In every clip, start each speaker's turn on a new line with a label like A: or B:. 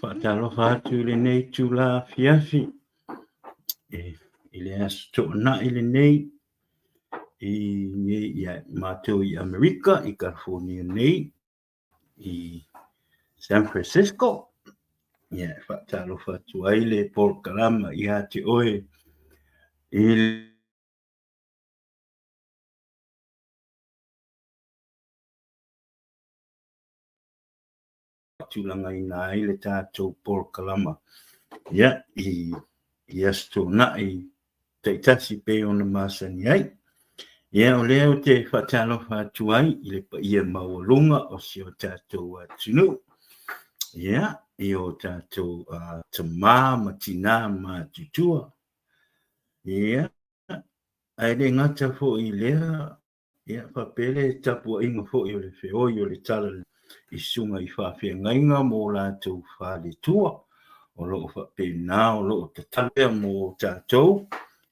A: Whaatalofa atu le nei tula fiafi. I le aso na i le nei i ngai ia mātou i Amerika, i California nei, i San Francisco. Ia whaatalofa atu ai le Paul Kalama i hate oe i tulanga i nā i le tātou Paul Kalama. Ia i asto na i taitasi pe ona masani ai. Ia o leo te whaatalofa atu ai i le pa ia maulunga o si o tātou tunu. Ia i o tātou tamā matina ma tutua. Ia ai le ngata fo i lea. Ia whapele tapu inga fo i o le whioi o le tala i sunga i whawhia ngainga mō lātou whale tua. O loo whapena o loo te talea mō tātou.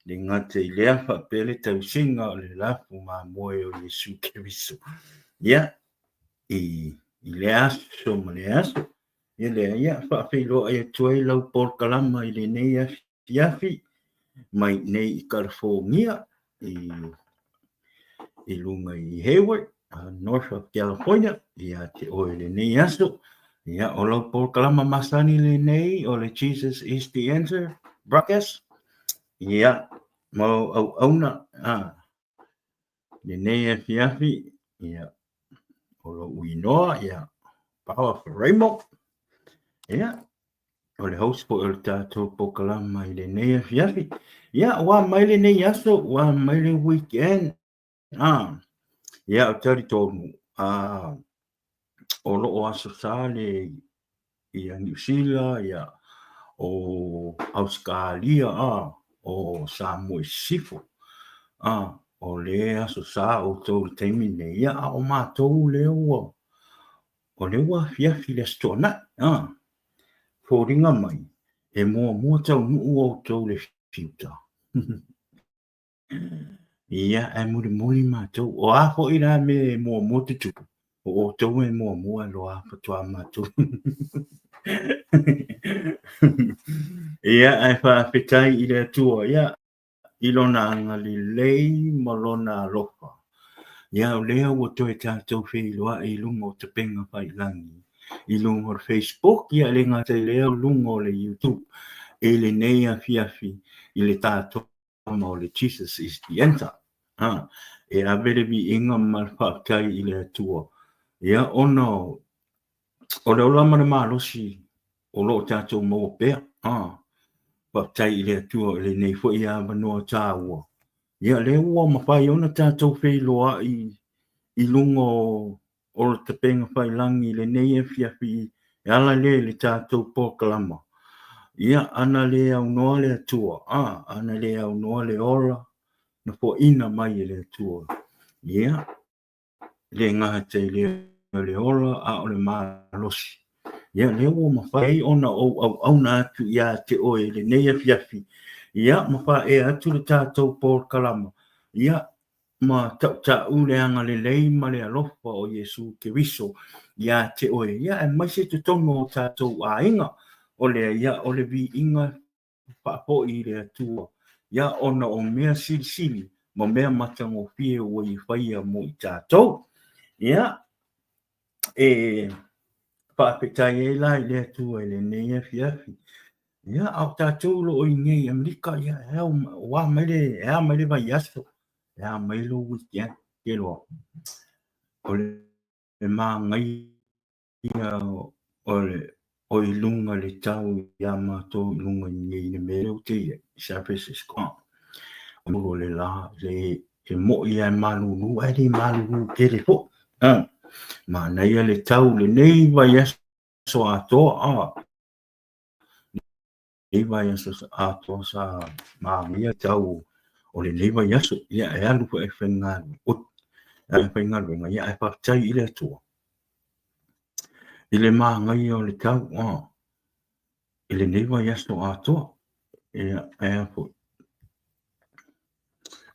A: Le ngata i lea whapele tau singa o le lafu mā moe o Iesu Keriso. Ia, i le aso ma le aso. Ia lea ia whawhelo ai atuai lau Paul Kalama i le nei afi mai nei i California i lunga i Hayward, North of California. Ia te oe le nei aso. Ia o lau Paul Kalama masani le nei o le Jesus is the answer broadcast. Ia, mau au auna, le nei afi, ia, o lo uinoa, ia, Powerful Rainbow, ia, o le host po el tātou Paul Kalama i le nei afi, ia, wa mai le nei aso, wa mai le weekend, ia, o tari tonu, o lo o aso sale, ia New Zealand, ia, o Australia, o Samoa Sifo, o le aso sa o tau teimi nei, ia o mātou le ua, o le ua fiafi le stona, fōringa mai, e mua tau nuu o tau le fiuta. Ia, e muri mātou, o afo i rā me mua te tupu, o tau e mua lo a patua mātou. Ia, e whawhetai i le atua, ia, ilona angali lei malona lofa. Ia o lea ua toe tātou wheiloa i lungo te penga whai langi. I lungo o Facebook, ia le ngata i lea lungo o le YouTube. E le nei a fiafi i le tātou o le Jesus is the answer. E a vere vi inga mal whaakai i le atua. Ia ono, o le ola mana malosi, o lo tātou mo pea. Whaakai i le atua le nei fo i a wanoa tāua. Ia le ua mawhai ona tātou wheiloa i lungo o le tapenga whai langi le nei e fiafi e ala le tātou Paul Kalama. Ia ana le au noa le atua, ana le au noa le ora, na po ina mai le atua. Ia, le ngaha te le ora a o le malosi. Ia le ua mawhai ona au na atu ia te oe le nei e fiafi. Ia mawhai atu le tātou Paul Kalama. Ia ma ta ule anga le lei ma le alofa o Iesu Keriso. Ia te oe. Ia e mai se te tono o tātou a inga. O le ia o le vi inga papo i le atua. Ia ona o mea sili ma mea matango fie o i whaia mo i tātou. Ia e whaapetai e lai le atua i le nei afi. Ia au tātou lo o i ngei Amerika. Ia ea wa maile vai aso. Ia mailo weekend. Ke loa. O le maa ngai o i lunga le tau ia mātou lunga ngei le mele o te ia, San Francisco. O le la, le mo ia malulu, ai le malulu ke le fo. Ma naia le tau le nei vai aso atoa, nei vai aso atoa sa maamia tau o le nei vai aso, ia e alu po e whengaru, e whengaru, ia e whaktai i le atua. I le maa ngai o le tau, i le nei vai aso atoa, ia e apo.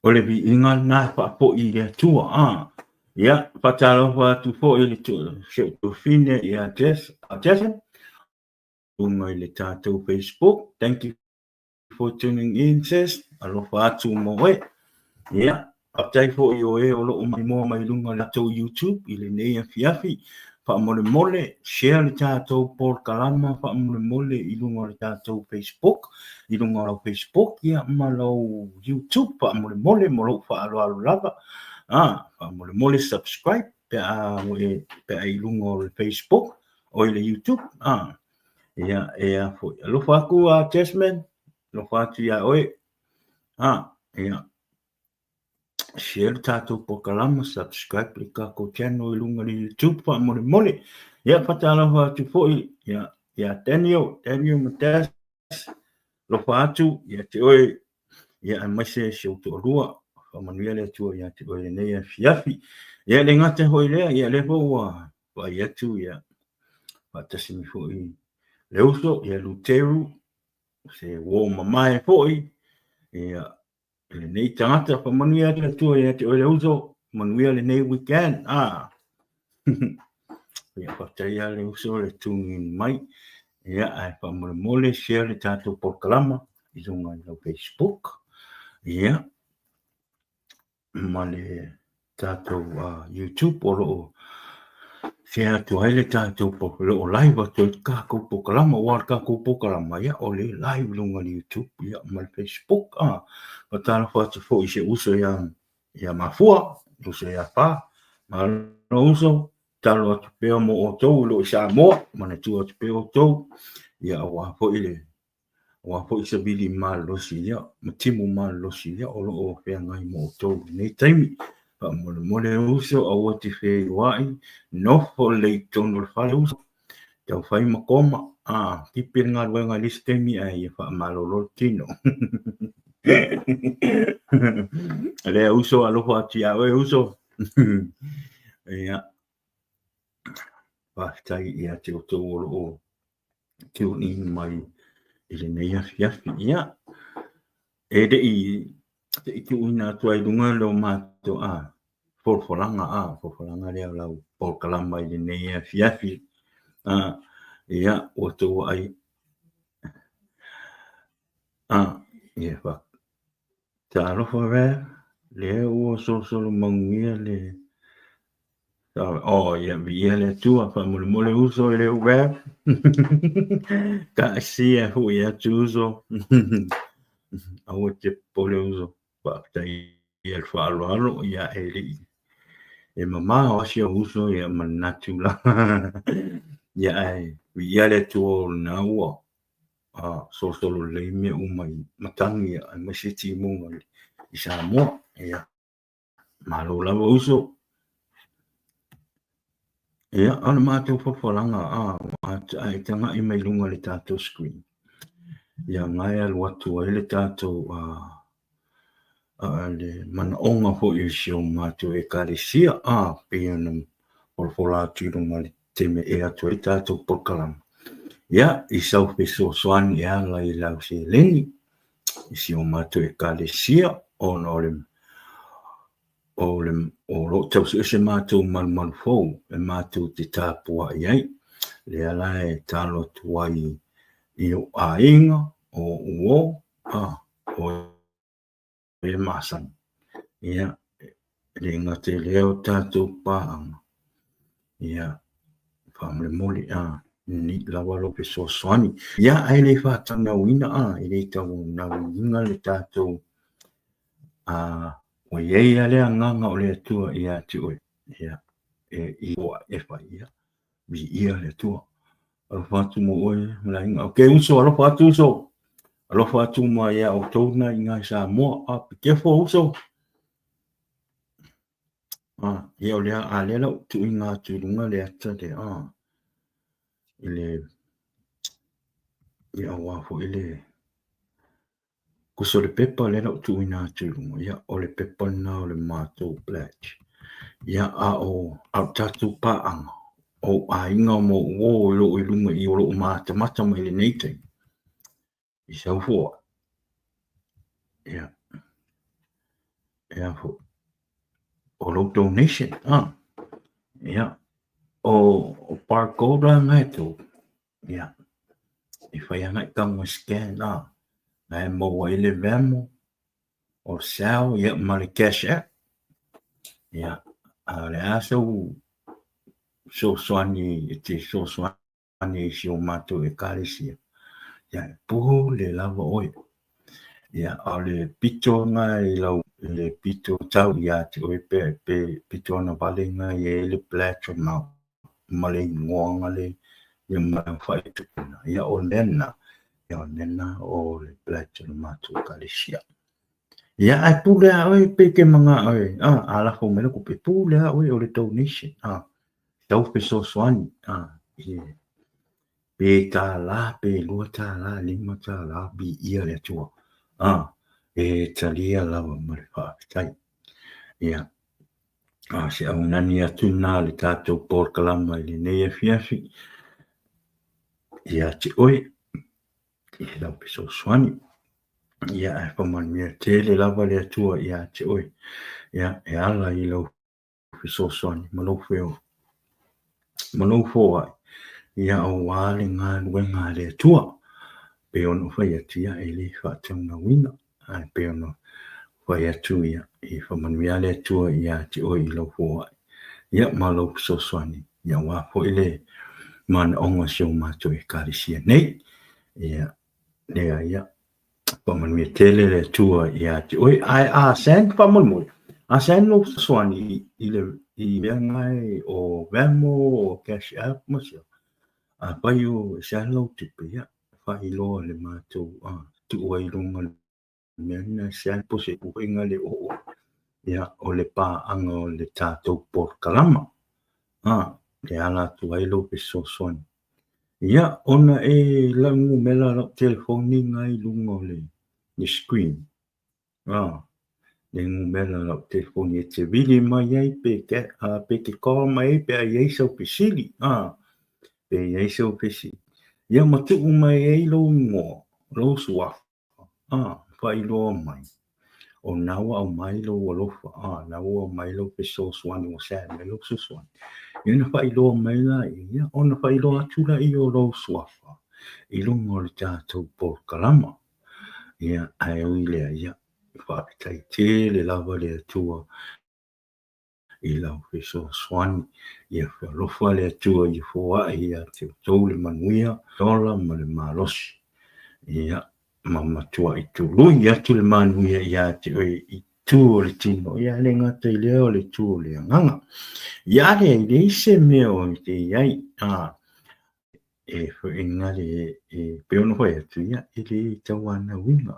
A: O le vi inga nā whaapo i le atua, ia, whatalofa atu fo i le tu fine i a tesen, ngai le tātou Facebook. Thank you for tuning in, sis. Alofa atu mo e. Yeah. Aptai fo i o e o lo mai mo mai lunga la tau YouTube i le nei a fiafi. Fa mole mole, share le tātou por kalama, fa mole mole i lunga le tātou Facebook. I lunga la Facebook, ia ma lau YouTube, fa mole mole, mo lo fa alo alo lava. Fa mole mole subscribe, pe a i lunga le Facebook, o i le YouTube. Ia, ia fo. Alo fa aku a Jasmine, lo fa atu ia oe. Ia. Share tātou po kalama, subscribe le kako channel i lunga ni YouTube pa mole mole. Ia patala fa atu foi. Ia Daniel Matas. Lo fa atu, ia te oe, ia maise se uto rua. Fa manuia le tua, ia te oe nei a fiafi. Ia le ngate hoi lea, ia le hoa. Pa ia tu, ia. Patasi mi foi. Le uso, ia luteru. Se wo mamae foi. Ia. Le nei tangata pa manuia le tua ia te oile uso manuia le nei weekend ia whataia le uso le tungi mai ia ai pa mole share le tātou porkalama i runga i lau Facebook ia ma le tātou YouTube o loo share tu hai le tātou po loo live ato i kākou porkalama war kākou porkalama ia o le live runga ni YouTube ia ma le Facebook patala whatu fo i se uso ia mafua, uso ia pa, ma no uso, talo atu peo mo o tou, lo isa moa, mana tu atu peo o tou, ia wafo i se bili mal losi ia, matimu mal losi ia, o lo o whea ngai mo o tou, nei taimi, pa mole uso, a wati whea iwai, no fo lei tono le whale uso, tau whai makoma, pipir ngā ruenga lisi taimi, ia wha malolo tino. Le uso alofa tia we uso ia pastai ia te o o tuni mai ile nei afiafi ia e de tu ina tu ai dunga lo mato forfolanga le lau por kalama ile nei afiafi ia o tu ai ia fa ta lo fa le o so mangia le ia via le tua fa mole uso le web ka sia hu ia tuzo au te pole uso pa tai il fa lo ia e mama o sia uso ia manatula ia via le tuo na wa so solo le me umai matangi ai masiti mo i sa mo ia malo la uso ia ana mātou whawharanga ai tanga i mai lunga le tātou screen. Ia ngai alu atu ai le tātou le mana onga ho i sio mātou e kāresia pia nam whawhara atu runga le teme e atu ai tātou porkalama. Ia i sau peso soani e ala i lau se leni i sio mātou e kāresia o lo tau se mātou mal fau e mātou te tāpua i ai. Le ala e talo tuai i o ainga o uo o e masan. Ia le ngate leo tātou pāanga. Ia whamle moli ni lawa lope so swani. Ia ai le whātanga wina i le tau na winga le tātou o iei alea nganga o le atua ia te oe. Ia i oa e whai ia. Vi ia le atua. Alofa atu mo oe mlainga. Ok, uso alofa atu uso. Alofa atu mo ia o touna i ngai sa moa. Kefo uso. Ia o lea a lea lau tu i ngā tūrunga le ata le ile ia wafo ile kuso le pepa le lau tu i ngā tūrunga. Ia o le pepa na o le mātou pledge. Ia o tatu paanga. O inga mo o lo i lunga i o lo mata mai le nei tei. I sau fua. Ia. Ia fo. O lo donation. Ia. O barcode la ngai tō. Ia. e whai angai kanga scan e mo wa ile vemo o sao ia male cash app ia le aso so swani te so swani si o mato e kalisia ia pu le lava oi ia ale pito nga i lau le pito tau ia te oi pe pito na vale nga i le plato ma male ngoanga le ia ma fai tukuna ia o nena o le plato na mato kalisia ia ai pule a oi pe ke manga oi ala ko mele ko pe pule a oi o le donation tau pe so swani pe ta la pe lua ta la lima ta la bi ia le tua e talia lava ma le whaafitai ia se au nani atu nā le tātou por kalama i le nei e fiafi ia te oi i lau pe so swani ia e whamanmia tele lava le atua ia te oi ia e ala i lau pe so swani malou fo ai ia o wale ngā luenga le atua pe ono whai atu ia e le whaatanga wina pe ono whai atu ia i whamanmia le atua ia te oi i lau fo ai ia malou pe so swani ia wafo i le mana onga sio mato e karisia nei ia lea ia whamanmia tele le atua ia te oi ai sen whamanmui sen lo swani i le i ngai o Venmo o Cash App masio pai o sa lo tipe ia whai lo le mato tu wai runga mena sa po se puinga le o ia o le pa anga o le tātou por kalama le ala tu wai lo pe so swani ia ona e langu mela la telefoni ngai lunga le screen le ngu mela la telefoni e te vili mai ai pe ke call mai pe ai Iesu pe sili pe Iesu pe sili ia matu mai ai lo ngo lo sua whai lo mai o nawa au mai lo walofa nawa mai lo pe so swani o sa me lo so swani ina whai lo mai la ia ona whai lo atula i o lo suafa i lo ngore tātou por kalama ia ai ui lea ia whaapitai te le lava le atua i lau so swani ia whalofa le atua i fua ia te tau le manuia dola ma le malosi ia mamatua i tului atu le manuia ia te oi i tu o le tino ia le ngata i leo le tu o le anganga ia le ise mea o te iai e whainga le peono hoi atu ia i le tawana winga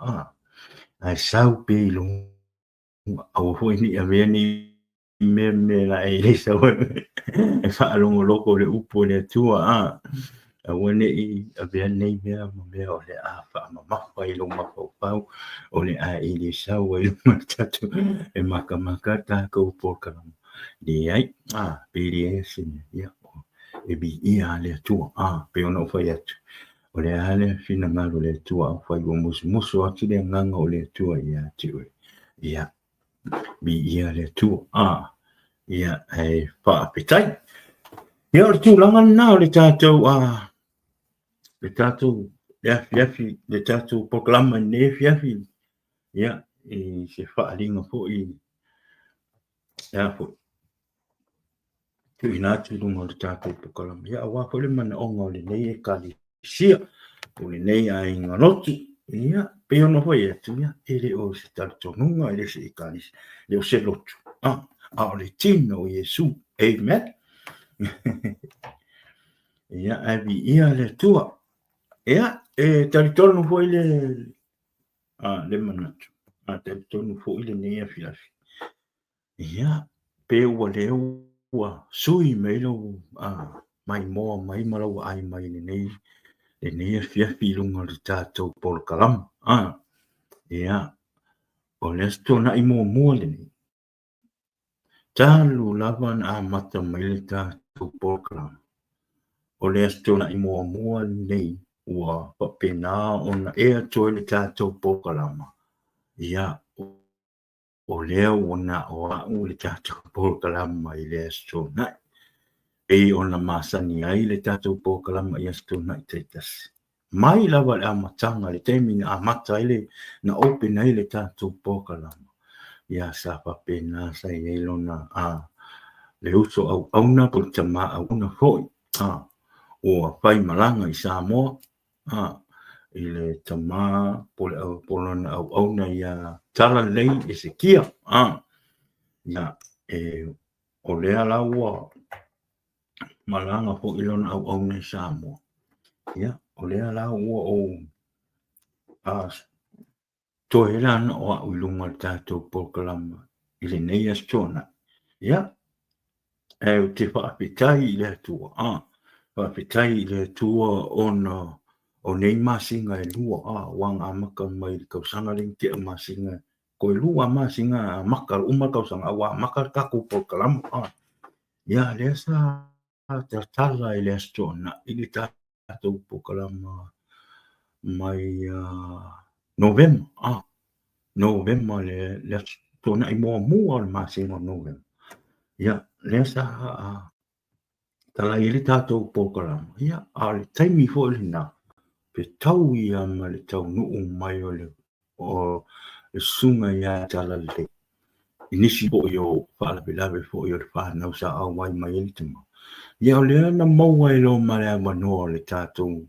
A: ai sau pe i longa au hoi ni a mea ni me la e le sau e whaalongo loko le upo le atua a wane i a mea nei mea ma mea o le a whaamamafa i longa pau o le a i le sau i longa tatu e maka tākou pōkalama le ai pe le e sine ia e bi ia le atua pe ona o whai atu o le ale fina ngalo le atua o whai o musu atu le nganga o le atua ia te oi ia bi ia le atua ia e whaapetai ia o le tūlanga nā o le tātou le tātou poklama ne fiafi ia i se whaalinga po i ia po tu ina tu lunga o le tātou poklama ia awa po le mana onga o le nei e kali sia o le nei a inga lotu ia pe ono hoi atu ia e le o se talitonunga e le se ikalis le o se lotu a o le tino o Iesu amen ia ai vi ia le tua ia e talitonu hoi le manatu talitonu hoi le nei a fiafi ia pe ua le ua sui mai lo mai moa mai malau ai mai le nei a fiafi lunga le tātou polkalama ia o le asto na i mua le nei talu lava na mata mai le tātou polkalama o le asto na i mua nei ua papena ona e atoe le tātou polkalama ia o lea ona o au le tātou polkalama i le asto na e ona masani ai le tātou polkalama i asto na i taitasi mai lava le amatanga le taimi na amata ile na open ai le tātou pōkalama. Ia sa papena sa i lona le uso au na po tama au na foi. O fai malanga i Samoa. I le tama po le lona au na ia tala lei e se kia. Ia o lea laua malanga po i lona au na i Samoa. Ia o lea laua o tohela na o au ilunga le tātou pōkalama i le nei astona. Ia, o te whaapitai i le atua. Whaapitai i le atua o nei masinga e lua. Wanga amaka mai le kausanga ring te masinga. Ko e lua masinga maka uma kausanga awa maka kako pōkalama. Ia, lea sa te tala i le astona i le tātou pōkalama mai November. November le tona i mua le masinga November. Ia, lea sa tala i le tātou pōkalama. Ia, a le taimi fo le nā. Pe tau ia ma le tau nuu mai o le sunga ia tala le. Inisi po i o whaalapilawe fo i o le whanau sa au wai mai ele tama. Ia o lea na maua i lo ma le awanoa le tātou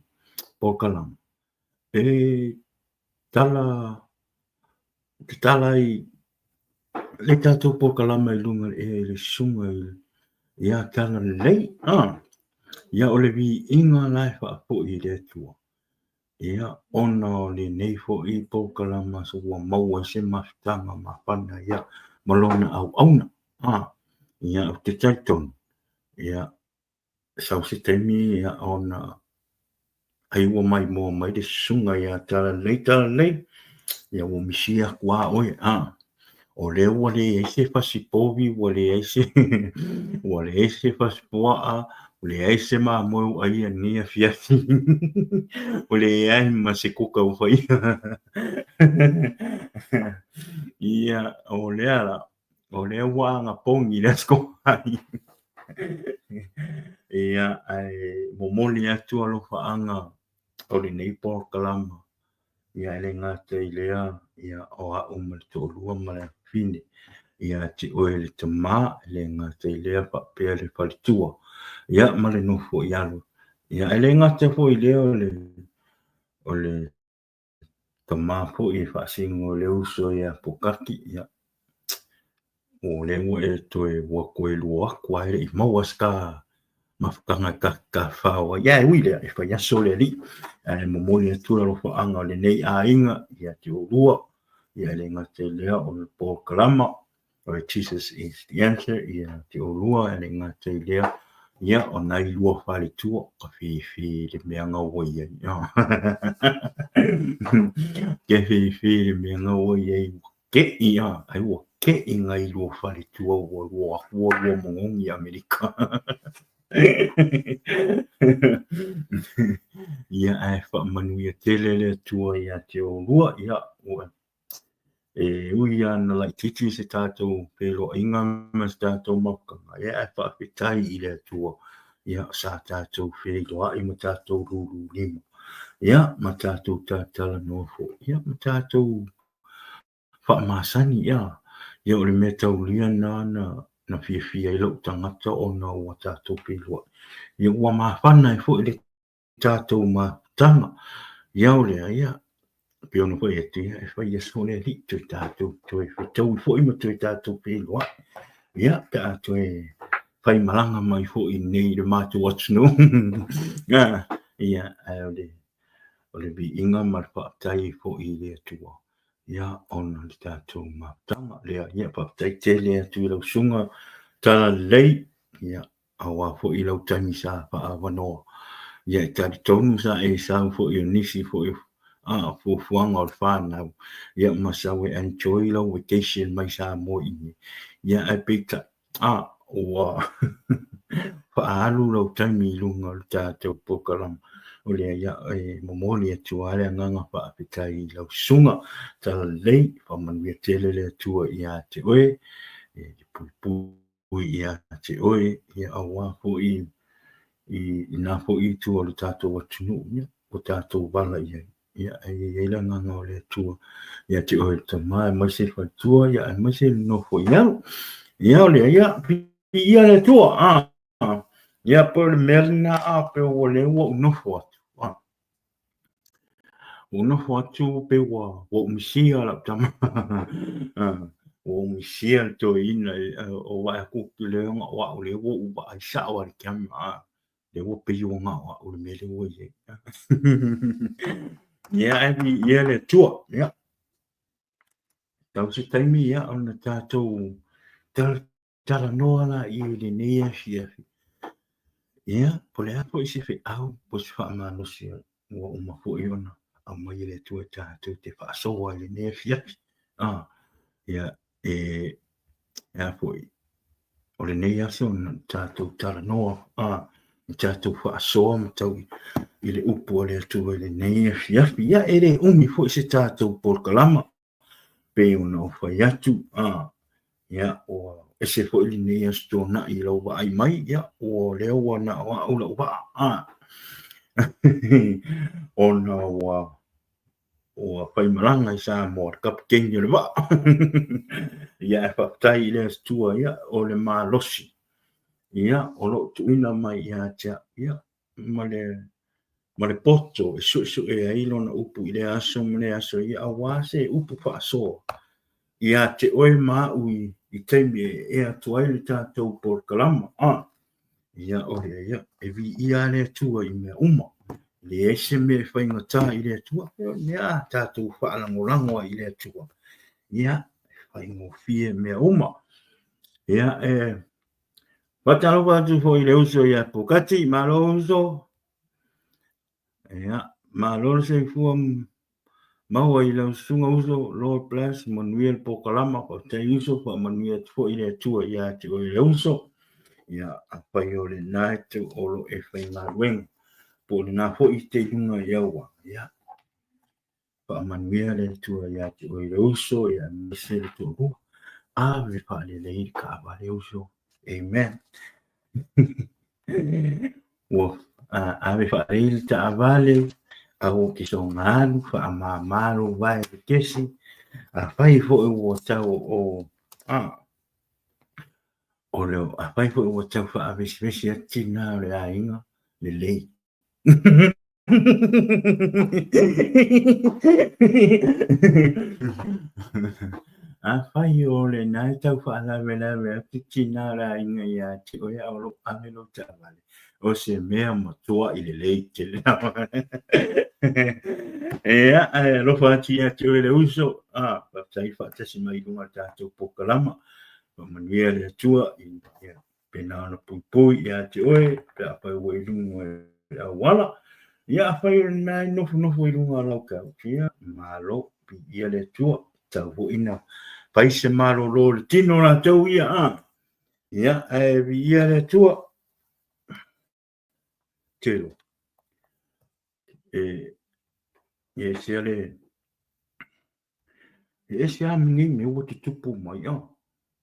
A: pōkalama. Tala i le tātou pōkalama i lunga le sunga ia tala lei. Ia o le vi inga lai whaapo i le atua. Ia ona o le nei fo i pōkalama sa ua maua se mawhitanga ma whana ia malona au auna. Ia o te taitonu. Ia sau se taimi ia ona ai ua mai mua mai le sunga ia tala lei. Ia ua misia kua oe. O le ua le eise whasipovi, ua le eise whasipoa, o le eise maa moe ai a nia fiati. O le ai ma se kuka u whai. Ia o le ala, o le ua anga pongi le asko hai. Ia ai momoli atu alo whaanga o le nei pōkalama. Ia ele ngata i lea, ia o a umar to lua mara fine. Ia te oe le tama, ele ngata i lea whapea le whalitua. Ia mare nofo i alu. Ia ele ngata fo i lea o le tama fo i whaasingo le uso ia pokaki. Ia o le ua e toe wakoe lua kwa ere I mauaska mafukanga ka whaua. Ia e uilea e whai aso le li. Momoli atura lo whaanga le nei a inga. Ia te urua. Ia ele ngata i lea o le pōkalama. O Jesus is the answer. Ia te urua ele ngata i lea. Ia o nai lua whare tua. Ka whiwhi le meanga ua ia. Ke whiwhi le meanga ua ia. Ke ia. Ai ua ke I ngai lua whare tua. Ua mongongi Amerika. Ia ai whaamanuia telele tua ia te urua. Ia ua. Ui ana lai titi se tātou pero inga ma se tātou makanga. Ia ai whaapetai I le tua. Ia sa tātou whaidoa I ma tātou ruru lima. Ia ma tātou tātala nofo. Ia ma tātou whaamasani ia. Ia o le mea taulia na whiawhia I lau tangata o na ua tātou pelua. Ia ua mawhana fo I le tātou matanga. Ia o lea ia. Pio no foi ati e fai aso le li tu tātou toi whetau fo I ma toi tātou pelua. Ia ta toi fai malanga mai fo I nei le mātou atunu. Ia o le bi inga mar whaatai fo I le atua. Ia ona le tātou matanga. Lea ia whaatai te le atu I lau sunga tala lei. Ia awa fo I lau tangi sa whaawanoa. Ia tari tonu sa e sau fo I nisi fo I fuanga o whanau. Ia masawe enjoy lau vacation mai sa mo I. Ia e pita. Ua. Whaalu lau taimi I lunga o tātou pōkalama. O lea ia e momoli atua ale nganga whaapitai lau sunga. Tala lei. Whamanuia telele atua ia te oe. Te pui ia te oe. Ia awa fo I nā fo I tua o tātou atunu. o tātou wala ia. Ia e la nganga o le tua. Ia te oe ta mai se whai tua, ia mai se no fo iau. Ia o le ia, ia le tua, ia po le merina a pe o le ua unofo atu. Unofo atu pe wa umisia la tama. O umisia le to ina o wa ku le nga wa o le ua uba ai sa o le kiama. Le ua pe o nga wa o le mele ua ye. Ia ia le tua, ia. Tau se taimi ia o na tātou tala noa la i le nea fiafi. Ia, po le apo i se fe au, po se wha amanosi ua umafo i ona. A mai le tua tātou te wha asoa le nea fiafi. Ia, ia po i. O le nea se o na tātou tala noa. Tātou wha asoa ma tau i le upu o le atua le nea fiafi. Ia, ere umi fo i se tātou por kalama. Pe una o whai atu, ia, o ese fo ili nei asto na i lau wa ai mai, ia, o leo wa na wa ula wa, o na wa, o whai maranga i sa mo kap kengi le wa, ia, e whaktai i le astua, ia, o le maa losi, ia, o lo tu ina mai ia tia, ia, ma le poto, e e ailo na upu i le aso, ma le aso, ia, awase upu wha aso, ia te oe mau i teimi e atuai le tātou por kalama. Ia ore ia, e vi ia le atua i mea uma. Le ese me whaingatā i le atua. Ia tātou whaalangolangoa i le atua. Ia, whaingofie mea uma. Ia watalo watu fo i le uso ia pokati, malo uso. Ia, malo se fua maua i lau sunga uso Lord bless Manuel Pokalama o te uso pa Manuel fo i le tua ia te o le uso ia a pai o le nai te olo e whai ngā weng po le nā fo i te hunga iaua ia pa Manuel le tua ia te o le uso ia mese le tua a me pa le leiri ka ava le uso amen wo a me fa le ta avale au ki so ngālu wha mālo vai kesi a whai fo e o tau o leo a whai fo e o tau wha a vesi a tina le a inga le lei a whai o le nai tau wha lawe a tina le a inga i a ti o ia o lo amelo ta vale o se mea matua i le lei te le Ea, lo fati a te le uso, tai fatasi mai lunga tātou pokalama, manuia le atua, pena ana pui ia te oe, pe a pai ua i lunga a wala, ia a pai nai nofo i lunga lau ka utia, malo, pi ia le atua, tau ho ina, pai se malo lo le tino la tau ia ia, vi ia le atua, telo, ia se ale, e se a mingi me ua te tupu mai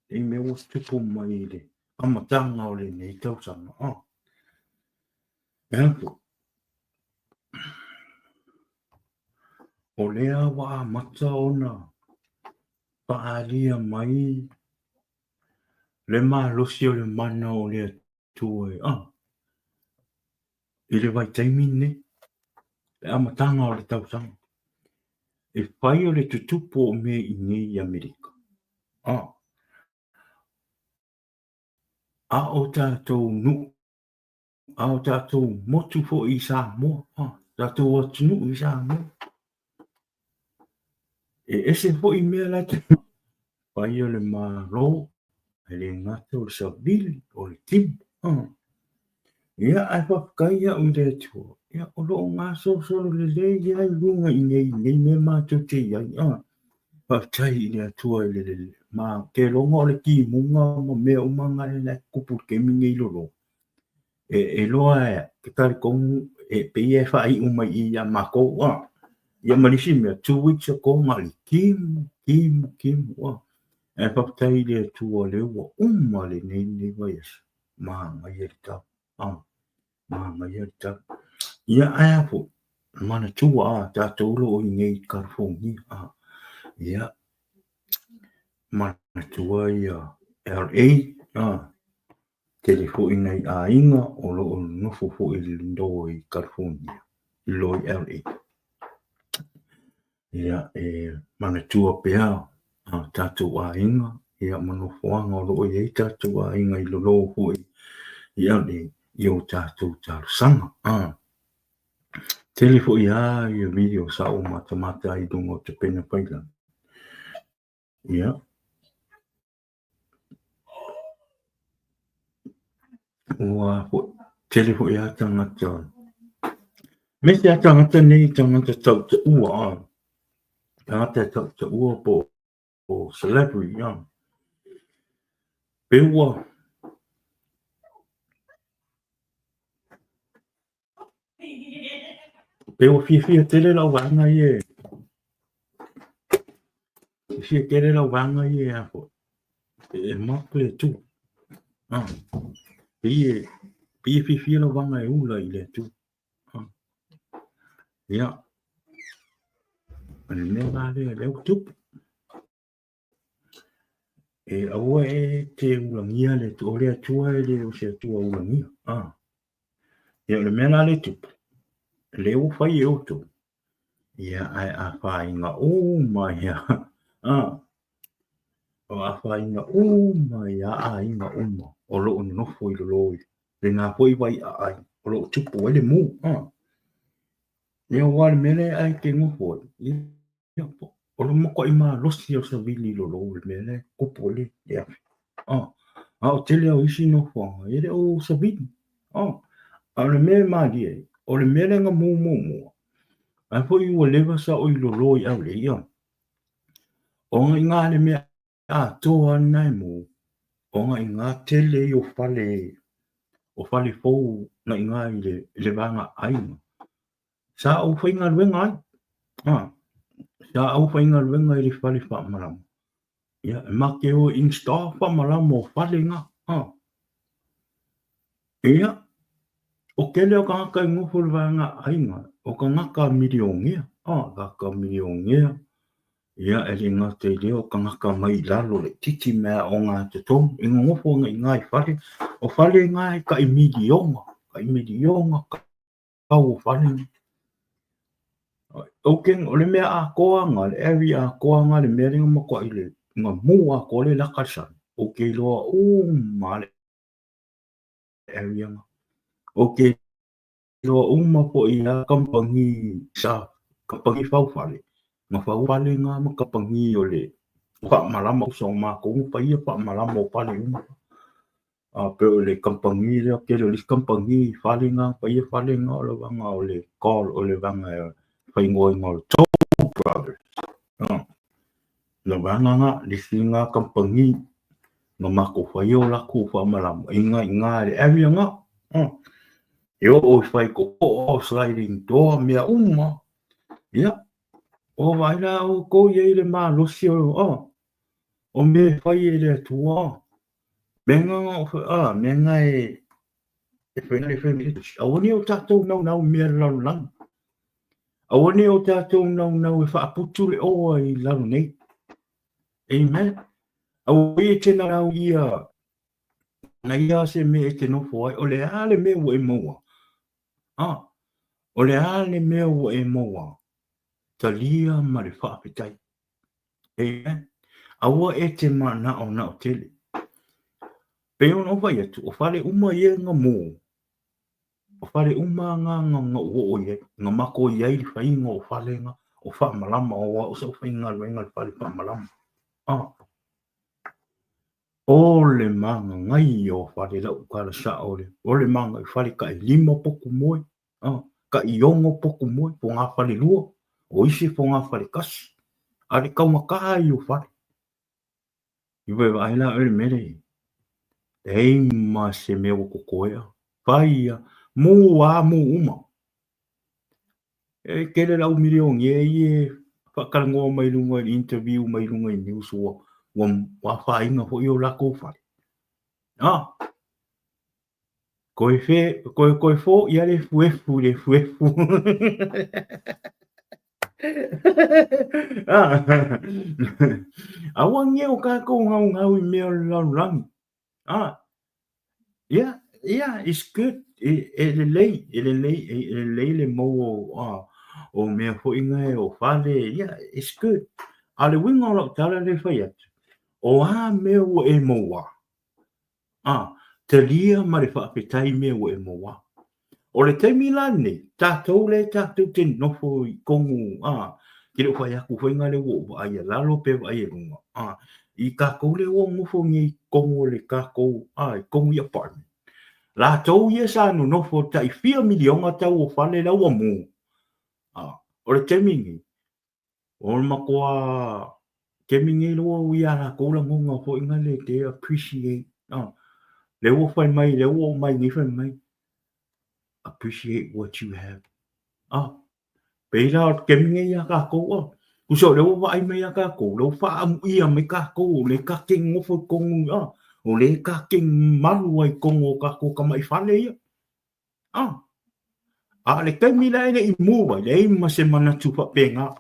A: e me ua te tupu mai le amatanga o le nei tausanga o lea wa mata ona paalia mai le malosi o le mana o le tue i le vai taimine le amatanga o le tausanga e whai o le tutupu o me i nei Amerika a o tātou nu, a o tātou motu fo i sa mo, tātou atunu i sa mo. E ese fo i mea la te pai o le maro, e le ngata o le sabili, o le tim. Ia ai whakaia o le atua. Ia o lo ngā sosoro le le ia i runga i nei me mātou te iai. Whaktai i le atua i le ma ke longa o le ki munga ma mea umanga e le kupu ke minga i loro. E loa ke kare kongu e pe e whai umai i a mako ia manisi mea 2 weeks ago ngali kimu e whaktai le atua le ua le nei vai asu ma ngai e tau ma ngai e tau ia ai apo mana tua tātou lo o ngei California. Ia, mana tua ia LA, telefo i nei a inga o lo o nofo fo i lindo i California, i lo i LA. Ia, mana tua pea, tātou a inga, ia manofoanga o lo o iei tātou a inga i lo fo i LA, i o tātou sanga. Telefo ia i video sa o mata i dungo te pena paila. Ia. Ua telefo ia tangata. Mesi a tangata nei tangata tau te ua. Tangata tau te ua po celebrity ia. Peua. Peua fia tele lau wanga ie. Fia tele lau wanga ie a po. E makle tu. Pia fia lau wanga e ula i le tu. Ia. Ane mea le leu tupu. E aua e te ulangia le tu o le atua e le o se atua ulangia. Ia le mea le tupu. Le o fai e oto. Ia ai a whai ngā o mai a. O a whai ngā o mai a inga o ma. O lo o nofo i loi. Le ngā poi wai a ai. O lo o tupu e le mū. Ia wale mele ai ke ngofo. Ia po. O lo moko i maa losi o sa vili lo lo le mele. Kupo le. Ia. O tele au isi nofo. Ia le o sa vili. A le mele maa lia. O le mele ngā mū. Ai po i ua lewa sa o i lo loi au le ia. O ngā i ngā le mea toa nai mū. O ngā i ngā tele i o fale fou na i ngā i le vanga aina. Sa au whainga luenga ai. Sa au whainga luenga i le fale wha marama. Ia, make o insta wha marama o fale ngā. Ia, o kele o ka ngaka i ngofo le vanga aina. O ka ngaka miliongia. Ngaka miliongia. Ia, e le ngā te leo ka ngaka mai lalo le titi mea o ngā te tonu. I ngā ngofo ngā i ngā i fale. O fale ngā i ka i milionga. Ka i milionga ka o fale. O le mea a koa ngā le area a koa ngā le mea ringa makua i le ngā mū a koa le lakasan. O ke loa o ma le area ngā. O ke loa o ma po i a kampangi sa kampangi whauwhale. Ngā whauwhale ngā ma kampangi o le wha marama o sa o mā kongu pa ia wha marama o pale uma. Pe o le kampangi lea ke le kampangi whale ngā pa ia whale ngā o le wanga o le call o le wanga whaingoa ngā o Toll Brothers. Le wanga ngā lisi ngā kampangi ngā mako whai o lako wha marama. I ngā le area ngā. E o whai ko o sliding door mea uma. Ia. O waila o ko i le mā losi o. O me whai e le atua. Menga ngā menga e whainga le whainga. Awani o tātou nau mea lau lang. Awani o tātou nau e whaaputu le oa i lau nei. Amen. Awai e tēnā rau ia. Na ia se me e te nofo ai. O le ale mea ua e maua. O le ale mea ua e maua. Talia ma le whaapetai. Amen. Awa e te mana o na o tele. Peo no vai atu. O whare uma ia ngā mō. O whare uma ngā o ia. Ngā mako ia i whainga o whale ngā. O whaamalama o sa whainga luenga le whale whaamalama. O le manga ngai o whare lau kara sa o le. O le manga i whare ka i lima poku moe. Ka i ongo poku moe po ngā whare lua. O isi po ngā whare kasi. A le kaumaka i o whare. I wai waila o le mere. Ei ma se mea o kokoea. Whaia. Mū uma. E kere lau milion e whakarangoa mai lunga i interview mai lunga i news o wa whainga ho i o lako whare. koe fo ia le fuefu. Aua ngia o kākou ngau I mea laulagi. Yeah, it's good. E le mau o mea hoʻiga o fale. Yeah, it's good. A le winga o lau tala le whai atu. O mea ua e maua. Te lia ma le whaapetai mea ua e maua. O le taimi lani, tātou te nofo I kongu, ki le whai aku whainga le wo aia lalo pe aia runga. I kākou le o ngofo ngi kongu le kākou, I kongu I apartment. La tau ia sa no nofo tai 4 milionga tau o whale lau a mū. O le taimi ngi, o le makoa, taimi ngi loa ui ala koula ngonga fo inga le te appreciate. Le o whai mai, le o mai ni whai mai. Appreciate what you have. Peira o keminga ia kākou. Kuso le o wai mai a kākou. Le o wha amu ia mai kākou. Le kake ngofo kongu. O le kake malu ai kongu o kākou kamai whale ia. Le taimi la ene I mua. Le ai mase manatu whapenga.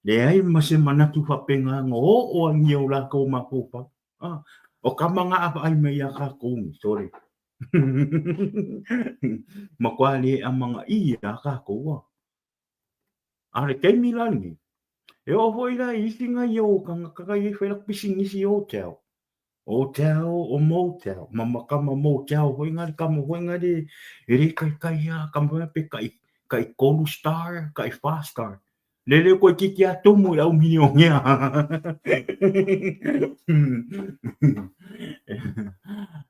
A: Le ai mase manatu whapenga. Ngo o angi o la kou makopa. O kamanga apa ai mai a kākou. Sorry. Makwale ang mga iya kako. Le taimi lani. E o hoi la isi nga yo kanga kakai whelak pising isi hotel. Hotel o motel. Mamakama motel. Hoi nga kama hoi nga de. Ere kai kama pe kai kolu star. Kai 5 star. Lele koe kiki atumu lau miniongia.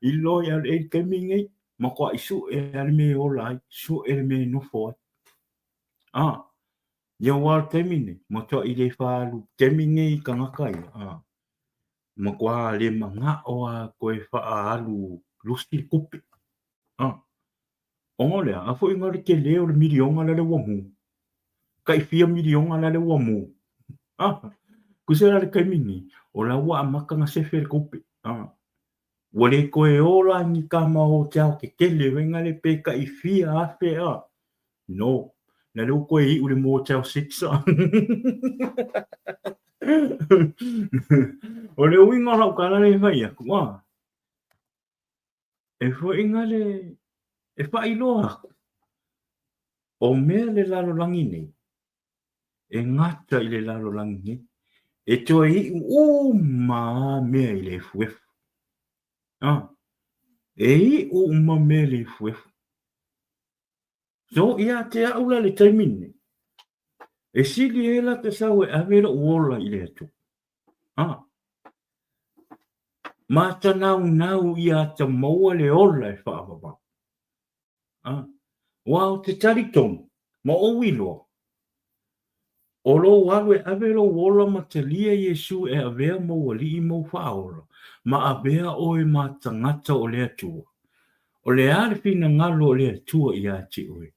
A: Ilo ya le kemingai. Mako isu ele me olai. Su ele me no foi. Ia wā temine, matua I le whālu temine I kangakai. Makua le manga o a koe whaalu lusti kupi. O lea, a fo inga le ke leo le milionga la le wamu. Kai 4 milionga la le wamu. Kusera le kaimini, o la wa amaka nga sefe le kupi. Wale koe ola ni kama o tau ke kele wenga le pe kai 4 afe. No. Na leo koe I ule Motel 6. O leo winga lau kala le vai aku. E fo inga le... E wha iloa aku. O mea le lalo langi nei. E ngata I le lalo langi nei. E toa I ma mea I le fuefu. E I ma mea le fuefu. So ia te aula le taimine. E sili e la te sau e avera uola I le atu. Mata nau ia te maua le ola e whaapapa. Wao te taritongu, ma o wiloa. O lo wawe avera uola ma te lia Iesu e avea maua li I mau whaola. Ma avea oe ma tangata o le atua. O le arifina ngalo o le atua I ati oe.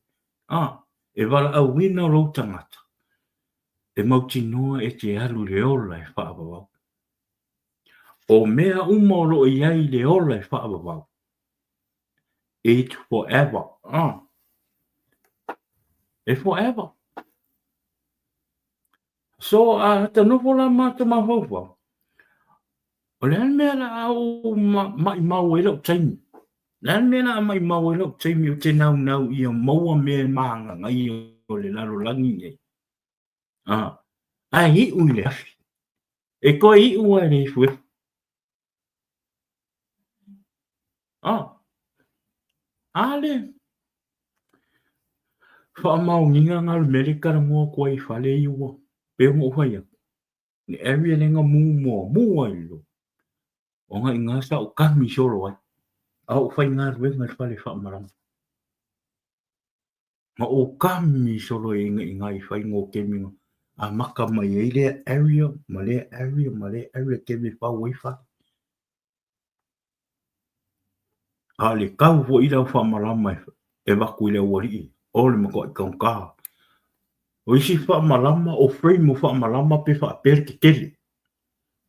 A: E wala a wina lo tangata. E mauti noa e te alu le ola e whaapapa. O mea umoro I ai le ola e whaapapa. It forever. It forever. So, te nofo la mata mahauwa. O le mea la au mai mau e lau taimi. Le mea la mai mau e lau taimi o te nau I a maua mea maanga ngai o le lalo langi nei. Ai hi ui le afi. E koe hi ua le fue. Ale. Wha mau ninga ngal merikara mua koe I whale I ua. Pe mo whaia. Ni area lenga mua ilo. O ngai ngā sa o kami solo ai. Au whai ngā ruenga whale wha marama. Ma o kami solo I ngai whai ngō keminga. A maka mai e le area, ma le area kemi whau i wha. A le kau fo I lau wha marama e waku I le wari. O le mako I kaunkaha. O isi wha marama o frame o wha marama pe wha perke kele.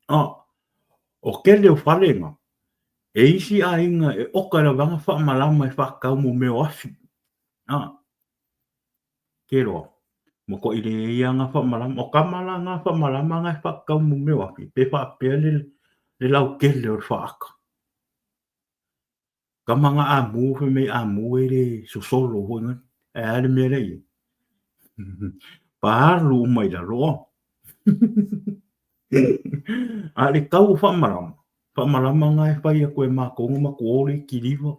A: O kele o whalenga. E isi a inga e oka la vanga whaamalama e whakau mo meo afi. Ke roa. Mo ko ile ia nga whaamalama. O kamala nga whaamalama nga whakau mo meo afi. Pe whaapea le lau kele o whaaka. Kamanga a muwe me a muwe le sosolo ho nga. E ale me rei. Paharu umai la roa. A le kau whaamalama. Whaamalama nga e whai a koe mākonga ma ko ore ki riva.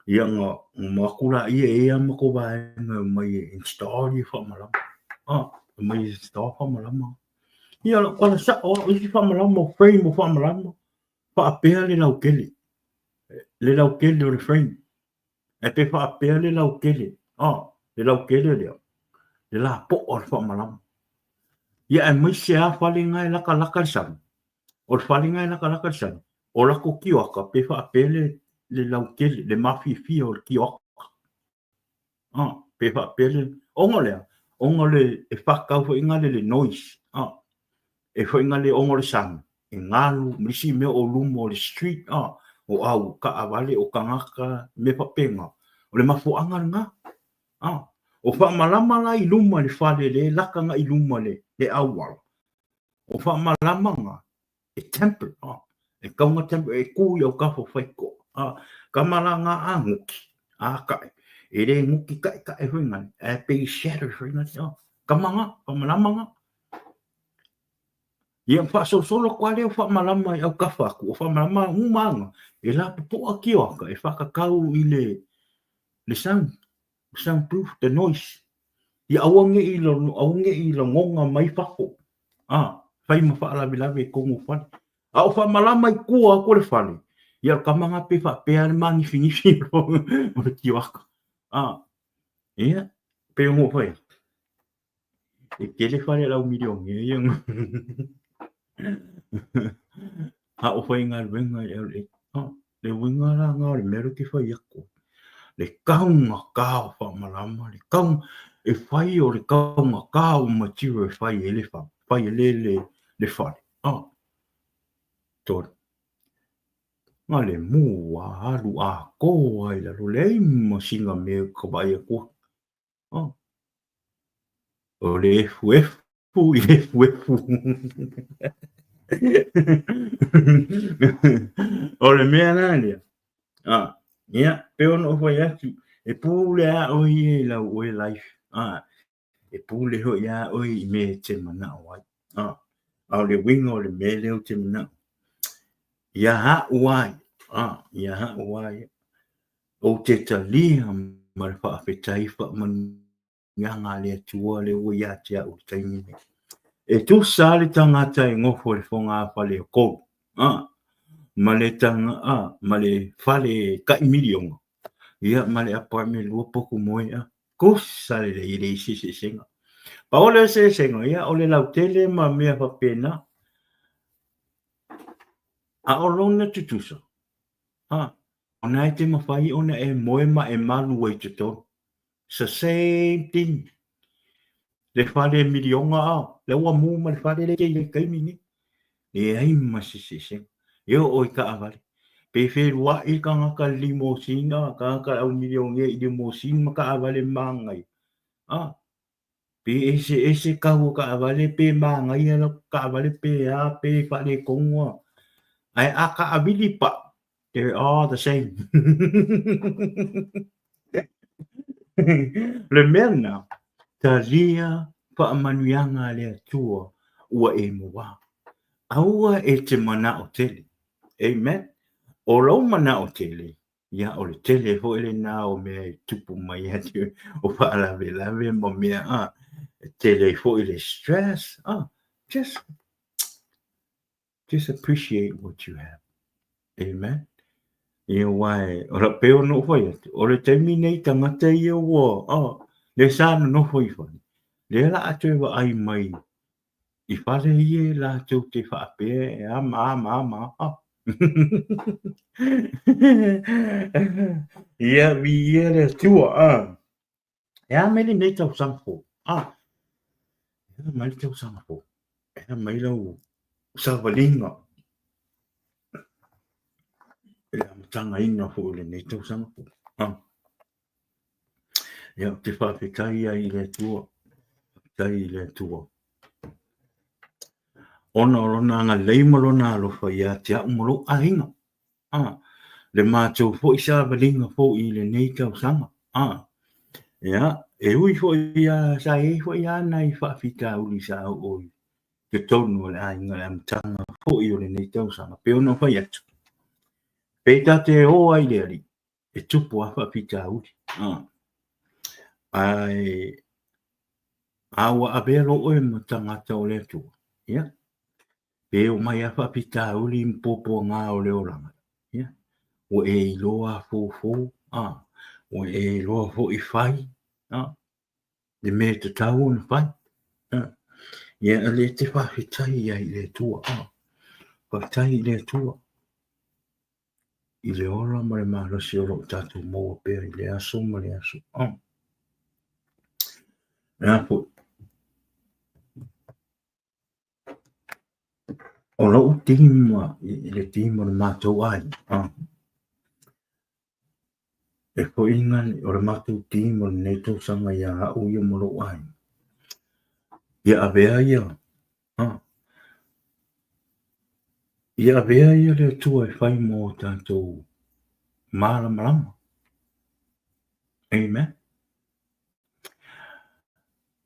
A: Ia nga makura ia e ama ko vai nga mai install i whaamalama. Mai install whaamalama. Ia la kala sa o isi whaamalama o frame o whaamalama. Whaapea le lau kele. Le lau kele o le frame. E pe whaapea le lau kele. Le lau kele leo. Le la po o le whaamalama. Ia e mai se a whale ngai laka laka san. O le whale ngai laka laka san. O lako kiwaka pe whaapea le lau kele. Le mawhiwhi o le kiwaka. Pe whaapea le ongo lea. Ongo le e whakau fo inga le noise. E fo inga le ongo le sang. E ngalu, misi me o lumo o le street. O au ka awale o kangaka me papenga. O le mafuanga nga. O whaamalama la i luma le whale le laka nga i luma le awal. O whaamalama nga e temple. E kaunga temple e kui au kafo whaiko. Kamala nga a nguki. Kai. E re nguki kai kai huinga. E pei shadow huinga. Kamanga, whaamalama nga. Ia whaasosolo kwa leo whaamalama i au kafa aku. O whaamalama umanga. E la popo a kiwaka. E whakakau i le sound. Soundproof, the noise. Ia awange i la ngonga mai whako. Whai ma whaalabilawe e kongo whale. O whaamalama i kua ako le whale. Ia kamanga pe whaapea le mangi fingifi o le kiwaka. Ia, pe ongo whai. E kele whale lau milionge. Ia nga. O whai ngā ruenga e au le. Le winga la ngā le mero ki whai ako. Le kaunga kao whaamalama. Le kaunga e whai o le kaunga kao matiro e whai e le wha. Whai e le whale. Tore. Ngā le mua haru a koa i la role ima singa me ka vai a koa. O le efu i efu. O le mea nā lea. Ia, pe ono o whai atu. E pūle a oi e lau oe life. E pūle ho ia oi i me te mana o ai. Au le winga o le me leo te mana. Ia ha uai. Ia ha uai. O te talia ma le whaafetai whaamanu. Ia ngā le atua le o ia te au taimi. E tu sa le tangata e ngofo le whonga whale o kou. Ma le tanga, ma le whale kai milionga. Ia ma le apartment lua poku moe ko sale le ire isi se senga. Pa ole se senga, ia ole lau tele ma mea whapena. A o lona tutusa. Ona e te mawhai ona e moe ma e malu wai tuto. It's the same thing. Le whale milionga le ua mu ma le whale le kei kaimini. E ai ma se senga. Ia oi ka avale. Pe wherua i ka ngaka limosina, ka ngaka au milionge i limosina ma ka avale mangai. Pe ese kahu ka avale pe mangai ala ka avale pe pe whale kongua. Ai a ka avili pa. They're all the same. Le mena, ta lia pa manuianga le atua ua e mua. Aua e te mana o tele. Amen. O lau mana o tele, ia o le tele ho ele nā o mea e tupu mai atu o whaalawe lawe mo mea tele ho ele stress. Just appreciate what you have. Amen. Ia wai, o la peo no whai atu, o le taimi nei tangata ia ua, le sāna no whai whai. Le la atu e wa ai mai, I whare ie la atu te whaapea e ama. Ia mi ia le tua Ia mele nei tau sampo Ia mai tau sampo Ia mai lau Savalinga tanga ina fo le nei tau sanga fo. Ia te whawhikai ai le tua. Tai le tua. Ona rona nga leima rona alofa ia te a umaro ahinga. Le mātou fo i sa valinga fo i le nei tau sanga. Ia, e ui fo ia sa e fo ia nai whawhika uli sa au oi. Ke tonu le ainga le amtanga fo i o le nei tau sanga. Pe ona whai atu. Peta te o ai le ari. E tupu a whawhika uli. Ai awa abelo oe mo tangata o le tua. Ia. Pe o mai a whapita uli mpopo ngā o le oranga. Ia. O e iloa fōfō. O e iloa fō i whai. Le me te tau na whai. Ia le te whawhitai ai le tua. Whawhitai le tua. I le ora ma le marasi o lo tatu moa pēr i le aso ma le aso. Ia po. O lau tima, i le tima le mātou ai. E po ingan, o le mātou tima le nei tau sanga ia au ia mo lau ai. Ia avea ia. Ia avea ia le tua e whai mo tātou malama. Amen.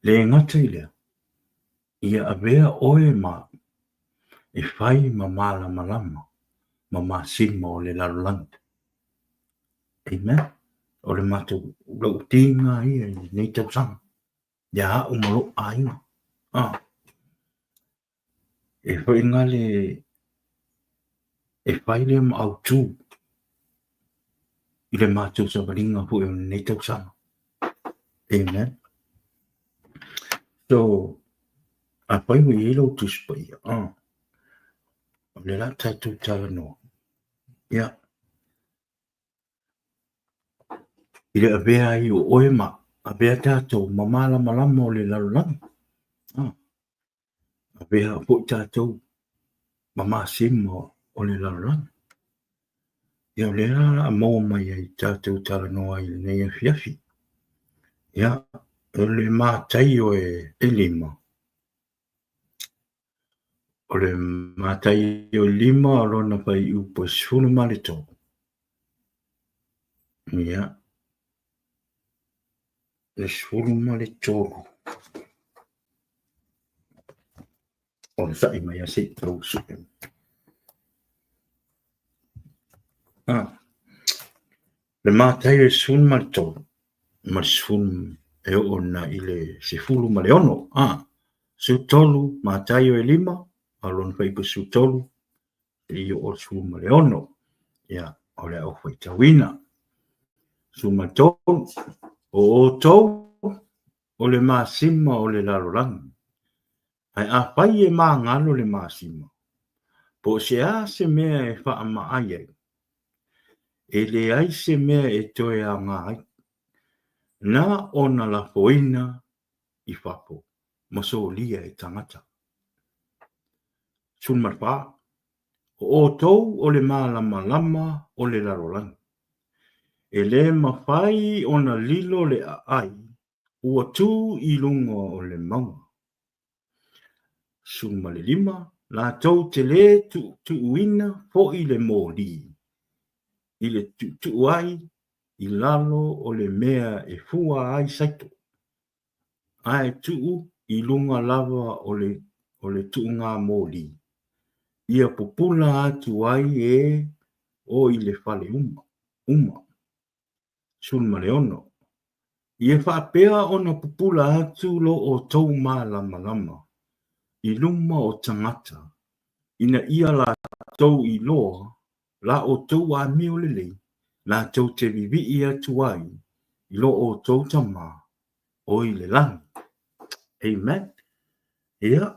A: Le ngata i lea. Ia avea oe ma e whai ma malama. Ma masima o le lalolanda. Amen. O le mātou lau tinga ia nei tau sanga. Ia au mo lau ai. E whai ngā le e whai le ma au tū. I le mātou sa waringa pu e nei tau sanga. Amen. So, a whai mo i lau tuspa ia. O le la tātou tāra noa. Ia. I le avea i o oe ma. Avea tātou ma malama o le lalolanga. Avea po tātou ma masima o le lalolanga. Ia le la a maua mai ai tātou tāra noa i le nei a fiafi. Ia. O le mātai o e lima. O le mātai o lima o lona pai upo sifunu ma le tō. Ia. Le sifunu ma le tōru. O le sai mai a se tau suke. Le mātai o sifunu ma le tō. Ma le sifunu e o na i le sifunu ma le ono. Su tolu mātai o e lima. A lona pai pa su tolu. I o sifunu ma le ono. Ia. O le au whai tawina. Su ma tōru. O tau. O le māsima o le lalolanga. Ai a whai e mā ngalo le māsima. Po se a se mea e wha ama ai ai. E le ai se mea e toe a ngā ai. Nā ona la poina i whapo. Maso lia e tangata. Sun marwha. O tau o le malama o le lalolanga. E le mawhai ona lilo le a ai. Ua tū i lunga o le maunga. Suma le lima, la tau te le tu uina fo i le mōri. I le tu ai, i lalo o le mea e fua ai saito. Ai tu i lunga lava o le tu ngā mōri. Ia popula atu ai e o i le fale uma. Suma le ono. Ia whaapea ona popula atu lo o tau mā lama. I luma o tangata, ina ia la tau i loa, la o tau a meo lele, la tau te vivi i atu ai, i lo o tau tama, o i le langi. Amen. Ia.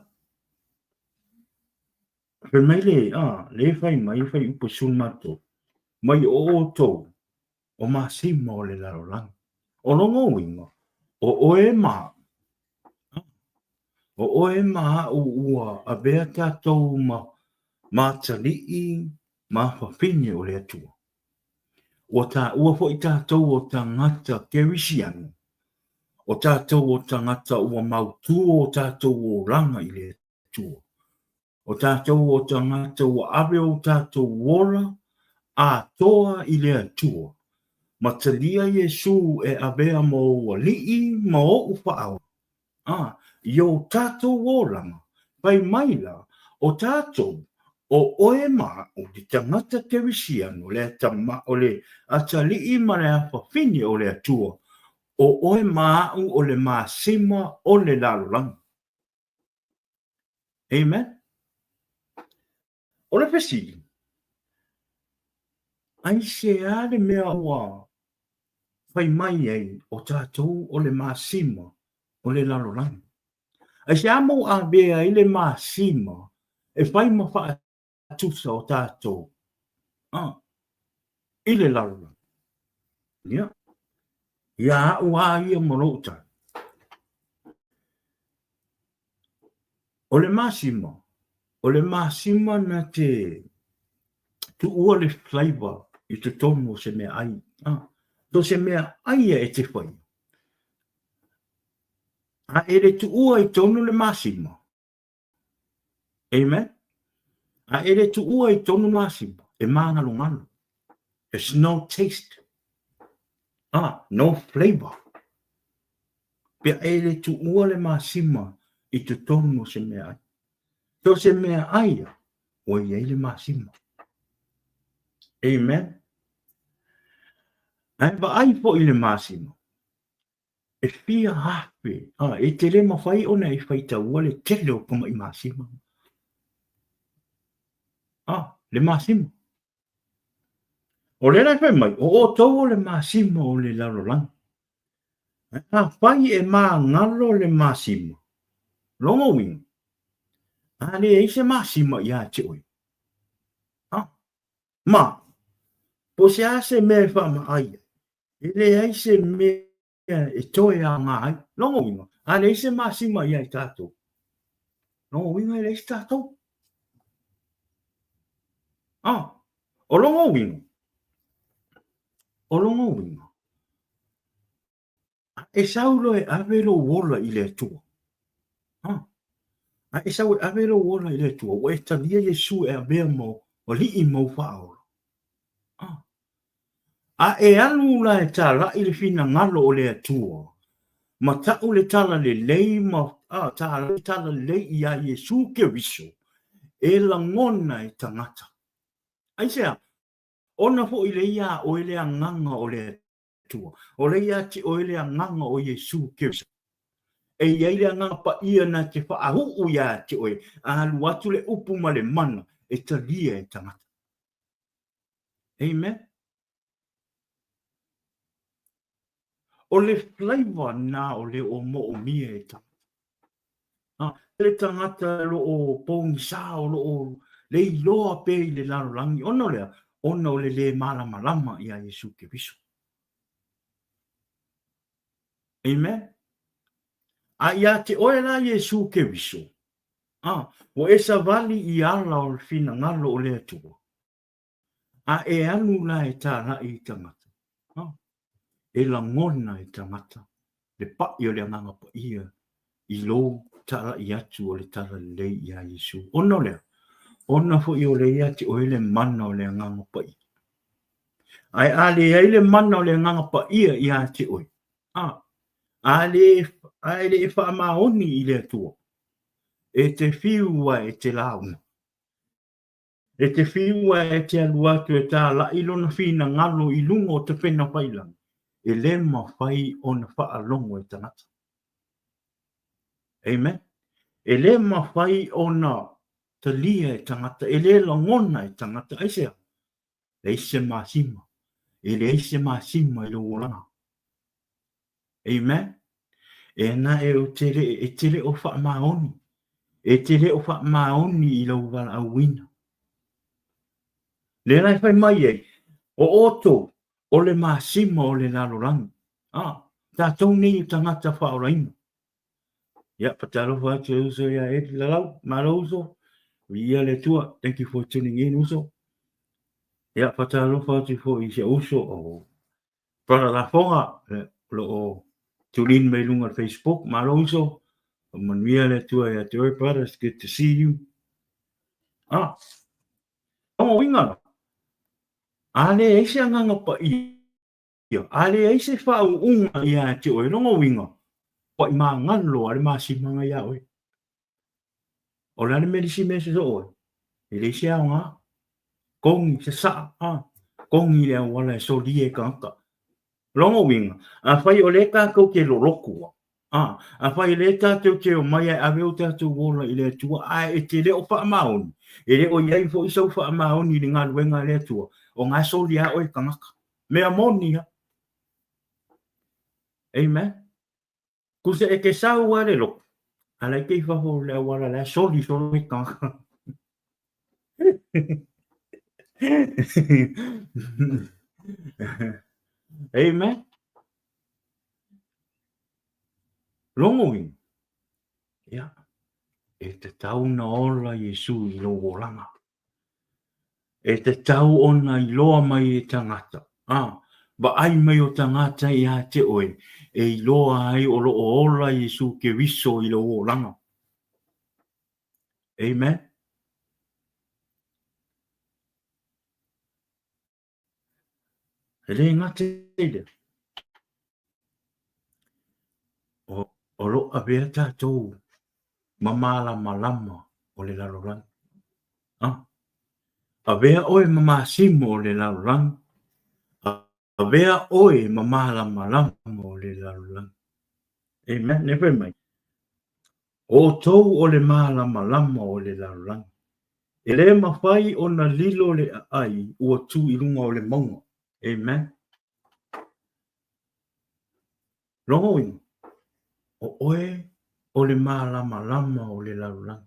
A: Pe mai le fai mai upo sumato, mai o tau, o masima o le laro langi. O longo winga, o oe maa. O oe maa ua a bea tātou ma talii ma whawhine o le atua. o ta ua fo i tātou o tangata kerisiano. O tātou o tangata ua mautu o tātou o ranga i le tua. O tātou o tangata ua ave o tātou ora a toa i le tua. Matalia Iesu e avea mo ua lii ma o upao. Yo tātou o ranga. Pai maila o tātou o oe maa o te tangata kerisiano le tama o le atalii ma le awhawhini o le atua o oe maa o le maasima o le lalolanga. Amen. O le pesi. Ai se ale mea ua whai mai ei o tātou o le maasima o le lalolanga. Ai se amo a bea i le maasima e whai ma wha atusa o tātou. I le lalolanga. Ia. Ia ua ia morota. O le masima na te tu ua le flavor i te tono se mea ai. Do se mea ai e te whai. E le tu ua i tono le masima. Amen. E le tu ua i tono masima. E māngalo ngalo. There's no taste. No flavor. Pea e le tu ua le masima i te tono se mea ai. Do se mea ai o i le masima. Amen. Ai ba ai po i le masima. E fia hape. E te le mawhai ona i whaita ua le tele o kama i masima. Le masima. O le lai whai mai, o tau o le masima o le lalolanga. Whai e maa ngalo le masima. Longo wing. Le eise masima ia te oi. Ma. Po se ase me wha ma ai. Le eise me e toe a ngā ai. Longo wing. Le eise masima ia i tātou. Longo wing e le eise tātou. O longo wing. O longo wing. E saulo e avelo wola i le tua. E sau e avelo wola i le tua. O e talia Iesu e avea mo o li i mau whaoro. E anu la e tā la i le fina ngalo o le tua. Ma tau le tala le lei ma tā le tala lei i a Iesu ke viso. E la ngona e tangata. Ai sea, ona fo i le ia o ele anganga o le tua. O le ia ti o ele anganga o Iesu ke viso. E iai le anganga pa ia na te wha ahu ia ti oe. Alu atu le upu ma le mana e talia e tangata. Amen. O le flavor na o le o mo o mia e tangata. Le tangata lo o pong sa o lo o le iloa pe i le lalolangi. Ono lea, ono le malama lama i a Iesu ke viso. Amen. Ia te oe la Iesu ke viso. O esa vali i ala o fina ngalo o le atua. E anu la e tā la i tangata. E la ngona i tangata. Le pa i o le anganga pa ia. I lo tā la i atu o le tala le i a Iesu. Ono lea. Ona fo i o le ia te oe le mana o le anganga pa ia. A le mana o le anganga pa ia i a te oe. A le e wha maoni i le atua. E te whiua e te launa. E te whiua e te aluatu e tā la ilona whina ngalo i lungo o te whena whailang. E le ma whai o na wha alongo e tangata. Amen. E le ma whai o na talia e tangata. E le langona e tangata. Aisea. Le ise masima. E le ise masima i lo olanga. Amen. E na e o tele o wha maoni. E tele o wha maoni i lo wala awina. Le nai whai mai e. O oto. O le masima o le lalorangi. Tātou nei tangata whaoraina. Ia, patalo wha te uso ia e te lalau. Mara uso. Ia le tua. Thank you for tuning in uso. Ia patalofa atu fo'i se uso o palalafoga lo'o tulin mai lunga Facebook ma lo uso manuia le tua ia te oi brothers, good to see you. Inga ale eise anganga pa ia ale eise fa'au'uga ia te oi longo winga pa i magalo ale masimanga ia oi o lana medisi me se oi i le ise aoga kongi se sa'a kongi le wala so lie kaka longo winga a fai o le kākou ke loloku a fai le tātou ke o mai ave o tātou wola i le tua e te le o whaamaoni e le o iai fo isau whaamaoni ni ngā luenga le tua o ngā soli a oi kangaka mea moni ha amen kuse e ke sau wale lo ala ke faho le wala le soli kangaka amen longo winga ia e te tau na ola Iesu i lo wolanga. E te tau ona i loa mai e tangata. Ba ai mai o tangata i a te oe. E i loa ai o lo ola Iesu ke wiso i lo wolanga. Amen. Ele ngate ele. O lo abea tātou. Mamala malama o le lalorang. Avea oe mama simo o le lalorang. Avea oe mamala malama o le lalorang. Amen. Never mind. O tou o le malama lama o le lalorang. E le mawhai o na lilo le ai ua tu i runga o le maunga. Amen. Rongo inu. O oe o le malama lama o le lalorang.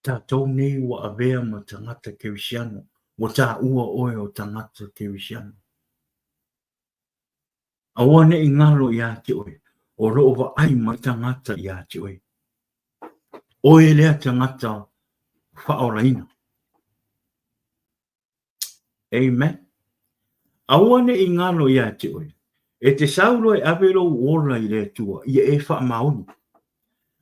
A: Ta tau nei wa avea ma tangata kewisiano. Wa ta ua oe o tangata kewisiano. Awane i ngalo i ate oe. O roo wa ai ma tangata i ate oe. Oe lea tangata whaoraina. Amen. Awane i ngalo i ate oe. E te saulo e avelo wola i le tua. Ia e wha maoni.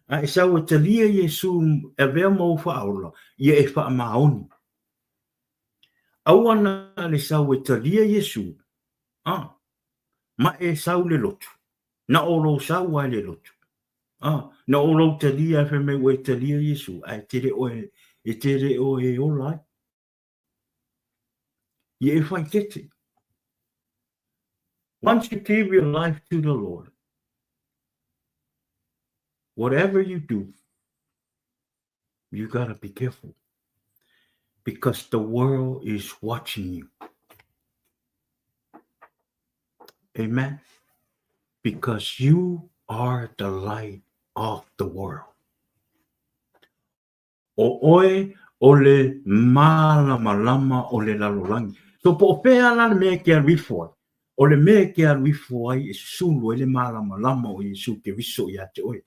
A: E sau e talia Iesu e vea mau whaola. Ia e wha maoni. Awana le sau e talia Iesu. Ma e sau le lotu. Na olo sau ai le lotu. Na olo talia e me ue talia Iesu. E tere oe. E tere oe ola. Ia e whai tete. Once you give your life to the Lord, whatever you do, you got to be careful because the world is watching you. Amen. Because you are the light of the world. O oe o le malama o le lalolangi. So po pea la mea ke alwifoi. O le mea ke alwifoi e sulu e le malama o Iesu ke wiso i ate oe.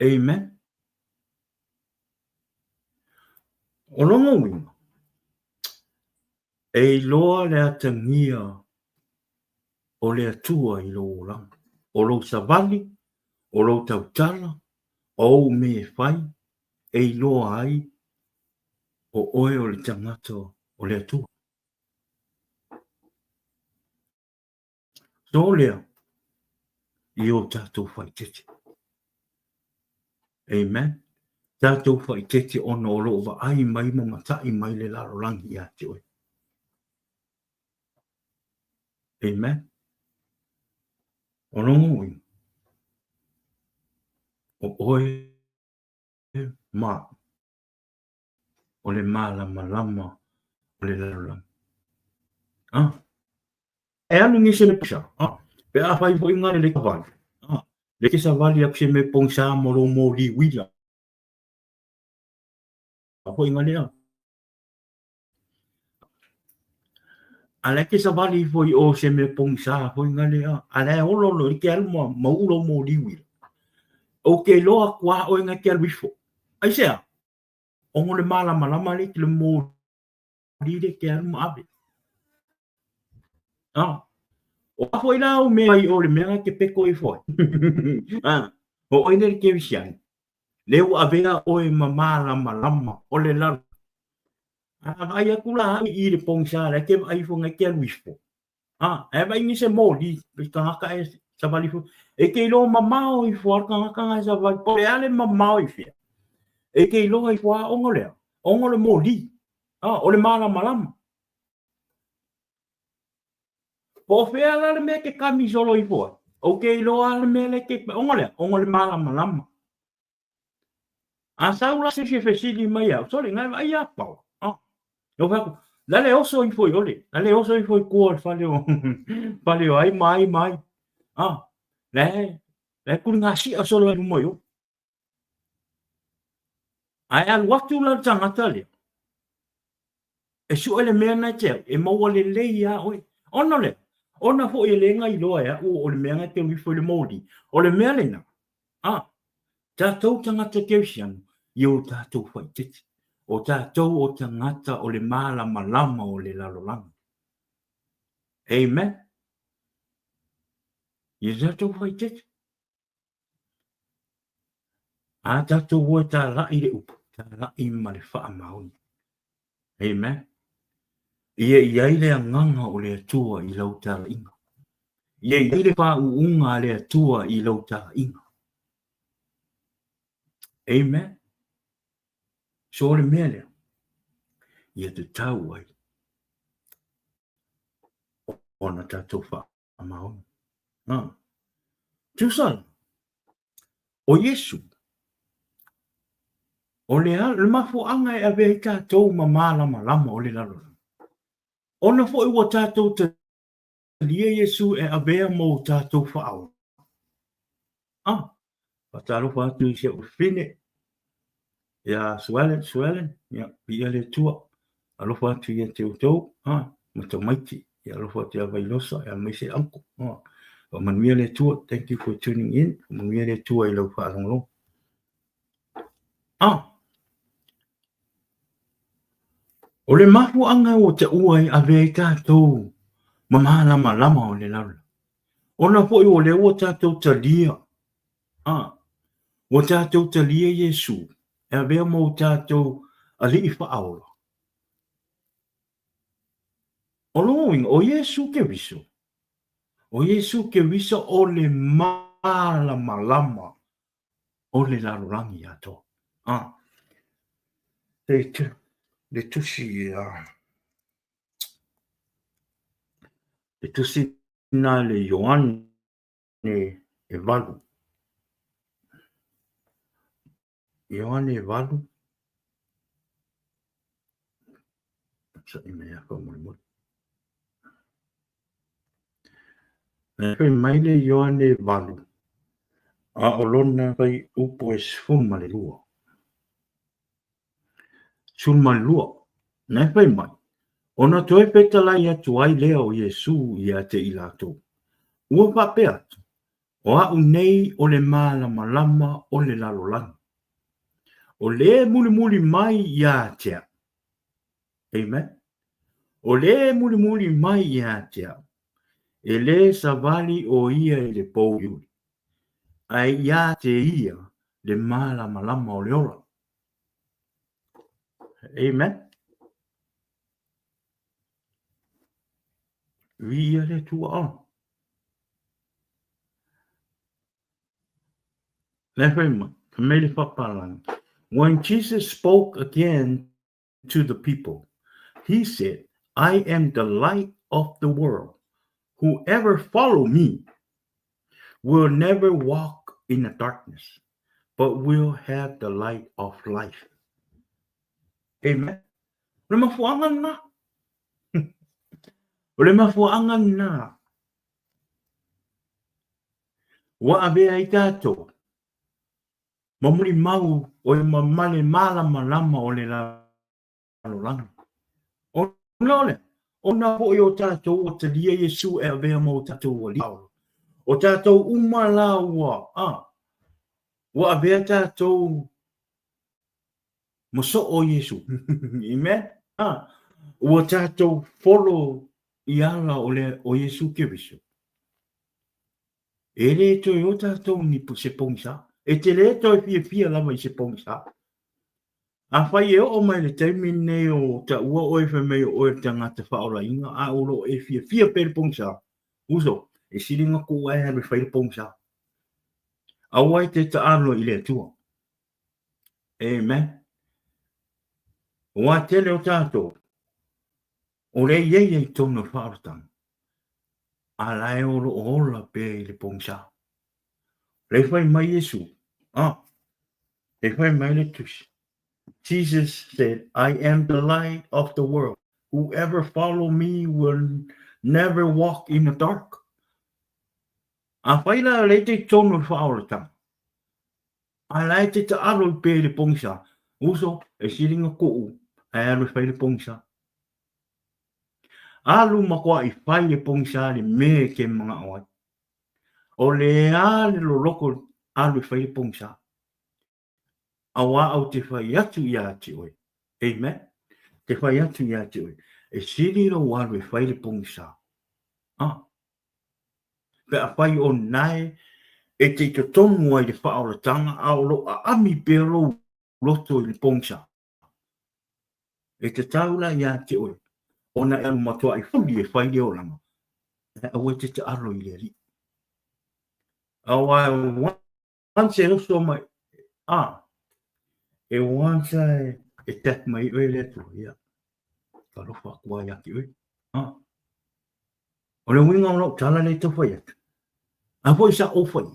A: Amen. O longa winga. E loa le atangia o le atua i lo olanga. O lo savali, o lo tautala, o me fai, e loa ai, o oe o le tangata o le atua. So lea, i o tātou whai tete. Amen. Tātou whai tete ona o lo wa ai mai mo matai mai le larolangi i ate oe. Amen. O longo wing. O oe ma. O le malama o le larolangi. E anu ngise le pisa. Pe a whai fo inga le kawali. Le ke sa wali ap se me pong sa moro mo li wila. Fo inga le a. Ale ke sa wali fo i o se me pong sa fo inga le a. Ale o lo ke alu ma ulo mo li wila. O ke loa kwa o inga ke alu ifo. Ai sea. O mo le malama le ke le mo le ke alu ave. O foi la o me ai o le mea ke peko i foi. O ine ke visian. Le o avea o e mamala malama o le la. Ai a kula i le pongsa le ke ai fo ngai ke wispo. E vai ni se mo di ka ka e sa vali fu. E ke lo mamao i fo ka sa vali po le ale mamao i fia. E ke lo i fo o ngole. O ngole mo di. O le mala malama. Po fea la le me ke kami solo i fo. O ke lo ale me le ke o ngole mala malama. A saula se fesili mai au. So le ngai ai a pau. No va. Dale oso i foi ole. Dale oso i foi ko fale o. Fale o ai mai. Le ku ngasi a solo i mo yo. Ai al watu la tanga tale. E su ele mea na te. E mau le le ia oi. Ono le. Ona fo e le ngai loa ya o le mea te wi foi le modi. O le mea le na. Tātou tangata keusian, i o tātou whaititi. O tātou o tangata o le māla malama o le lalolanga. Amen. I tātou whaititi. A tātou o tā rai le upu, tā rai ma le wha mauni. Amen. Ia i aile a nganga o le atua i lau tā inga. Ia i aile wha uunga le atua i lau tā inga. Amen. So le mea lea. Ia te tau ai. Ona tātou wha mauni. Tusala. O Iesu. O le mafuanga e ave tātou mamala malama o le lalolanga. Ona fo i wa tātou te lia Iesu e avea mo tātou whaau. Patalo whātu i se o whine. Ia suelen. Ia pia le tua. Alo whātu i te utou. Mata maiti. Ia alo whātu a vailosa. Ia mai se anko. O manuia le tua. Thank you for tuning in. O manuia le tua i lau whaalonglo. O le mafu anga o te uai a vei tātou mamala malama o le laula. Ona po i o le o tātou talia. O tātou talia Iesu. E a vea mo tātou a li i whaaola. O loing, o Iesu ke viso. O Iesu ke viso o le mala malama o le lalurangi ato. Le tusi na le Ioane e valu. Ioane e valu. Sa i mea ka muli. E kai mai le Ioane e valu. A olona kai upo e sfuma le lua. Sfuma le lua. Ne kai mai. Ona toe petalai atu ai lea o Iesu i a te ilato. Ua pape atu. O au nei o le malama o le lalolanga. O le muli mai i a tea. Amen. O le muli mai i a tea. E le savali o ia i le pou iuri. Ai ia te ia le malama o le ora. Amen. Via le tua on. When Jesus spoke again to the people, he said, I am the light of the world. Whoever follow me will never walk in the darkness, but will have the light of life. Amen. Wa abea i tātou. Mamuri mau o i mamale malama o le lalolanga. O nole, o na po i o tātou o te lia Iesu e avea mo tātou o liao. O tātou umala ua. Wa abea tātou moso o Iesu. Amen. ua tātou follow I ala o Iesu Kiriso. E le toi o tātou ni pu se pongsa. E te le toi fia lava I se pongsa. A whai e o mai le taimi nei o ta ua oe wha mei o e tangata whaola inga a olo e fia pere pongsa. Uso, e siringa ko ai hawe whai pongsa. A wai te ta alo I le tua. Amen. Wa tele o tātou. O le iei tono whaotang. A lai olo o ola pe I le pongsa. Le whai mai Iesu. Le whai mai le tusi. Jesus said, I am the light of the world. Whoever follow me will never walk in the dark. A whaila le te tono whaoratang. A lai te ta aro I pe le pongsa. Uso e siringa ko'u. A aro whai le pongsa. Alu makua I whai le pongsa le me ke mga awai. O le a le loroko alu whai le pongsa. Awa au te whai atu ia ati oe. Amen. Te whai atu ia ati oe. E siriro walu e whai le pongsa. Pe a whai o nai e te tonu ai le whaoratanga a olo a ami pero loto I le pongsa. E te taula ia te oe. Ona e matua I whuli e whai le o lama. E awe te aro I le ri. Awa wanse oso mai. E wansa e tek mai oe le tu. Ia. Karofa kua ia ki oe. O le winga ono tala le te whai atu. A voi sa o whai.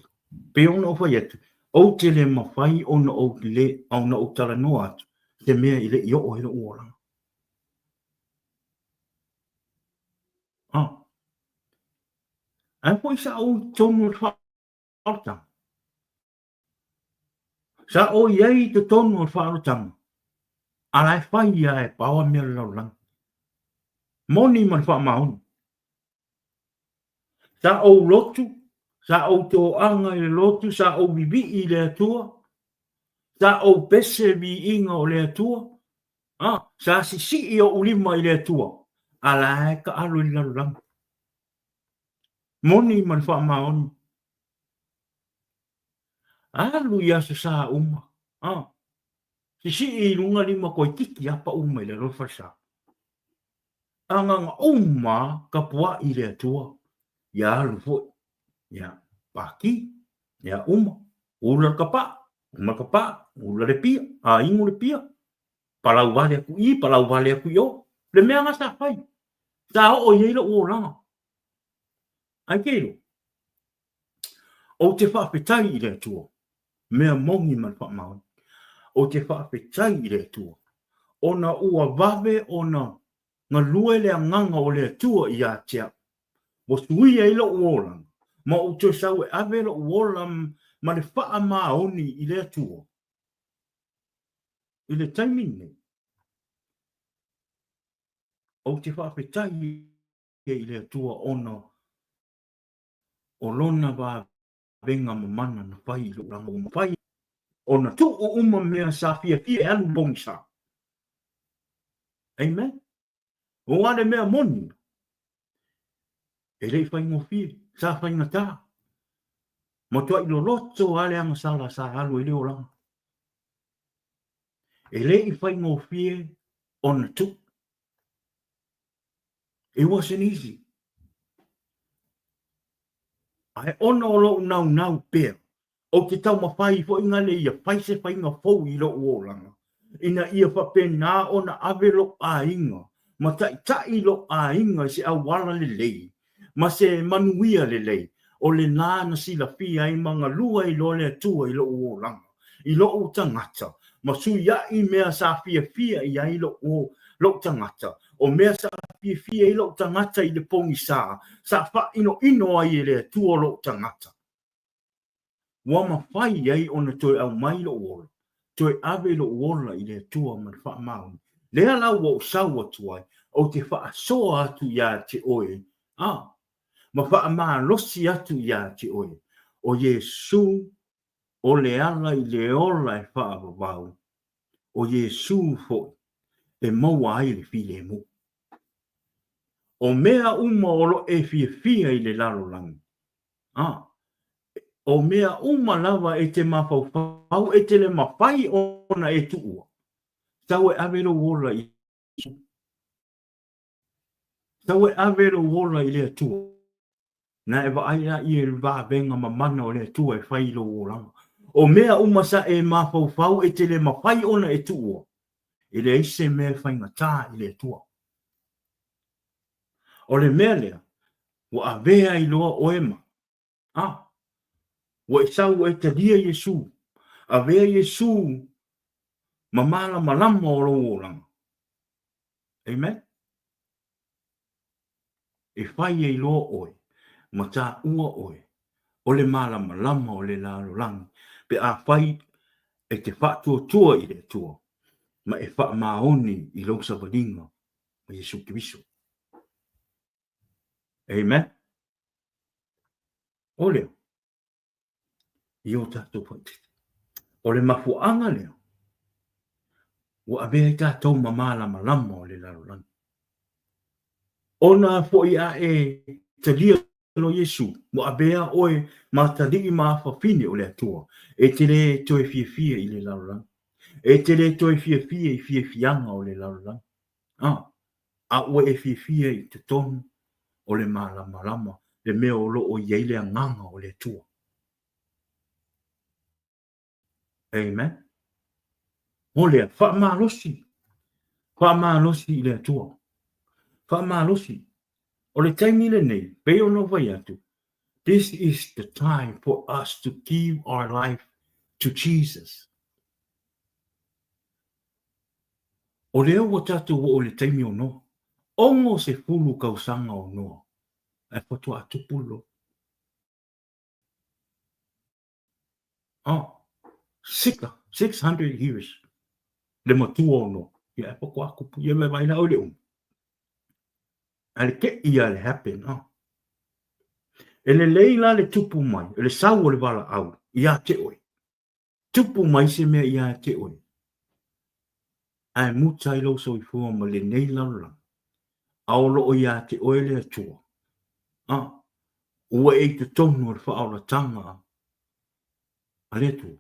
A: Pe ono o whai atu. O te le mawhai ono o le au na o tala no atu. Te mea I le I o hero uoranga. A voi sa o tonu whaotanga. Sa o iei te tonu whaotanga. A lai whai ia e pawa mea lau lang. Moni man wha maun. Sa o lotu. Sa o tō anga I le lotu. Sa o bibi I le atua. Sa o pese vi inga o le atua. Sa si I o ulima I le atua. A lai ka alo I lau lang. Moni man wha maun. Alu ia se sa uma. Si I lunga lima koe tiki apa uma I le rofa sa. Anga uma ka pua I le atua. Ia alu fo. Ia paki. Ia uma. Ula ka pa. Uma ka pa. Ula le pia. A ingo le pia. Palau vale aku I. Palau vale aku yo. Le mea nga sa whai. Sa o yeila o langa. Ai keiro. O te whaapetai I le atua. Mea mongi man wha maun. O te whaapetai I le atua. Ona ua vave ona ngā lue le nganga o le atua I a tia. Mo sui e lo uolang. Ma o te sau e ave lo uolang ma le wha maoni I le atua. I le taimine. O te whaapetai I le atua ona o lona va venga mamana na whai lo ranga o mawhai. Ona tu o uma mea sa fia alu bongsa. Amen. O ane mea moni. E rei whai ngō fia. Sa whai ngā tā. Mo tua ilo loto ale anga sala sa alu I leo ranga. E rei whai ngō fia ona tu. It wasn't easy. Ai ona o lo nau pēr. O te tau mawhai fo inga le ia whai se whai ngā fau I lo uoranga. Ina ia whapena ona ave lo a inga. Ma tai lo a inga se awala le lei. Ma se manuia le lei. O le nāna sila fia I mga lua I lo le atua I lo uoranga. I lo o tangata. Ma suia I mea sa fia I ai lo tangata. O mea sa fia I lo tangata I le pongi sa. Sa wha ino ai le atua lo tangata. Wa mawhai ai ona toi au mai lo uola. Toi ave lo uola I le atua man wha maun. Lea lau o saua tuai. O te wha soa atu ia te oe. Ma wha maa losi atu ia te oe. O Iesu o le ala I le ola e wha avavau. O Iesu fo e maua ai le file mu. O mea uma o lo e fia i le lalolangi. O mea uma lava e te mawhau e te le mawhai ona e tuua. Tau e avero wola i. Tau e avero wola i le atua. Na e waaia i e rwa venga mamana o le atua e whai lo wolanga. O mea uma sa e mawhau e te le mawhai ona e tuua. I le ise mea whainga tā i le atua. O le mea lea, wa avea i loa oema. Wa isau e te lia Iesu. Avea Iesu mamala malama o lo wolanga. Amen. E whai e loa oe. Ma tā ua oe. O le malama lama o le lalo langi. Pe a whai e te whātua tua i le tua. Ma e wha maoni i lo savadinga. Ma Iesu Kiriso. Amen. O leo. I o tātou whaititi. O le mafuanga leo. Wa avea i tātou mamala malama o le lalo langi. Ona fo i a e te lia no Iesu. Wa avea oe ma tadiki ma whawhine o le atua. E te le toe fia i le lalo langi. E te le toi fia i fianga o le laulang. A ua e fia i te tonu o le malama le mea o lo o iei le anganga o le tua. Amen. O lea, wha malosi i le tua. Wha malosi. O le taimi le nei, peo no vai atu. This is the time for us to give our life to Jesus. O leo wa tatu o le taimi o no. Ongo se fulu kausanga o no. E pato atu pulo. 600 years. Le matua no. Ya e poko aku pu. Ya me vai na o le Ale ke ia le happen. Ele leila le tupu mai. Ele sau o le wala au. Ia te oi. Tupu mai se mea ia te oi. Ai mutai lo so i fua ma le nei laula. Aolo o ia te oi le atua. Ua e te tonu o le whaala tanga. Ale tu.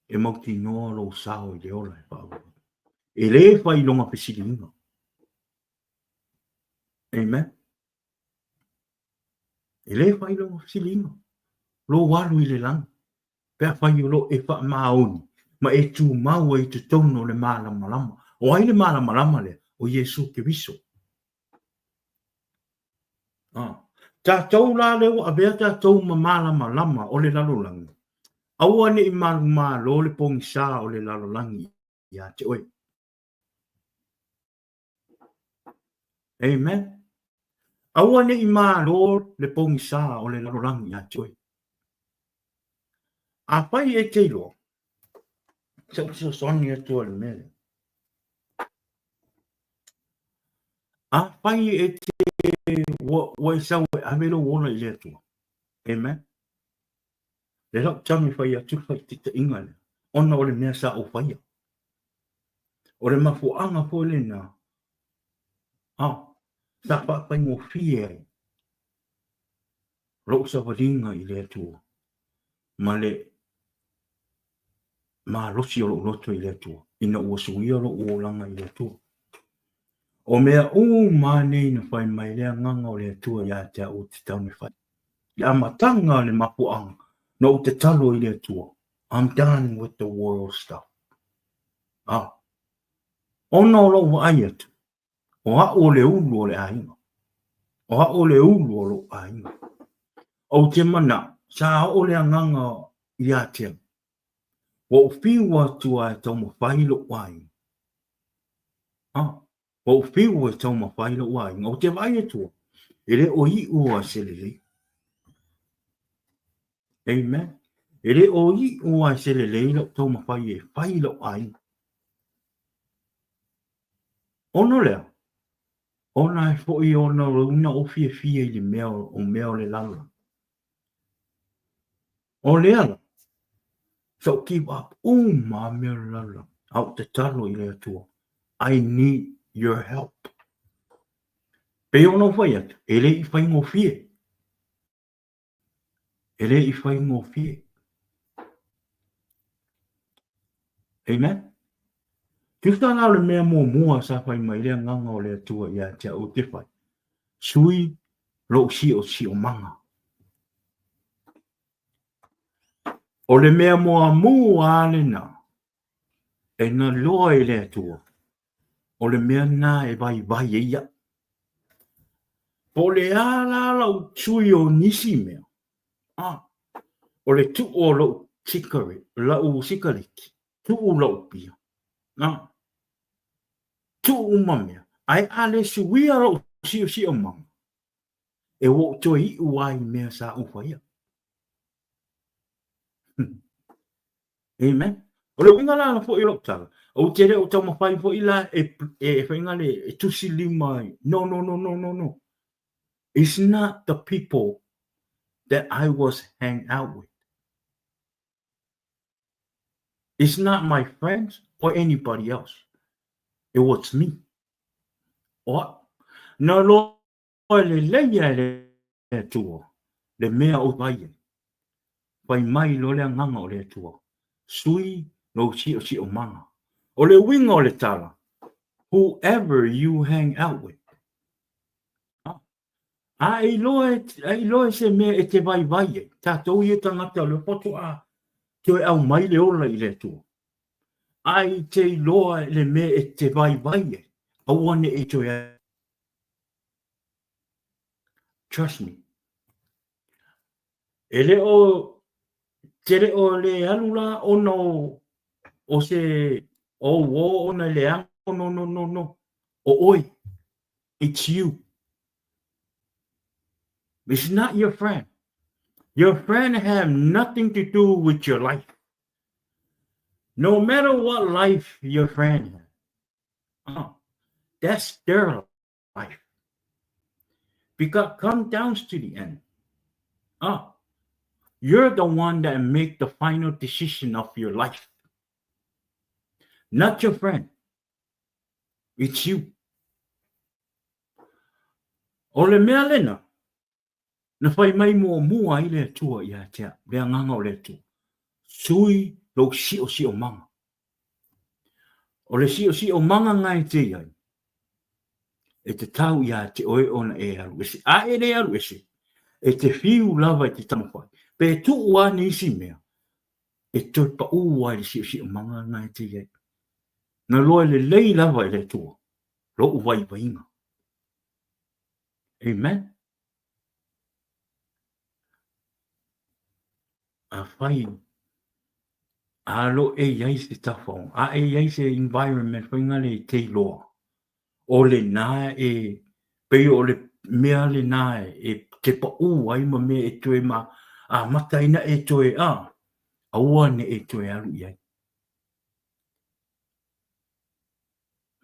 A: E mauti noa lo sao i le ola e whaala. E le whai longa pesilinga. Amen. E le whai longa pesilinga. Lo walu i le langa. Pea whai o lo e wha maoni. Ma e tu maua i te tono le malama lama. O ai le malama lama le. O Iesu Kiriso. Tātou la leo a bea tātou ma malama lama o le lalolangi. Aua ne i malu malo le pongi sā o le lalolangi. Ia te oi. Amen. Aua ne i malo le pongi sā o le lalolangi. Ia te oi. A whai e te ilo. Sa soni e tua le mele. A whai e te wai sau e amelo wona i le atua. Amen. Le lau tangi whai atu whai tita inga le. Ona o le mea sa o whai. O le mafuanga po le na. Sa whai ngō fie ai. Rau sa waringa i le atua. Ma le ma rosi o loto i le atua. Ina ua suia lo uolanga i le atua. O mea ma nei na whai mai lea nganga o le atua ia te au te taune whai. Ia matanga le mafuanga. Na o te talo i le atua. I'm done with the world stuff. Ona o lo ai atu. O hao le ulu o le ainga. O hao le ulu o lo ainga. O te mana, sa o le anganga i a te. Wa o whiwa tua e tau ma whailo wai. Wa o whiwa e tau ma whailo wai. O te vai atua. E le o i ua se lele. Amen. E le o i ua se lele lo tau ma whailo wai. Ono lea. Ona e fo i ona una o fie i le meo o meo le lala. O lea la. So keep up. Ma meo le lala. Au te talo i le atua. I need your help. Pe ono fai atu. Ele I fai ngō fie. Ele I fai ngō fie. Amen. Kifta ngā le mea mua sa fai mai lea nganga o lea tua ia tia o te fai. Sui lo si o manga. O le mea mua le na. E na loa e lea tua. O le mea na e vai e ia. Po le ala lau sui o nisi mea. O le tu o lo sikari. Lau sikariki. Tu o lo pia. Tu o mamea. Ai ale sui a lo si o manga. E wo to I uai mea sa ufa ia. Amen. O le winga la fo I lo tala. O tere o tama fai fo ila e whainga le e tusi lima. No. It's not the people that I was hang out with. It's not my friends or anybody else. It was me. What? No lo le leia le tua. Le mea o vai. Pai mai lo le nganga o le tua. Sui no si o manga. O le winga o le tala. Whoever you hang out with. Ai loe se mea e te vai. Tātou I tangata le poto a. Te au mai le ola I le tua. Ai te loa le mea e te vai. Awane e toi. Trust me. Ele o tere o le alula ono o se o wo ona le ang no. O oi. It's you. It's not your friend. Your friend have nothing to do with your life. No matter what life your friend has. That's their life. Because come down to the end. You're the one that make the final decision of your life. Not your friend. It's you. O le mea lena. Na whai mai mua I le tua ia tea. Lea nganga o le tua. Sui lo si o manga. O le si o manga ngai te iai. E te tau ia te oe ona e aru esi. A e le aru esi. E te whiu lava I te tamawhai. Pe tu ua nisi mea. E toi pa ua le si o manga ngai te iai. Na loa le lei lava I le tua. Lo uwai wainga. Amen. A whai. A lo e iai se tawhong. A e iai se environment whainga le te loa. O le nā e pei o le mea le nā e te pa ai ma mea e toe ma a mataina e toe a ua ne e toe alu iai.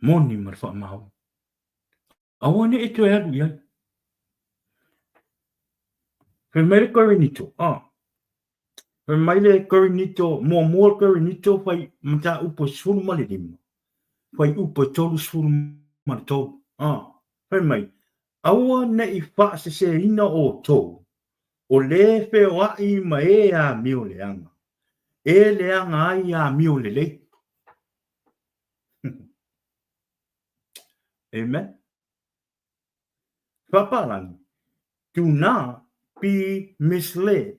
A: Moni ma wha mau. Ua ne e toe alu iai. Whe mai le korinito. Whe mai le korinito, mua korinito whai mta upo suru ma le lima. Whai upo tolu suru ma le tolu. Whe mai. Aua ne I wha se ina o tolu. O le fe o ai ma e a mio le anga. E le anga ai a mio le le. Amen. Papalangi. Do not be misled.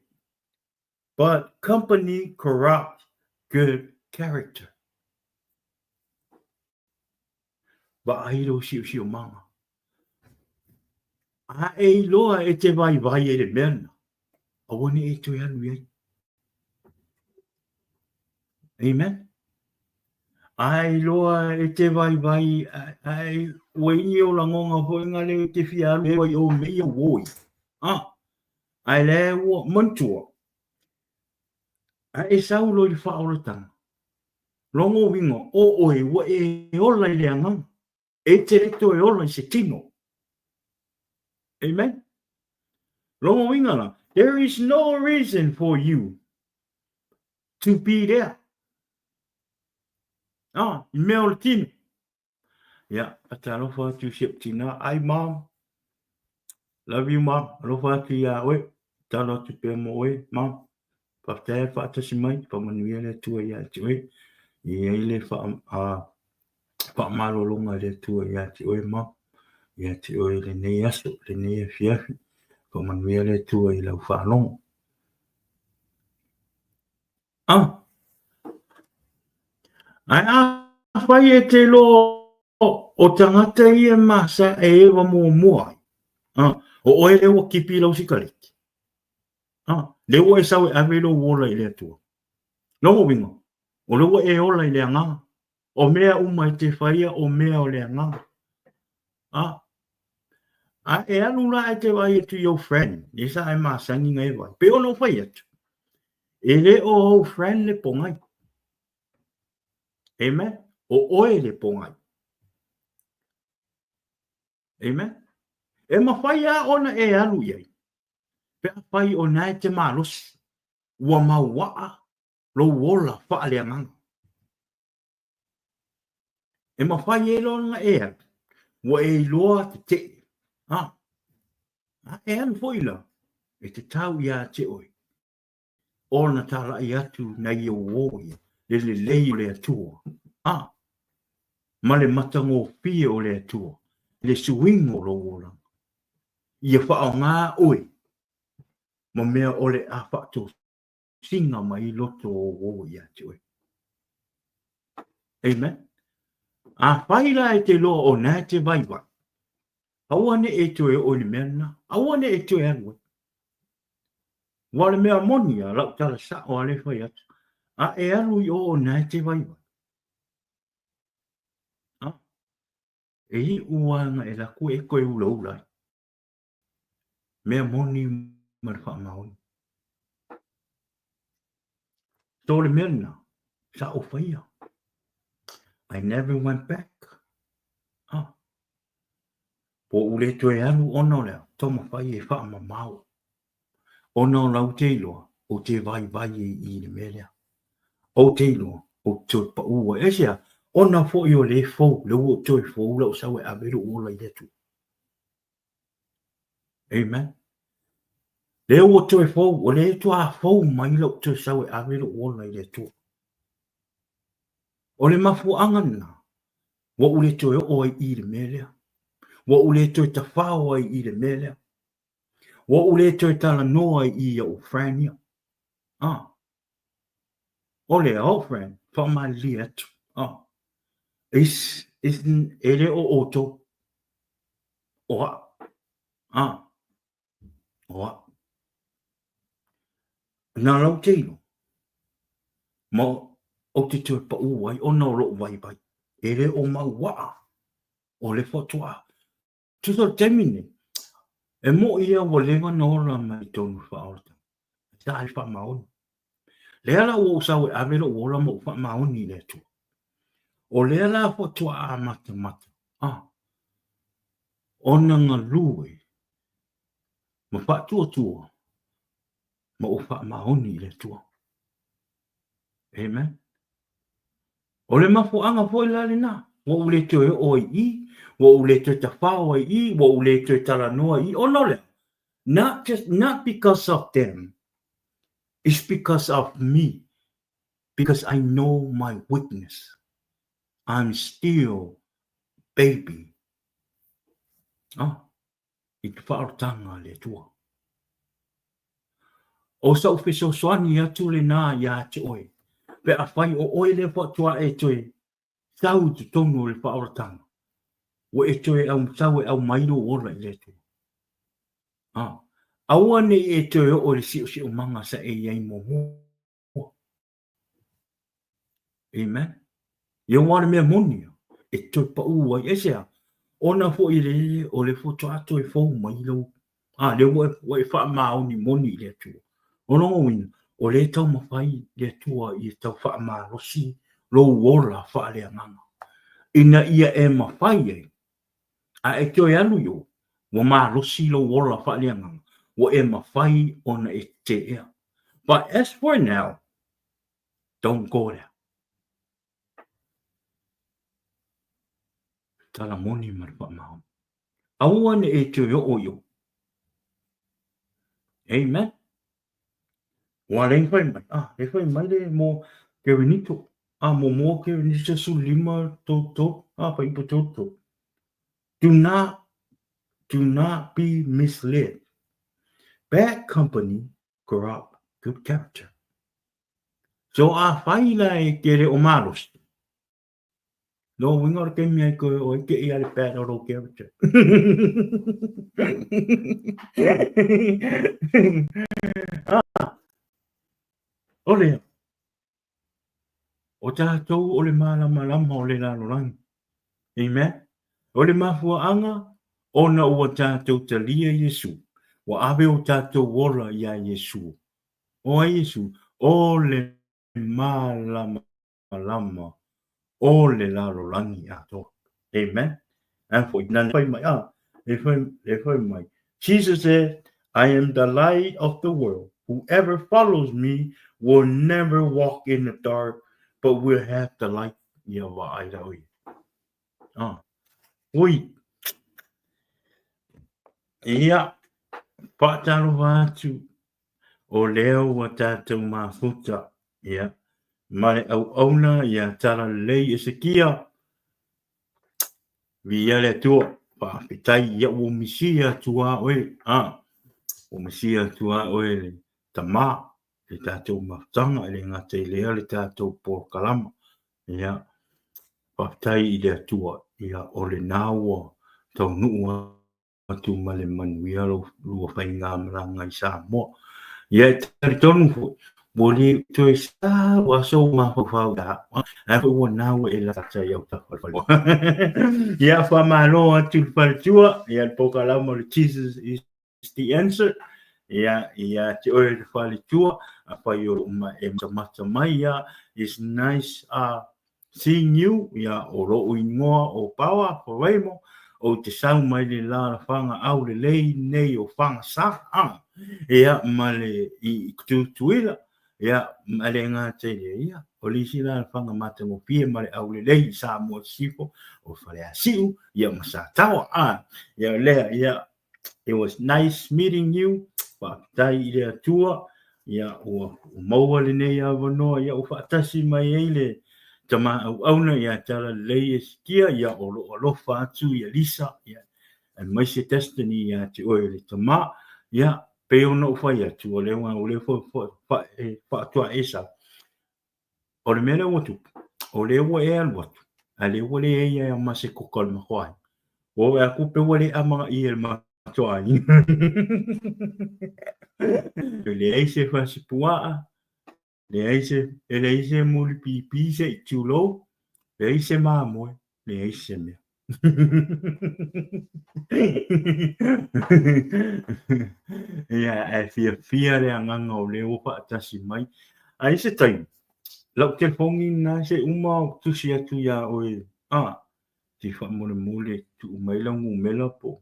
A: But company corrupts good character. Ba ai lo si o manga. A e loa e te vai e le mena. A wane e toi anu iai. Amen. Ai loa e te vai ai weini o langonga hoinga le te fia alu ai o mea woi. Ai le ua mantua. Ai e saulo I whaoratanga. Longo wingo o oe wa e ola I le angang. E te reto e ola I se tino. Amen. Longo winga la. There is no reason for you to be there. I mea o le tino. Yeah, atalofa tu ship tina. Ai mom. Love you, Mom. Aloha ki a oe. Talo te pia mo oe, Mom. Whaftea whaatasi mai, whamanuia le tua ia te oe. Ia ile whaamalolonga le tua ia te oe, Mom. Ia te oe le nei aso, le nei fiafi. Whamanuia le tua i lau whaalongo. Ai whai e te lo o tangata ia masa e ewa mua. O oe lewa kipi lau sikariki. Lewa e sawe avelo wola i le atua. Longo wingo. O lewa e ola i le anga. O mea uma i te whaia o mea o le anga. E anu la e te wai atu your friend. E sa e masangi ngai wai. Pe ono whai atu. E le o friend le pongai. Amen. O oe le pongai. Amen. E ma whai a ona e anu iai. Pe a whai o nai te marosi. Ua mawaa. Lo wola wha le anga. E ma whai e lona e atu. Wa e loa te te. E anu foila. E te tau ia te oi. Ona tala i atu na i o oia. Le lei o le atua. Ma le matango pia o le atua. Le suingo lo wola. Ia wha ngā oi. Ma mea o le a whaato. Singa mai loto o oia te oi. Amen. A whaila e te loa o nā te vaiwa. Awane e tue o ni mena. Awane e tue anwe. Wale mea monia lau tala sa o ale whai atu. A e alu i o nā te vaiwa. E hi uanga e la kue e koe ula ula. Mea moni marwha maoni. Tole mena. Sa o whaia. I never went back. Po ule tue alu ono lea. Toma whai e wha ma mau. Ono lau te iloa. O te vai vai i le melea. O te iloa. O te pa ua. E sea. Ona fo i o le fau. Le uo toi fau. Lau sawe a veru ola i letu. Amen. Le uo toi fau. O le tu a fau mai lau toi sawe a veru ola i letu. O le mafu angana. Wa ule toi o ai i le melea. Wa ule toi ta whao ai i le melea. Wa ule toi tala noa i a o frania. O le o fran. Wha ma li atu. Ele o oto. Oa. Oa. Nā lau teino. Ma o te tue pa uai. O nā lo vai vai. Ele o mawaa. O le whatua. Tuto temine. E mo ia wa lewa nola mai tonu whaorata. Ta ai wha maoni. Lea la o sawe avelo o la mo wha maoni le tu. O lea la whatua a mata mata. O nanga lue. Ma whatua tua. Ma o wha maoni le tua. Amen. O le mafu anga foi lale na. Wa ule tue o i. Wa ule tue ta whao i. Wa ule tue tala noa i. O no le. Not because of them. It's because of me. Because I know my weakness. I'm still baby. I te whaotanga le tua. O sa uwhiso soani atu le nā ia te oe. Pe a whai o oe le whatua e toe. Sau tu tonu le whaotanga. O e toe au sau e au mairo ora i le tua. Aua ne e toe o le si o manga sa e iai mo mo. Amen. Ia wane mea monia. E toi pa ua i esea. Ona fo i le o le foto ato e fau mai lo. Le wai wha maoni moni i le tua. Ono wina. O le tau mawhai le tua i tau wha maa rosi. Lo wola wha le anganga. Ina ia e mawhai e. A e kio e anu yo. Wa maa rosi lo wola wha le anganga. Wa e mawhai ona e te ea. But as for now. Don't go there. Tala moni marwha maoni. Aua ne e te o yo. Amen. Wa le fai mai. Le fai mai le mo ke vinito. Mo ke vinito su lima to. Fai po to. Do not be misled. Bad company corrupt good character. So fai lai ke re o malos. No, we ngor ke mi ko o ke ia le bad or character. Ole. O tātou o le malama o le lalolangi. Amen. O le mafuaanga, ona ua tātou talia Iesu. Wa ave o tātou wola ia Iesu. O Iesu, o le malama o le lalolangi ato. Amen. And for my. Jesus said, I am the light of the world. Whoever follows me will never walk in the dark, but will have the light. Ui. Ia. Patalo watu. O leo wa tātou mafuta. Ia. Mare au auna ia tala lei Ezekia. Viale tua. Pitai ia o misia tua oe. O misia tua oe le tama. Le tātou maftanga le ngate lea le tātou por kalama. Ia. Pitai i le tua. Ia o le naua. Tau nua. Atu male manuia lua whainga maranga I Samoa. Ia tari tonu fu. Boli toi sa waso ma fau da. A fu naua e la tata iau tawhawhau. Ia whamalo atu whaltua. Ia pokalama le Jesus is the answer. Ia te oe le whalitua. A whai o ma e mata mai ia. It's nice seeing you. Ia o roo ingoa o pawa po reimo. O te sau mai le la whanga au le lei nei o whanga sa. Ia male I tutuila. Ia male ngā te ia. O lisi la whanga mata mo pia male au le lei sa mo sifo. O whare a siu. Ia masa tawa. Ia lea ia. It was nice meeting you. Tai I le atua. Ia o maua le nei a wanoa. Ia o whaatasi mai eile. Tama auna ia tala lei Ezekia ia o lofa atu ia Lisa ia and my destiny ia te oe le tama ia pe ona o fai atu o le fa tua esa o le mele watu o le wa e al watu a le wa le ia ma se kokol ma khoai o e ku pe wa le ama I el ma toa le ai se fa se pua le ai se muli pi se tulo le ai se mamoe le ai se me ia e fia le anganga o le opa atasi mai ai se tai lau te fongi na se uma tusi atu ia oe ti wha mole tu mai langu mela po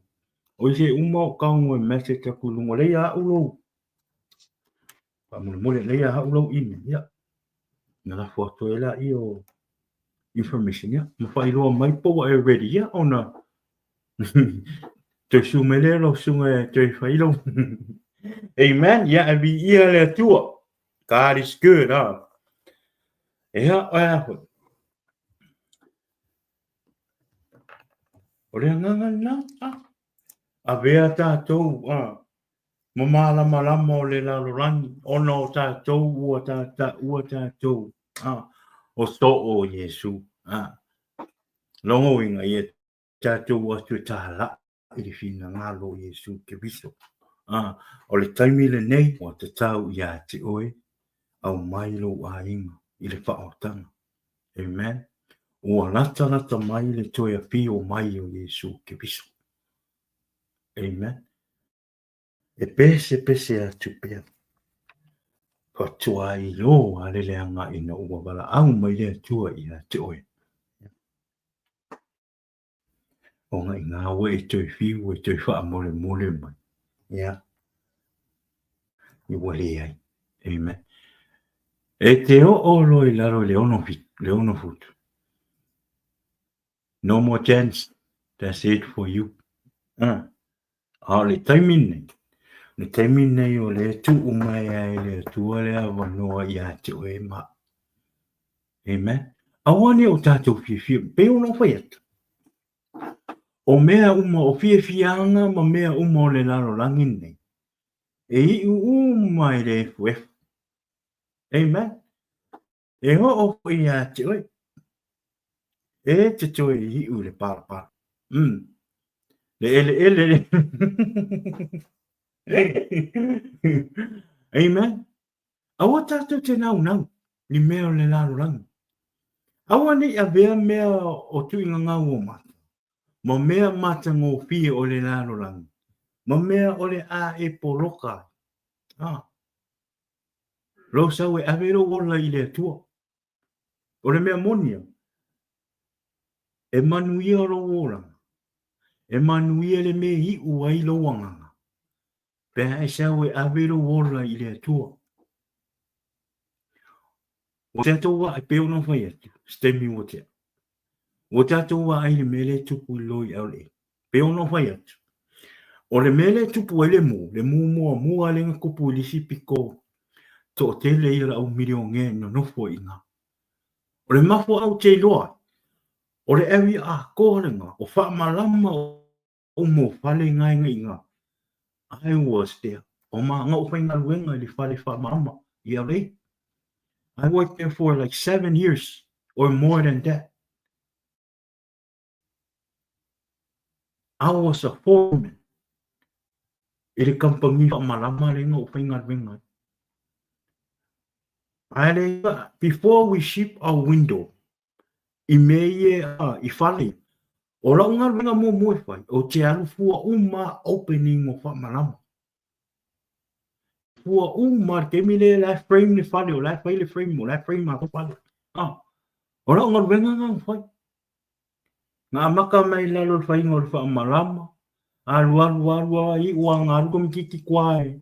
A: o se uma o kaungo e mese te kulungo le ia ulo wha mole le ia ulo ime ia na la foto e la I o information ia ma wha iloa mai po e ready ia ona te sumele lo sunga te whailo amen ia e bi ia le tua God is good ia o le nganga na a vea tātou malama o le lalorangi ona o tātou ua tātou o so o Iesu longo inga ia tātou atu tāla I le fina ngalo Iesu ke viso o le taimi le nei o te tau ia te oe au mailo a inga I le whaotanga amen ua lata mai le toi a pi o mai o Iesu ke viso amen e pese atu pia patua I lo a le leanga ina ua wala au mai le atua ia te oe o ngai ngā ue e toi fiu e toi wha mole mai ia I wale ai amen e te o lo I laro le ono futu no more chance that's it for you le taimine Le taimi nei o le tu umai ai le tua le avanoa i atu e ma. Amen. Awane o tātou fia pe ono fai atu. O mea uma o fianga ma mea uma o le lalo langi nei. E i umai le fuefu. Amen. E ho o i atu e. E te toi i u le pala. Le ele. Amen. Awa tātou te nau. Ni mea o le lalo langi. Awa ni a vea mea o tui ngau o mata. Ma mea mata ngō fia o le lalo langi. Ma mea o le a e poloka. Lo sau e avero ola i le tua. O le mea monia. E manuia o lo oranga. E manuia le me i ua i lo wanganga. Pea e sau e avero ola i le tua. O tātou wa e peo no whai atu. Stemi o tea. O tātou wa ai le mele tupu loi au le. Peo no whai atu. O le mele tupu e le mu. Le mu mua lenga kupu li si piko. To te le i la au milio nge no nofo inga. O le mafo au te loa. O le ewi a kōrenga. O wha malama o mo whale ngai inga. I was there. O ma ngau whainga luenga li whale wha malama. Ia rei. I worked there for like 7 years or more than that. I was a foreman. Ele company wha malama le ngau whainga luenga. Before we ship our window, I meye I fale. O la unga luenga mo fai. O te alu fua uma opening o wha malama. Fua uma ke mi le la frame ni fale o la fai le frame o la frame ma ko fale. O la unga luenga ngang fai. Nga maka mai lalo fai ngor wha malama. Alu I uang alu kom kiki kwae.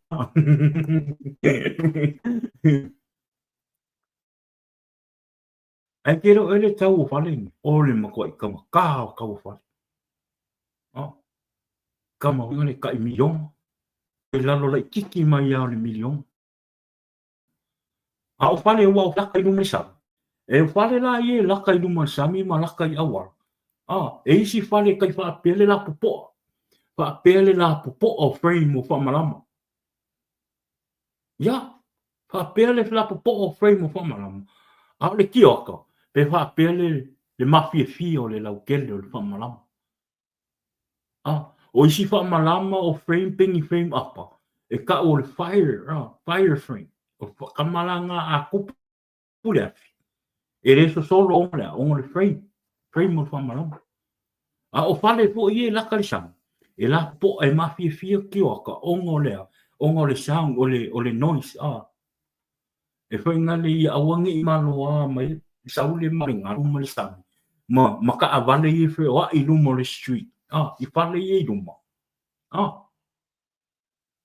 A: Ai kero ele tau o whale ni. O le mako I kama kao kau whale. Kama ngane ka I milion. E lalo lai kiki mai au le milion. A o whale ua o laka I numa sami. E whale la I e laka I numa sami ma laka I awar. E isi whale kai wha pele la popo. Wha pele la popo o frame o wha malama. Ya. Wha pele la popo o frame o wha malama. A le kioka. Pe wha pele le mafia fia o le laukele o le wha malama. O isi wha malama o frame pingi frame apa. E ka o le fire frame. O kamalanga a kupu le afi. E reso solo o le frame. Frame o le wha malama. O whale po I e laka le sound. E la po e mafia fia kioka ongo le sound o le noise. E whainga le I awangi I maloa mai saule maringa ruma le sound. Ma ka avale I whi o I luma le street. I whale I luma.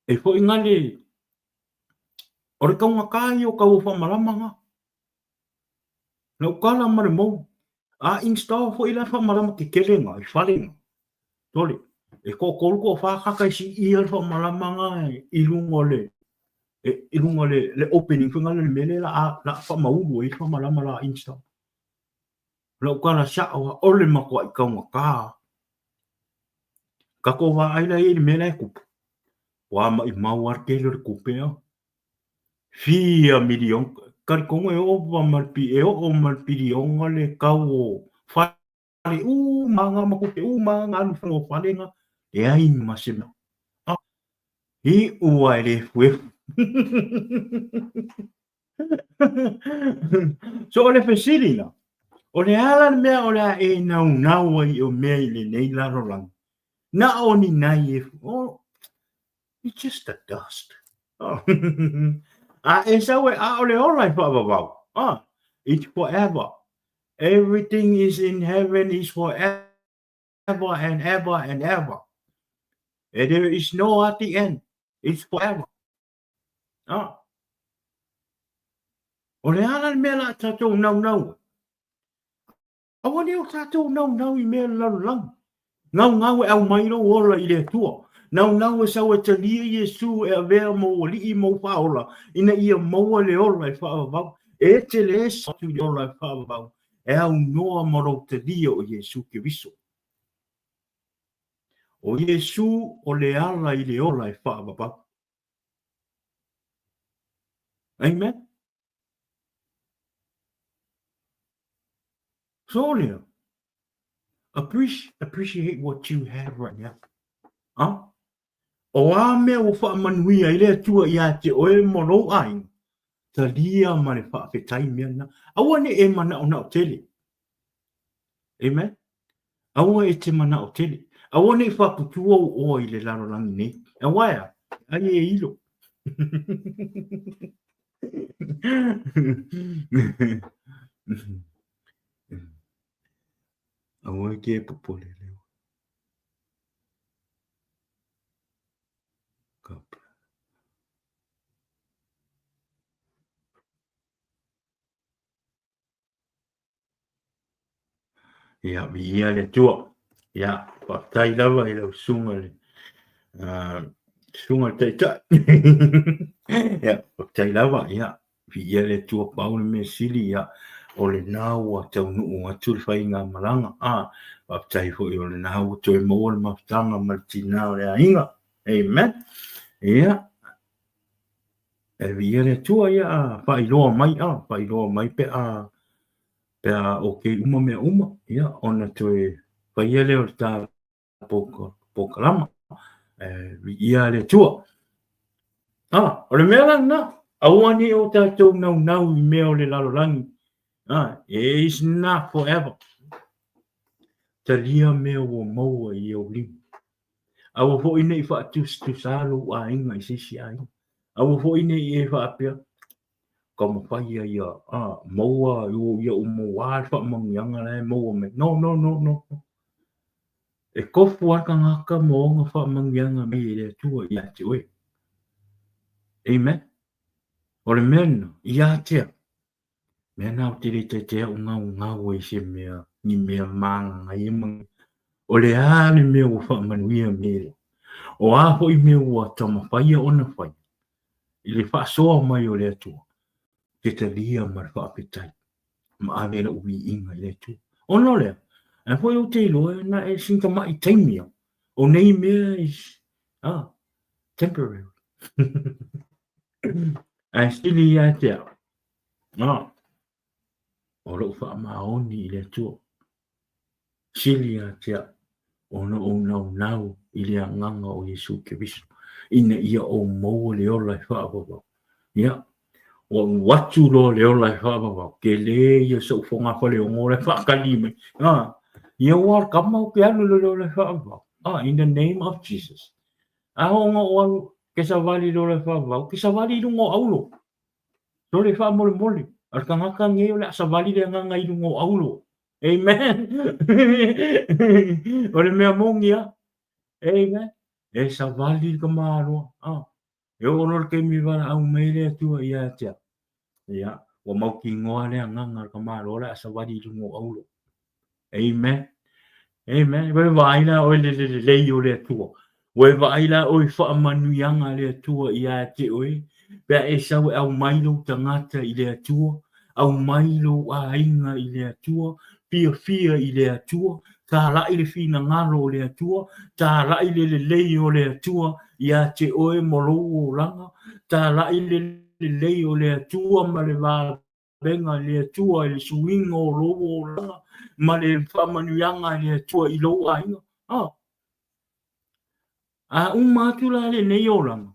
A: E whainga le o le kaunga kai o kau wha malamanga. Na ukala mare mou. Install fo I la wha malama ki kelenga. I whalenga. Tole. E kōkolu ko whakaka si I alfa malamanga I lungo le opening whinga le mele la whamauru I wha malama la install. La ukara sa o ole mako I kaunga ka. Kako wa aila I mele kupu. Wa ma I mauar kele le kupea. 4 milion. Kari kongo e o malpilionga le kau o whale manga makupe manga anu whango whalenga. E ai masema. I ua ele fuefu. So ole fesiri la. Ole ala mea ole e nau ai o mea I le nei laro lang. Na o ni nai e it's just the dust. E sawe ole olai wha it's forever. Everything is in heaven is forever and ever and ever. And there is no at the end. It's forever. O le ala mea la tātou nau. Awa ni o tātou nau I mea laru lang. Ngau e au mairo ora I le tua. Nau e sau e talia Iesu e avea mo o li mo faola. Ina ia mo le ola e whaavavau. E te le sotu le ola e whaavavau. E au noa maro te lia o Iesu ke viso. O Iesu o le ala i le ola e whaavavau. Amen. So lea, appreciate what you have right now. Huh? O a mea o whaamanuia i lea tua i a te oe moro ai. Ta lia ma le whaafetai mea na. Aua ne e mana o na o tele. Amen. Aua e te mana o tele. Aua ne whaputua o i le laro langi nei. E waia, ai e ilo. Aua ke e popole leo. Kapa. Ia, mi ia le tua. Ia, whaatai lava i lau sunga le. Sunga te ta. Ia, whaatai lava, ia. Vi ia le tua paule me sili, ia. O le nau a tau nuu atu le whai ngā maranga. Whaatai fo i o le nau to e mo le mawhtanga martina o le ainga. Amen. Ia. E vi ia le tua, ia. Whailoa mai, whailoa mai pe a. Pea o ke uma mea uma, ia, ona toe whaia leo le tā pokalama, ia le tua. O le mea lang na, aua ni o tātou nau I mea o le lalolangi. It is not forever. Ta lia mea o maua I o limu. Aua fo ine I whaatusalo a inga I sisi a inga. Aua fo ine I e whaapea. Ka mawhaia ia, maua ia o maua whaamangianga le maua me. No. E kofu aka ngaka moonga whaamangianga me I le tua I ate oe. Amen. O le mena, I atea. Mena o tere te o ngau e se mea, ni mea maanga ngai mangi. O le ale mea o whaamanuia mere. O aho I mea o tamawhaia ona whai. I le whaasoa mai o le atua. Ke te lia ma whaapetai. Ma avera ui inga I le tu. O no lea. E hoi o te iloa na e sinta mai taimia. O nei mea is temporary. A stili ia te au. O lo wha maoni I le tu. Sili ia te au. O no o nau I le nganga o Iesu ke visu. Ina ia o mou le ola I whaapapa. Ia. O watu lo le ola I whaapapa. Ke le ia sa ufonga whale o ngore whaakalime. Ia war kama o ke anu le ola I whaapapa. In the name of Jesus. Aho nga o alu ke sa wali le ola I whaapapa. Ke sa wali lungo aulo. So le wha mole mole. Ar ka ngaka ngeo le sa wali le nganga I lungo aulo. Amen. O le mea mongia. Amen. E sa wali ka maroa. E o lor ke mi wala au meile atua ia tea. Ia. O mau ki ngoa le nganga ka maroa le sa wali lungo aulo. Amen. Amen. We vaina o le o le atua. We vaina o I whaamanuianga le atua ia te oe. Pea e sau au mailo tangata I le atua. Au mailo a inga I le atua. Fia I le atua. Tā rai le fina ngaro o le atua. Tā rai le lei o le atua. Ia te oe moro o langa. Tā rai le lei o le atua ma le vā benga le atua le suinga o lowo o langa. Ma le whamanuianga le atua I lo a inga. A umatula le nei o langa.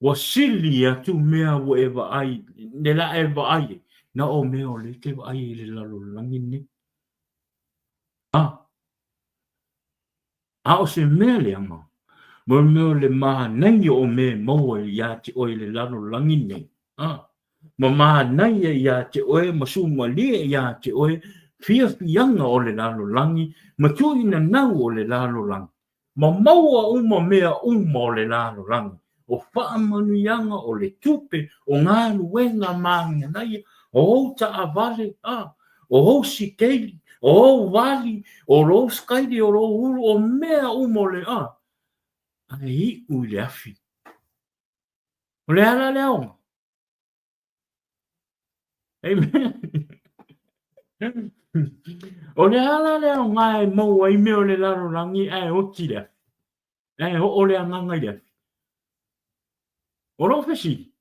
A: Wa sili atu mea wo eva ai. Ne la eva ai. Na o mea o le te ai le lalo langi ne. O se mea le anga. Mo mea le maha nai o me maua ia te oe le lalo langi nei. Ma maha nai ia te oe masu malia ia te oe fia fianga o le lalo langi. Ma tuina nau o le lalo langi. Ma maua uma mea uma o le lalo langi. O whaamanuianga o le tupe o ngā luenga maanga nai. O houta a vale. O housi keili. O wali. O ro skaidi o ro uru o mea umole. ai u le afi. O le ala le aonga. Amen. O le ala le aonga e mau ai meo le laro rangi ai o ki le afi. Ai o le anganga le afi. O lo fesi.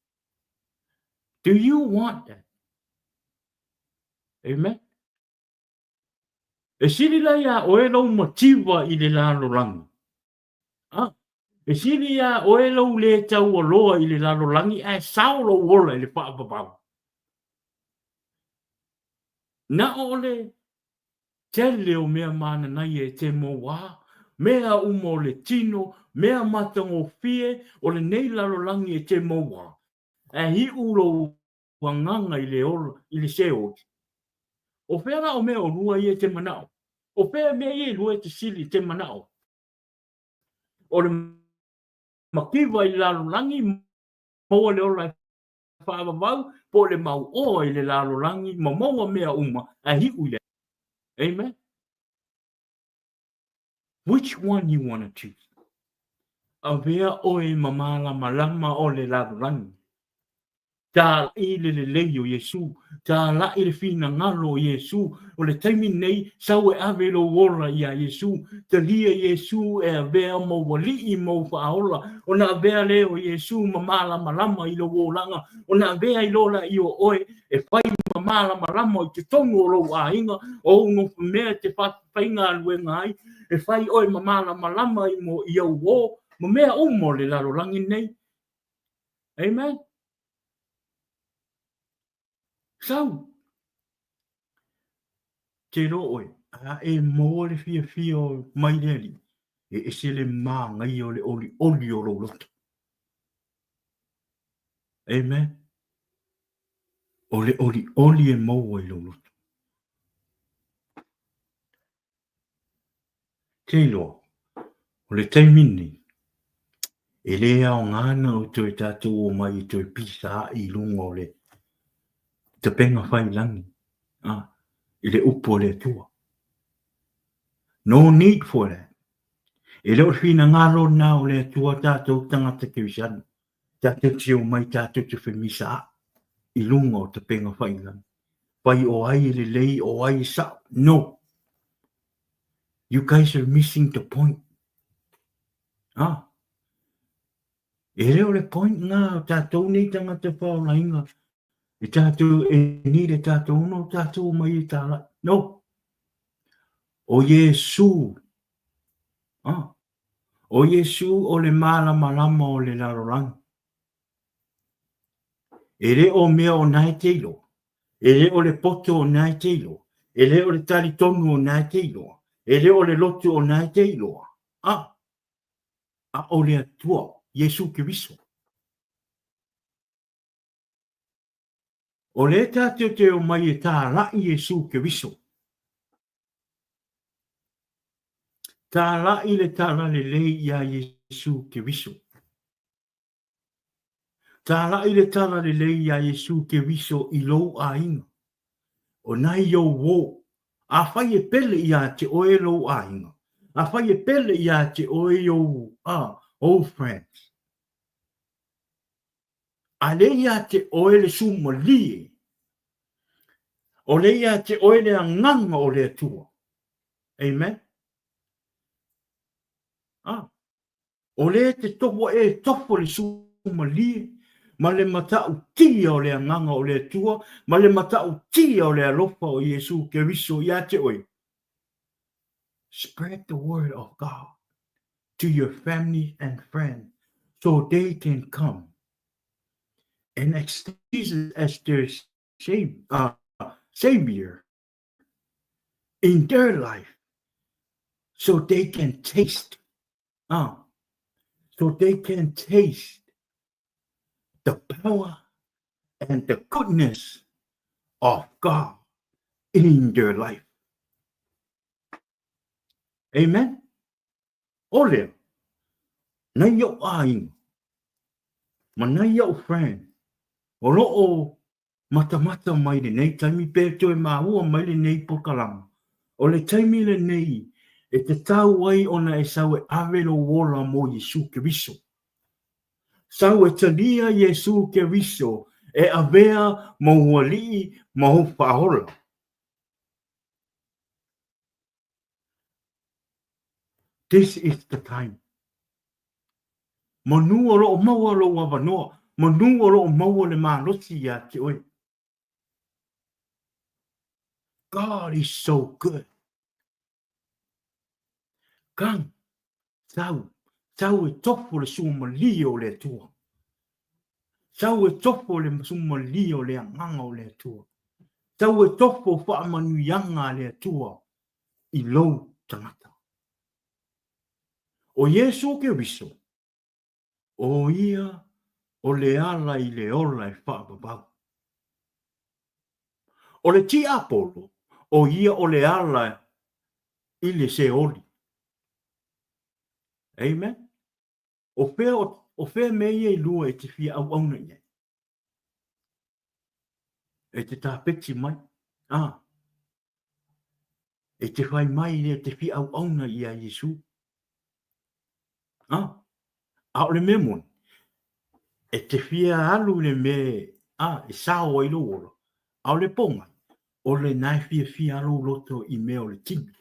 A: Do you want that? Amen. E siri la ia o e lau motiva i le laro rangi. Ah. E siri ia o e lau le tau o loa i le laro rangi ai sao lo wola i le whaapapau. Na o le tele o mea mana nai e te mo wā, mea umo le tino, mea matango fie, o le nei laro langi e te mo wā. E hi ulo wanganga i le olo, i le seo. O whera o mea o rua i e te manao. O whera mea i e rua e te sili te manao. O le makiwa i laro langi, moa le ola whaavavau, po le mau o i le laro langi, ma maua mea uma, a hi ule. Amen. Which one you want to choose? A vea oe mamala malama o le larangi. Tā i le lei o Iesu, tā la i le fina ngalo o Iesu, o le taimi nei, sau e ave lo wola i a Iesu, ta lia Iesu e a vea mo wali i mo whaola, o na vea leo Iesu mamala malama i lo wolanga, o na vea i lola i o oe, e whai mamala malama i te tongu o lo a inga, o ungo mea te whainga aluenga ai, e whai oe mamala malama i mo i au o, mo mea umo le laro rangi nei. Amen. Sau. Te roe, a e mo le fia fia o mai leli, e se le mā ngai o le oli o lo loto. Amen. O le oli e mo o lo loto. Te loa, o le taimini, e lea o ngana o tue tātou o mai i tue pisa i lunga o le te penga whai langi. I le upo le tua. No need for that. E leo whina ngaro nā o le tua tātou tangata kiwisana. Tātou te o mai tātou te whemisa i lunga o te penga whai langi. Pai o ai le lei o ai sa. No. You guys are missing the point. E leo le point ngā tātou nei tangata whao lainga. E tātou e ni le tātou no tātou mai i tāla. No. O Iesu. O Iesu o le malama o le larorang. E re o mea o nai teilo. E re o le poto o nai teilo. E re o le tali tonu o nai teilo. E re o le lotu o nai teilo. A o le atua. Iesu ke viso. O le tātou te o mai e tā lai Iesu ke viso. Tā lai le tā le lei ia Iesu ke viso. Tā lai le tā le lei ia Iesu ke viso i lou a inga. O nai yo wo. A whai e pele ia te oe lou a inga. A whai e pele ia te oe yo old friends. A le ia te oe le sumo lie. O le ia te oe le anganga o le atua. Amen. O le te topo e topo le sumo lie. Ma le matau tia o le anganga o le atua. Ma le matau tia o le alofa o Iesu ke viso ia te oe. Spread the word of God to your family and friends so they can come and accept Jesus as their Savior in their life so they can taste the power and the goodness of God in their life. Amen. Ole, na yo aing, mana yo friend, olo o mata mai le nei taimi pe to e mahua mai le nei pokalama. O le taimi le nei E te tau ai ona e sau e avelo wola mo Iesu Keriso. Sau e talia Iesu Keriso e avea mo wali mo whahola. This is the time. Manu o lo maua lo wavanoa. Manu o lo maua le malosi ya te oi. God is so good. Kang, sau e tofu le suma lio le tua. Sau e tofu le suma lio le anganga o le tua. Sau e tofu wha manu yanga le tua. I lou tangata. O Iesu Keriso, o ia o le ala i le ola e whaapapau. O le ti apolo, o ia o le ala i le se oli. Amen. O fea mea i lua e te fia au auna ia. E te tāpeti mai. E te whai mai le te fia au auna ia Iesu. A o le memon. E te fia alu le me. E sao ai lo ora. A o le ponga. O le nai fia alu loto i mea o le timi.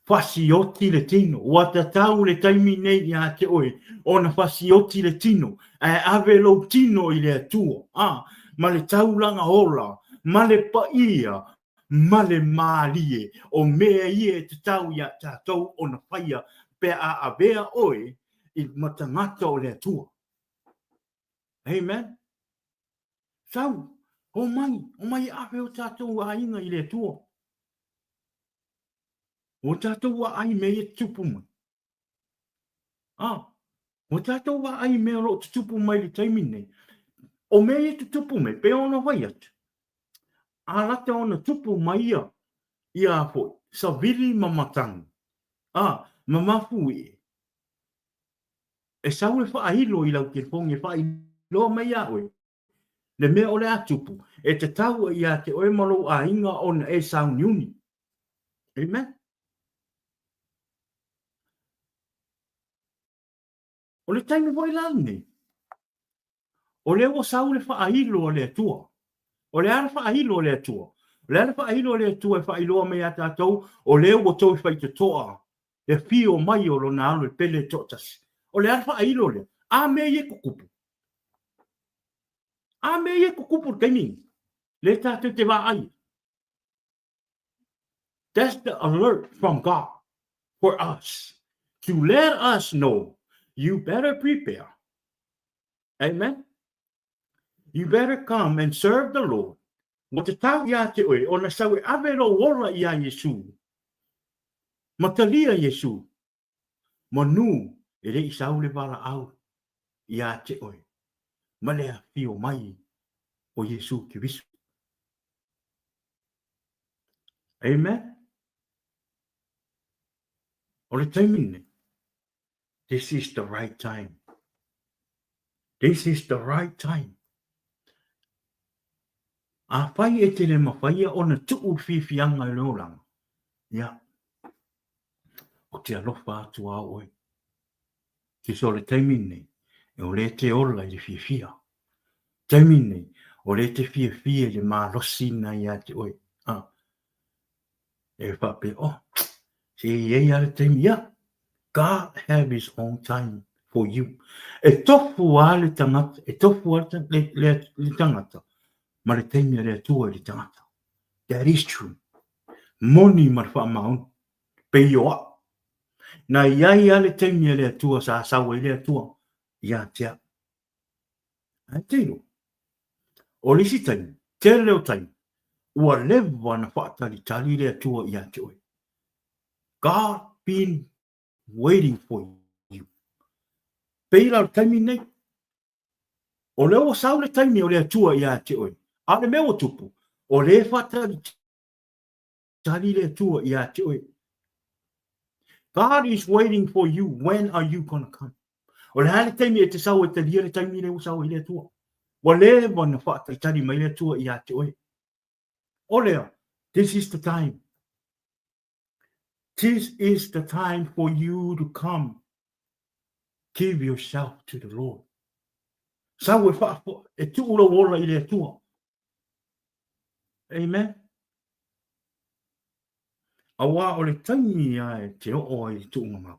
A: Fasioti le tino. Wata tau le taimi nei ia te oe. Ona fasioti le tino. Ave lo tino i le atua. Ma le taulanga ola. Ma le paia. Ma le malie. O mea ie te tau ia tātou ona whaia. Pe a avea oe. I matangata o le atua. Amen. Sau. O mai ave o tātou a inga i le atua. O tātou wa ai mea tupu mai. O tātou wa ai mea ro tupu mai le taimi nei. O mea tupu mai, pe ona vai atu. A lata ona tupu mai ia. Ia po, sa vili mamatang. Mamafu e. E sau e wha ahilo i lau ke pongi wha ilo mai a oe. Le mea ole a tupu. E te tau ia te oe malo a inga ona e sau niuni. Amen. O le taimi voi lani. O le o sau le wha ahilo o le atua. O le ara wha ahilo o le atua. O le ara wha ahilo o le atua e wha iloa mai a tātou. O le o tau i whai te toa. Le fio mai o lo na alo e pele totas. O le ara wha ahilo le. A me ye kukupu. A me ye kukupu taimi. Le tātou te wā ai. That's the alert from God for us. To let us know. You better prepare. Amen. You better come and serve the Lord. Mo te tau ia te oe, o na sau e avero ora ia Iesu. Matalia Iesu. Manu, e rei sau le wala au ia te oe. Malea fio mai o Iesu Keriso. Amen. O le taimine. This is the right time. This is the right time. A whai e te le mawhaia o na tuu whiwhianga i leoranga. Ia. O te alofa atu a oe. Ki so le taimine. E o le te ola i le whiwhia. Taimine. O le te whiwhia le marosina i a te oe. E whape, se e ale taimia. God have his own time for you. E tofu a le tangata. E tofu a le tangata. Ma le taimia le atua le tangata. That is true. Moni marfa maun. Pe yoa. Na iai ale taimia le atua sa sawa le atua. Ia tia. A teiro. O lisi taimi. Te leo taimi. Ua lewa na whaatari tali le atua ia te oe. God been waiting for you. Peila o taimi nei. O leo sau le taimi o le atua ia te oe. A le mea o tupu. O le whaatari tali le atua ia te oe. God is waiting for you. When are you going to come? O le hale taimi e te sau e te lia le taimi le o sau i le atua. Wa lewa na whaatari tali mai le atua ia te oe. O leo. This is the time. This is the time for you to come. Give yourself to the Lord. Sa we fa e tu ulo wola I le tua. Amen. Awa o le tangi ai te o I tu ngama.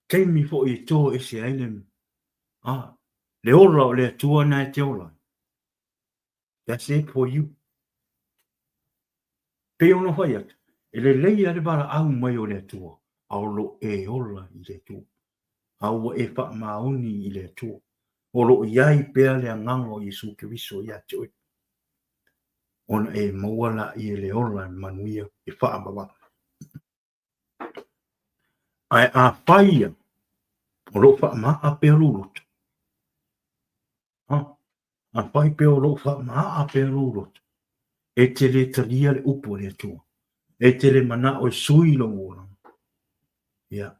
A: Taimi fo I to e se aile. Ah, le ola o le tua na te ola. That's it for you. Pe ono fai atu. E le lei ale bara au mai o le tua. Aulo e ola I le tua. Au e wha maoni I le tua. Olo iai pea le angango Iesu Kiriso ia te oi. Ona e mawala I le ola manuia e wha amawa. Ai a whaia. Olo wha maa a pea lulot. A whai pea olo wha maa a pea lulot. E te le talia le upo le tua. E te le mana o sui lo ngora. Ia.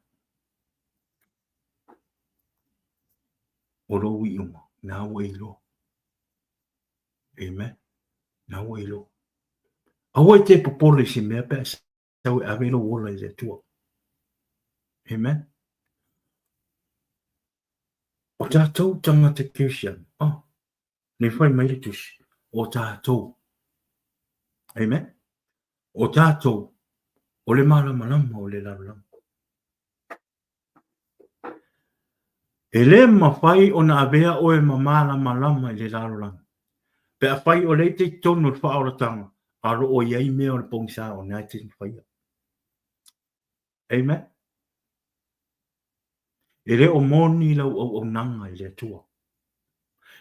A: Olo wi uma. Nā weilo. Amen. Nā weilo. Awa te popole si mea pea sau e avelo wola I le tua. Amen. O tātou tangata Christian. Ne whai mai le tusi. O tātou. Amen. O tātou. O le malama o le lalama. E le mawhai o na avea o e malama I le lalama. Pe a whai o le te tonu o whaoratanga. Aro o iei mea o le pongsa o nai te whaia. Amen. E le o moni lau o nanga I le tua.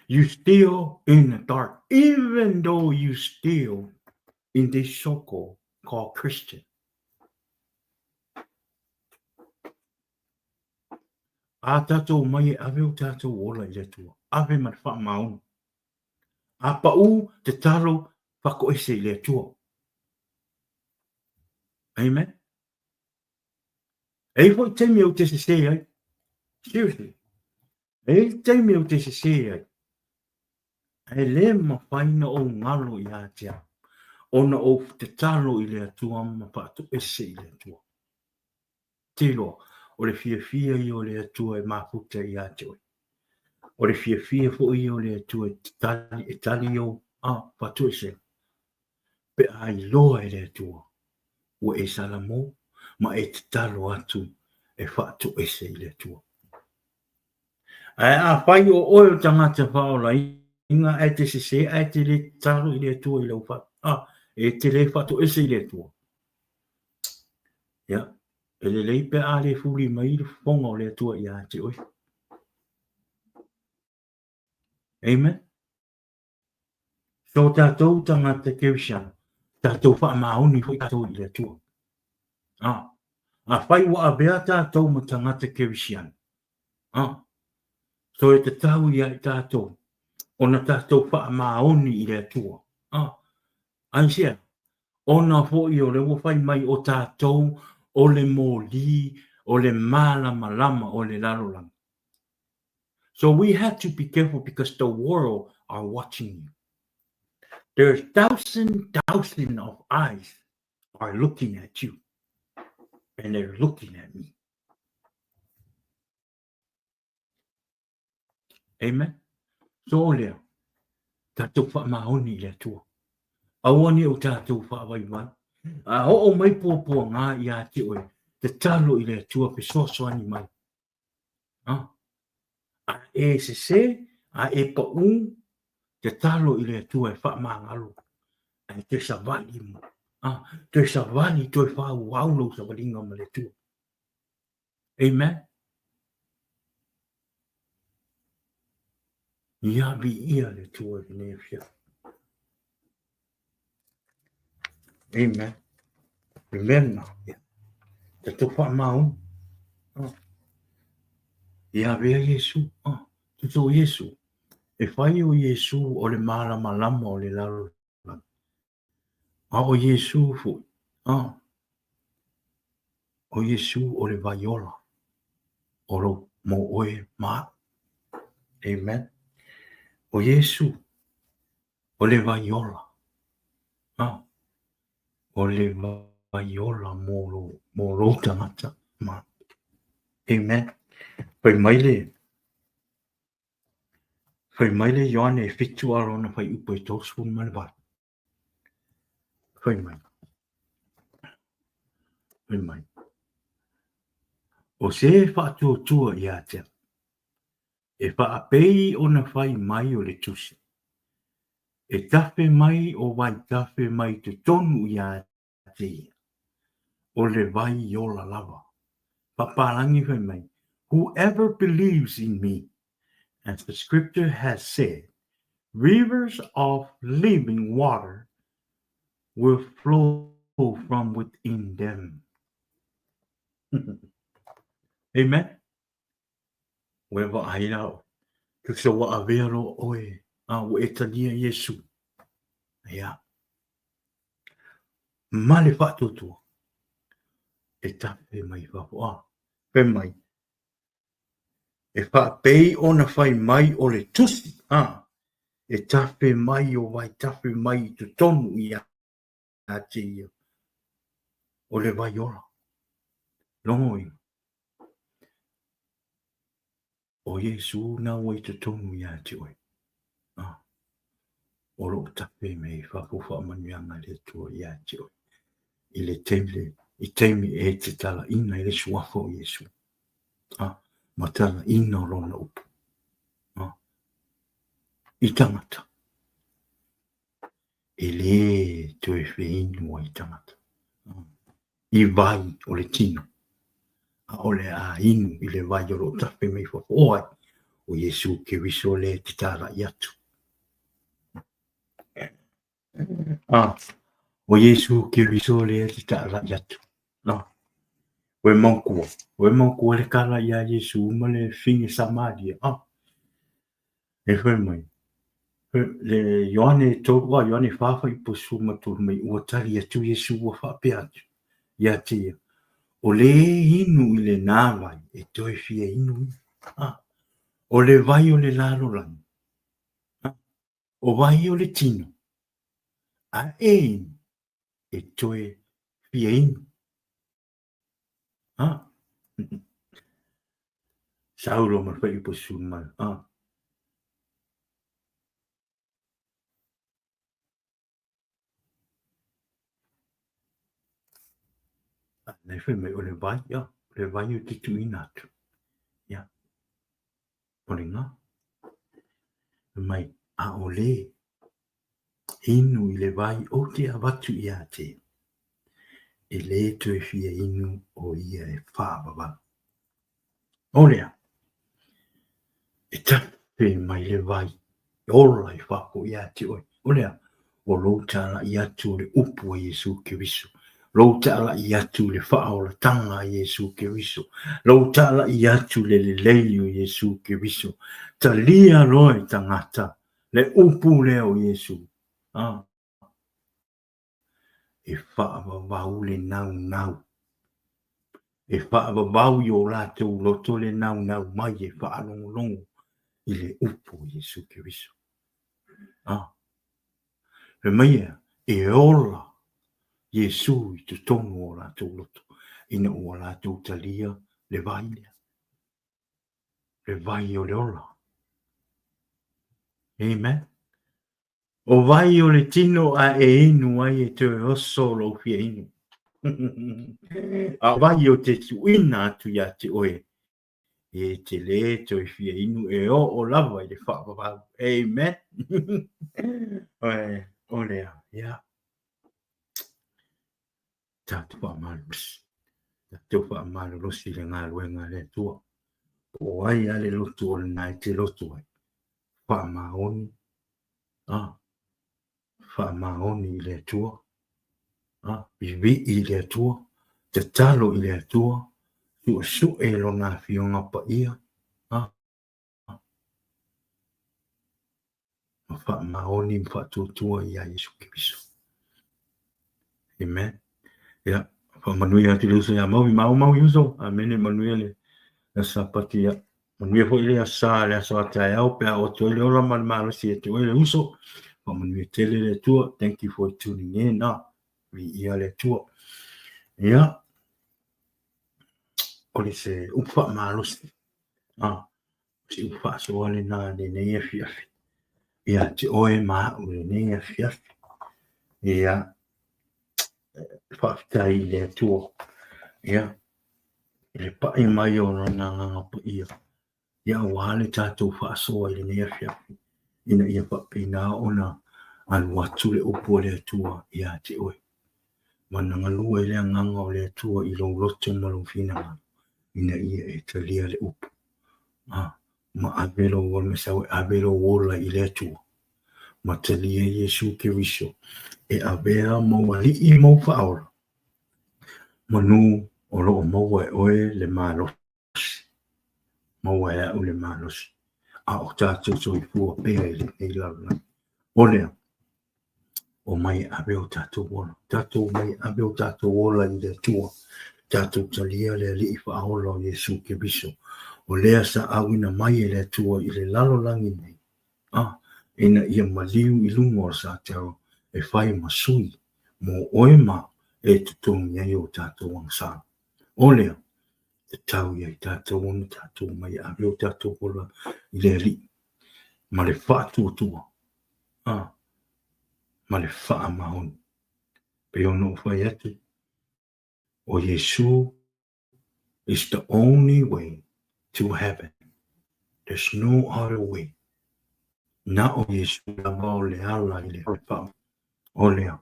A: You still in the dark, even though you still in this circle called Christian. A tātou mai e ave o tātou ola I le tua. Ave man wha maunu. A pau te talo whako ese I le tua. Amen. E fo te me o te se ai. Seriously. E te me o te se ai. E le ma whaina o ngalo I a tia. Ona o te talo I le atua ma patu ese I le atua. Tilo, o le fia I o le atua e maputa I a tia. O le fia fo I o le atua e tali o patu ese. Pe ai loa I le atua. O e salamo, ma e te talo atu e whatu ese I le atua. A whai o oio tangata whaola inga e te se e te le talo I le atua I lau whatu. E te le whatu ese I le atua. Ia. E le leipe a le furi mai le whonga o le atua I a te oi. Amen. So tātou tangata keusiana. Tātou wha maoni fo I tātou I le atua. A whai wa a bea tātou ma tangata keusiana. So e te tau I a tātou. Ona tātou wha maoni I le atua. Ansia. Ona fo I o le whai mai o tātou o le mōli, o le malama o le lalolanga. So we have to be careful because the world are watching you. There's thousands of eyes are looking at you. And they're looking at me. Amen. So lea, tātou wha mahoni le tua. Awani o tātou wha wai. A o mai pōpua ngā I a te oi. Te talo I le tua pe soasoani mai. A e se, a e pa te talo I le tua e wha mangalo. A te savali mo. Te savali toi wha uaulo sa walinga ma le tua. Amen. Ia vi ia le tua I ne fia. Amen. Remember, te topa mau. Ia vea Iesu. Tuto Iesu. E whai o Iesu o le malama o le lalo. A o Iesu fu. O Iesu o le vaiola. O lo mo oe ma. Amen. O Iesu o le vaiola. O le vaiola. yola molo tangata ma. Amen. Fai maile Ioane fitu arona fai upo I tosu male ba. Fai mai. O se whātua tua I a te. E whaapei ona fai mai o le tusi. E tafe mai o wai tafe mai te tonu I a te. O le vai yola lava. Paparangi fai mai. Whoever believes in me, as the scripture has said, rivers of living water will flow from within them. Amen. Wherever I know. So wa avero oe. O etania Iesu. Ya. Male whātutua. E tape mai whapoa. Pe mai. E whapei ona whai mai o le tusi. E tape mai o vai tape mai tu tonu I a te ia. O le vai ora. Longoi. O Iesu na wai tu tonu I a te oi. O lo tape mei whapuwha manuanga le tua I a te oi. I le teimle. I teimi e te tala ina I le suafo o Iesu. Matala ina o rona upu. I tangata. E le tue whiinu o I tangata. I vai o le tino. O le a inu I le vai o lo tape mei whapoai. O Iesu ke wiso le te tara I atu. O Iesu ke wiso le te tara I atu. We maukua le kala I a Iesu ma le fingi Samaria. E whai mai. Le Ioane tōpua, Ioane whawha I posu maturu mai ua tari atu Iesu ua whape atu. Ia tia. O le inu I le nāwai e toi fia inu. O le vai o le lalo langi. O vai o le tino. A e toi fia inu. Saulo ma whai posu mai. Nei whai mai o le vai, le vai o te tuina atu. Ia. O le ngā. Mai a o le inu I le vai o te awatu I a te. E le toe fia inu o ia e whāwawa. O lea. E tape mai le vai. Ola I whako I a te oi. O lea. O loutala I atu le upu a Iesu ke wiso. Loutala I atu le whaola tanga a Iesu ke wiso. Loutala I atu le lei o Iesu ke wiso. Ta lia roe tangata. Le upu leo Iesu. E whaawawau le nau. E whaawawau I o lātou loto le nau mai e whaalongolongo I le upo Iesu ke wiso. Le maia e ola Iesu I tu tongu o lātou loto. Ina o lātou talia le vai lea. Le vai o le ola. Amen. O vai o le tino a e inu ai e te oso lo fia inu. A vai o te tuina atu ia te oe. E te le te fia inu e o lava I le whaapapau. Amen. O lea, ia. Tātu whaamalu. Tātu whaamalu losi le ngā luenga le tua. O ai ale lotu o le nai te lotu ai. Whaamaoni. Whaamaoni I le tua. Bibi I le tua. Te talo I le tua. Su e lo ngā fionga pa ia. Whaamaoni mwhatutua I a Iesu Kiriso. Amen. Ia. Whamanuia te luso ia mau yuso. Amen. Manuia le. Na sapati ia. Manuia fo ile a sa le a sa tai au pe a o to ile ola malo si e te ile uso. Whamanuia tele le tua. Thank you for tuning in. Vi ia le tua. Ia, o le se upa malosi. Si upa so le na le nei e fiafi. Ia te oe ma o le nei e fiafi. Ia, whaafitai le tuo. Ia, le pai mai o na ngapa ia. Ia wale tātou whaasoa i le nei e fiafi. Ina ia whapina ona anu watu le upo le tua ia te oe. Mananga lua i le nganga o le tua i lo loto malofina. Ina ia e talia le upo. Ma avelo wal mesawe avelo wola i le tua. Ma talia Iesu Keriso. E avea mawali i mau whaora. Manu o loo maua e oe le malosi. Maua e au le malosi. A o tātou so i fua pēa i le ei lalana. O lea. O mai aveo tātou wola. Tātou mai aveo tātou wola i le tua. Tātou talia le li i whaola o Iesu Keriso. O lea sa awina mai e le tua i le lalo langi nei. Ina ia maliu i lungo o sa teo e whai masui. Mo oe ma e tutongi ai o tātou wangsa. O lea, te tau iai tātou onu tātou mai aveo tātou wola i le li. Ma le whātua tua. Ma le wha mahon. Pe ono whai atu. O Iesu is the only way to heaven. There's no other way. Na o Iesu la mau le ala i le wha. O lea,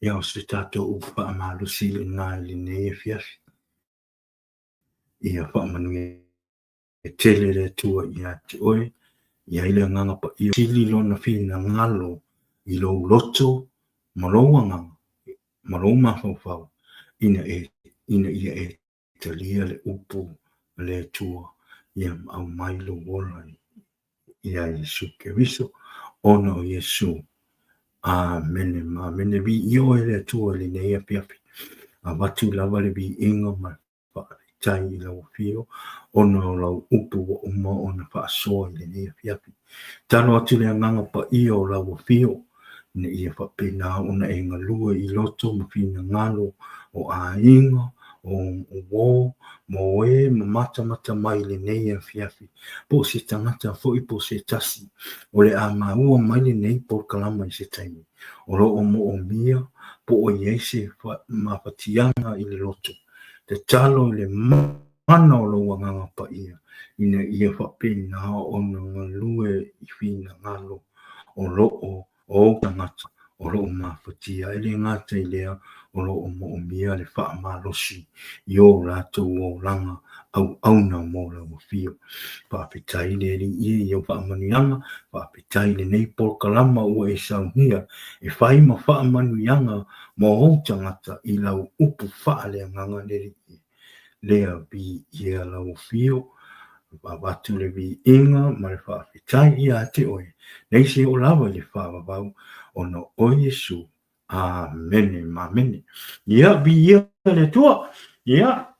A: ia o se tātou upa amalusi le nā le nei e fiafi. Ia wha manu e tele le tua ia te oe. Ia ile nganga pa i sili lona whina ngalo i lo loto maloa nganga. Maloa mawhau. Ina ia e talia le upu le tua. Ia au mai lo wola ia Iesu Keriso. Ona o Iesu. Amene ma mene vi io e le tua le nei a piapi. A watu lava le vi inga ma tai i lau fio. Ona o lau upu wa uma ona whaasoa i le nei a piapi. Tano atu le anganga pa i o lau fio. Ne ia whapena ona e ngalua i loto ma fina ngalo o a inga. O wō, mo e, ma mata mai le nei a fiafi. Po se tangata fo i po se tasi. O le a maua mai le nei po kalama i se taimi. O lo o mo o mia, po o iese mawhatianga i le loto. Te talo le mana o lo wanganga pa ia. Ina ia whapena o na ngalue i whina ngalo. O lo o tangata. O lo o mawhatia. Ele ngata i lea. O lo o mo o mia le wha malosi. I o rato o langa au auna mo la o fio. Whaapitai le ri i o wha manuianga. Whaapitai le nei por kalama ua e saunia. E whai ma wha manuianga mo o tangata i lau upu wha le nganga le ri i. Lea bi ia la o fio. Watu le vi inga ma le whaapitai i a te oe. Nei se o lawa le wha wawau o no o Iesu. Amene, mamene. Ia, bi ia le tua. Ia.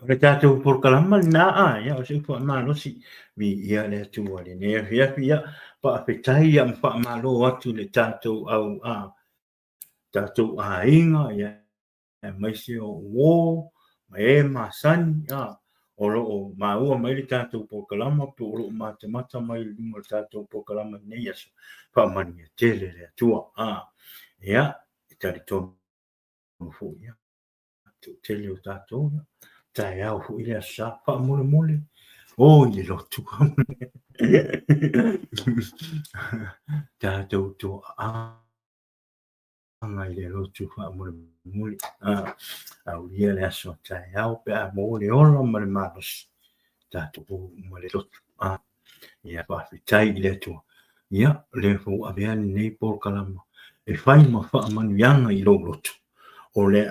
A: Le tātou por kalama na ia, o se upa malosi. Bi ia le tua le nea fiafi ia. Pa apetai ia mpa malo atu le tātou au tātou inga ia. Mai se o wō, mai e masani ia. O loo maua mai le tātou por kalama, pe o loo mata mai le lunga le tātou por kalama nei aso. Pa mani e tele le tua. Ia, e tari tonu fu ia. Tele o tātou ia. Tai au fu ile asa, pa mole. O, i lotu. Tātou tua anga i le lotu pa mole. Au ia le aso tai au pe a mole ola ma le malos. Tātou ma le lotu. Ia pa fitai i le tua. Ia, le fu aviani nei por kalama. E whai ma wha manuianga i lo lotu. O le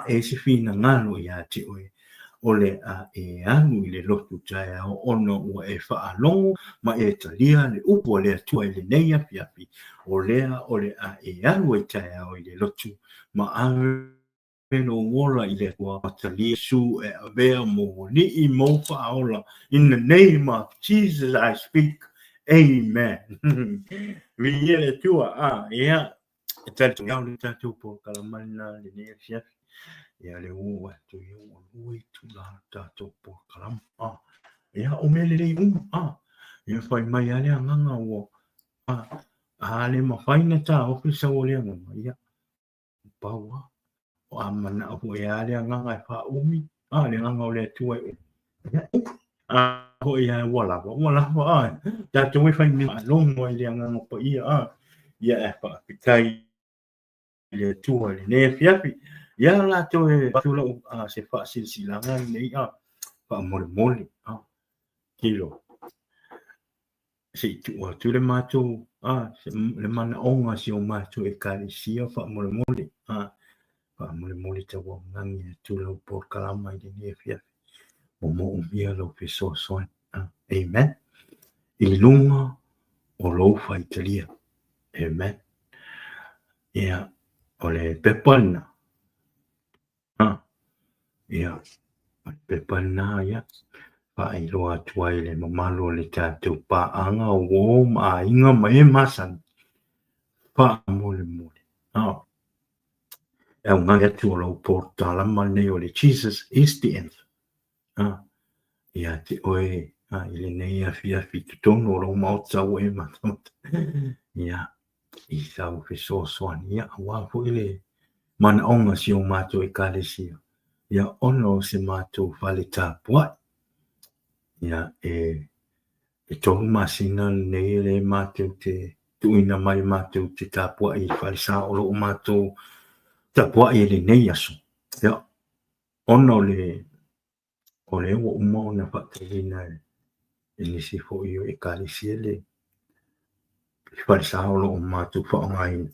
A: e se fina ngalo i a te oe. O le e anu i le lotu tai au ono ua e wha alongo ma e talia le upo le atua i le neia piapi. O le e anu e tai au i le lotu ma peno wola i le tua talia su e avea mo ni I mo whaola. In the name of Jesus I speak. Amen. Vi le tua ia Tatu yao le tatu po kalamana le ne chef ya le u tu yo ui tu la tatu po kalam ya o mele le ya fai mai ale nganga wo ale ma fai na ta o fisa o le nganga ya pawa o amana o ya ale nganga fa umi le nganga o le tu ho ia wala tatu we fai ni long mo le nganga po ia ia e pa pitai le tua le ne fiapi ia la to e tula se fa silsilanga nei fa mole mole kilo si tu le mato le mana onga si o mato e kali sia fa mole mole te wa ngangi tu lo por kalama i ne fiapi o mo mia lo pe so amen i lunga o lo fa italia amen ia o le pepana ia pepana ia Pai loa tuai le mamalo le tātou pāanga o ma inga mai masan pa mole mole. E unga atu o lau portala mane o le Jesus is the answer. Ia te oe ile nei a fia fitutono o lau maota o e matot. Ia i sau fe so soan. Ia wafo ile mana onga si o mato e kālesia. Ia ono se mato fale tāpuai. Ia e tolu masina nei le mātou te tuina mai mātou te tāpua i wharisa o loo mātou tāpua i le nei aso. Ia, ona o le ua uma o na whakarina e nisi fo i o e kālisia le wharisa o loo mātou whaongai.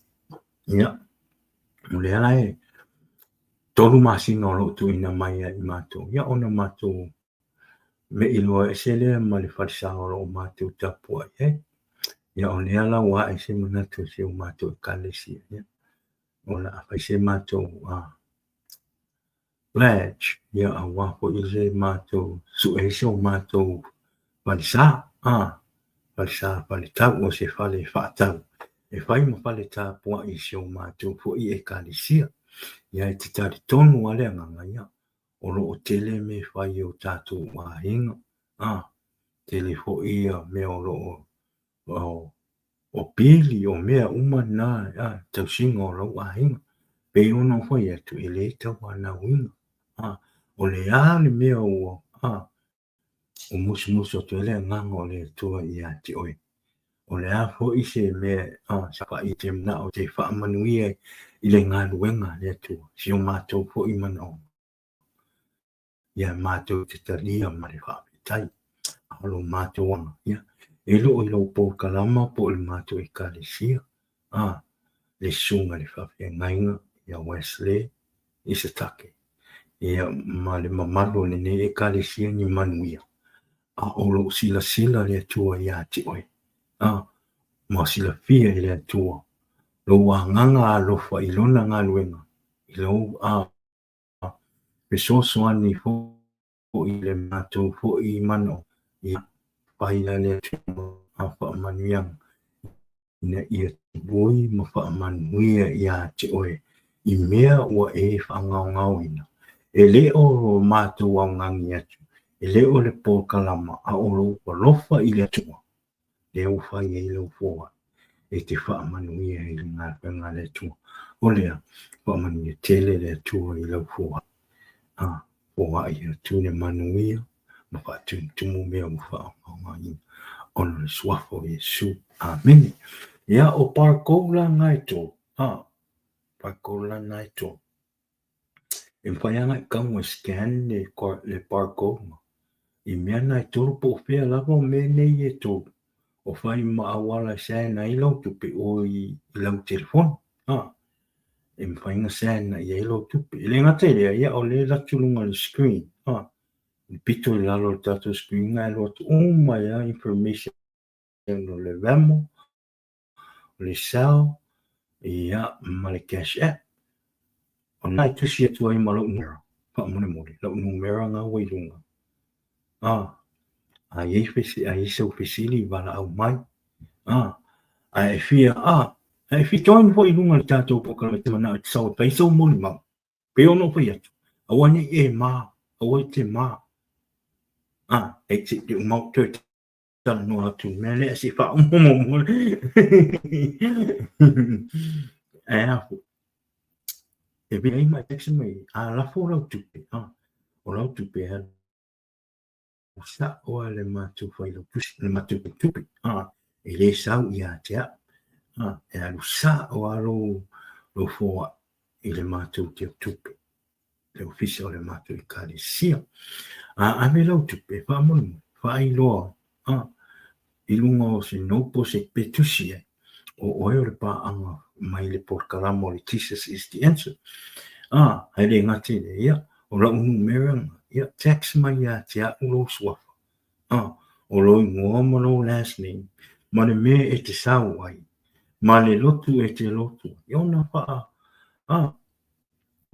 A: Ia, mo le ala e tolu masina o loo tuina mai i mātou. Ia, ona mātou me iloa e se lea ma le wharisa o loo mātou tāpua i ia o lea la wa e se manatu se o mātou e kālesia. Ia, o la a se mātou pledge. Ia a wapo i se mātou su e se o mātou wharisa. Wharisa whaletau o se whale whaatau. E whai ma whaletapua i se o mātou fo i e kālesia. Ia e te tari tonu ale nganga ia. O lo o tele me whai o tātou wahinga. Tele fo ia me o lo o pili o mea uma na tausinga o lau ahinga. Pe ono hoi atu e le tau ana winga. O le le mea o musu o tuele nganga o le tua i ati oi. O le ho i se mea sapa i te mna o te wha manuia i le ngā luenga le tua. Si o mātou ho i mana o. Ia mātou te taria ma le wha apitai. Alo mātou wanga. Ia. E lo i lo po kalama po le mātou e kālesia. Le sunga le whawhia ngainga ia Wesley i se take. Ia ma le mamalo le ne e kālesia ni manuia. O lo sila le atua i ati oi. Ma sila fia i le atua. Lo wanganga alofa i lona ngā luenga. I lo pesosoani fo i le mātou fo i mano. Ia paila le atua a whaamanuianga. Ina ia boi ma whaamanuia ia te oe. I mea ua e whaangau ina. E le o mātou au ngangi atu. E le o le pōkalama a o lo lofa i le atua. Le o whai e lo fōa. E te whaamanuia i le ngā le atua. O lea, whaamanuia tele le atua i lo fōa. Fōa i atu le manuia. Ma whaatumu mea o whaangau ngangi. Ono le swafo Iesu. Amen. Ia o parkola ngai tō. Parkola ngai tō. E whaianga i kaunga scan le parkola. I mea nai tōru po whea lava me nei e tō. O whai maawala sēna i lau tupe o i lau telefon. E mwhainga sēna i lau tupe. I le ngata rea ia o le latulunga le screen. I pito i lalo le tato screen ngai lo atu mai information o le remo. Le cell. Ia ma le cash app. O nai tusi atua i ma lau numera. Pa mone mone. Lau numera ngā wairunga. Ai sau fesili wala au mai. Ai fia If you join fo i lunga le tātou pokalama te mana te sau pai sau moni mau. Pe ono pai atu. Awane e mā. Awa te mā. E te te umau tui tala no atu. Mea lea si wha umomo mo. E afu. E bina ima teksa mai. A lafo rau tupe. O rau tupe ha. Sa oa le mātou whai lau pusi. Le mātou tupe. E le sau i a te a. E alu sa o alo lo foa i le mātou te tupe. Le ofisa o le mātou i kāre sia. A me lau tupe, wha monu, wha i loa. I lunga o se nopo se petusi e. O oe o le pā anga mai le porkalamo le Jesus is the answer. Haere ngati le ia. O la unu meranga. Ia, tax mai ia te a ulo swafa. O lo i ngoa malo last name. Ma le mea e te sau ai. Ma le lotu e te lotu. Iona wha.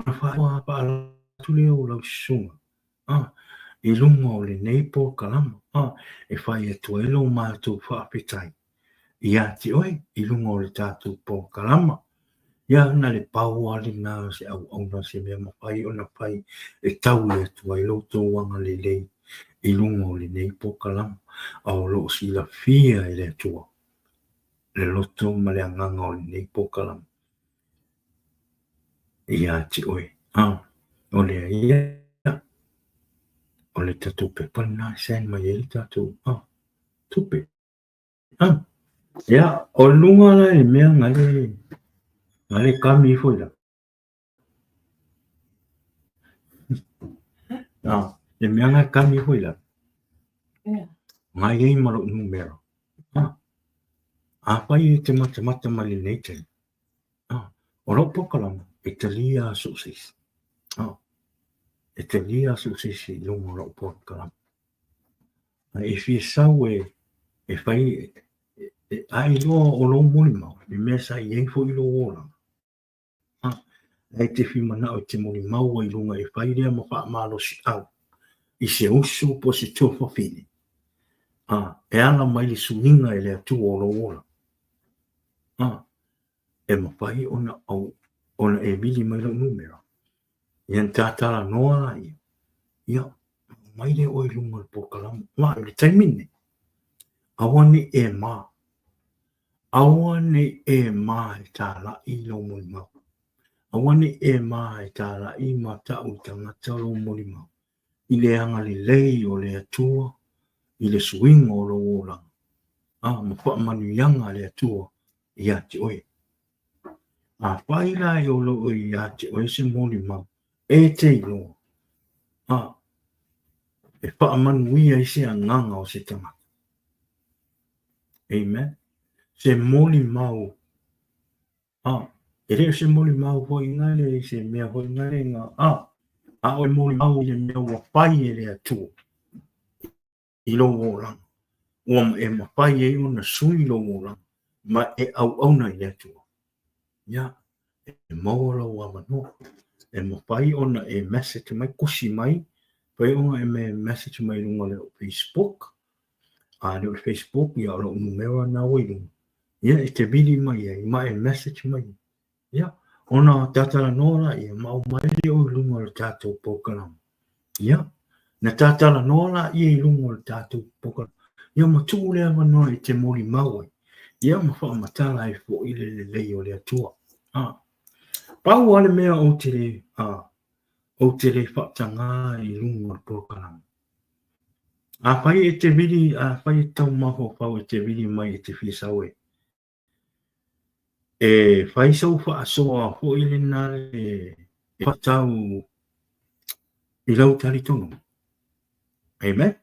A: Wha pa tu leo lau sunga. I lunga o le nei po kalama. E whai e tuelo mātou whaapetai. Ia te oe, i lunga o le tātou po kalama. Ia na le pau ali nā se au na se mea mawhai o na whai e tau e tuai loto wanga le lei. I lunga o le nei po kalama. Au lo si la fia e le tua. Le loto ma le anganga o le nei po kalama. Ia te oe. O le ia. O le tātou pe pana sen mai e le tātou. Tupe. Ia, o lunga la e mea ngale kami foi la. E mea ngai kami foi la. Ngai ei maro numero. Pai e te mata mali nei te. O lo pokalama, e te lia susis. E te lia susis i lunga lo pokalama. E fie sau e fai ai loa o lo moli mau. E mea sa i ei foi lo ola. E te fi mana o te moli mau i lunga e fai rea ma wha malo si au. I se uso po se tufa fini. E ana mai le suinga e le atu o lo ola. E mawhai ona e mili mai lau numero. Ian tātara noa la ia. Ia, mai le oi lunga le pokalamu. Le taimine. Awane e mā. Awane e mā e tāla i lo moli mau. Awane e mā e tāla i ma tau tangata lo moli mau. I le anga le lei o le atua. I le swing o lo ola. Ma wha manu yanga le atua. Ia te oe. Pai lai o lo i a te oe se moli mau. E te ilo. E wha manu ia i se anganga o se tangata. Amen. Se moli mau. E reo se moli mau hoi ngare i se mea hoi ngare ngā. A oe moli mau i mea ua pai e le atua. I lo olang. Ua e ma pai e ona sui lo olang. Ma e au na i le atua. Ia. E maura ua manoa. E ma pai ona e message mai kusi mai. Pai ona e me message mai lunga le o Facebook. Le o Facebook ia o numero na oilu. Ia e te vili mai e ma e message mai. Ia. Ona tatara nora ia mau mai le o lunga le tātou pokalam. Ia. Na tatara nora ia i lunga le tātou pokalam. Ia ma tuu lea manoa i te mori maui. Ia ma wha matala e fo i le lei o le atua. Pau ale mea o te le whatanga i lunga le pokalam. Pai e te vili, pai e tau maho pau e te vili mai e te whisawe. E whai sau wha asoa ho i le nā e whatau i lau tali tonu. Amen?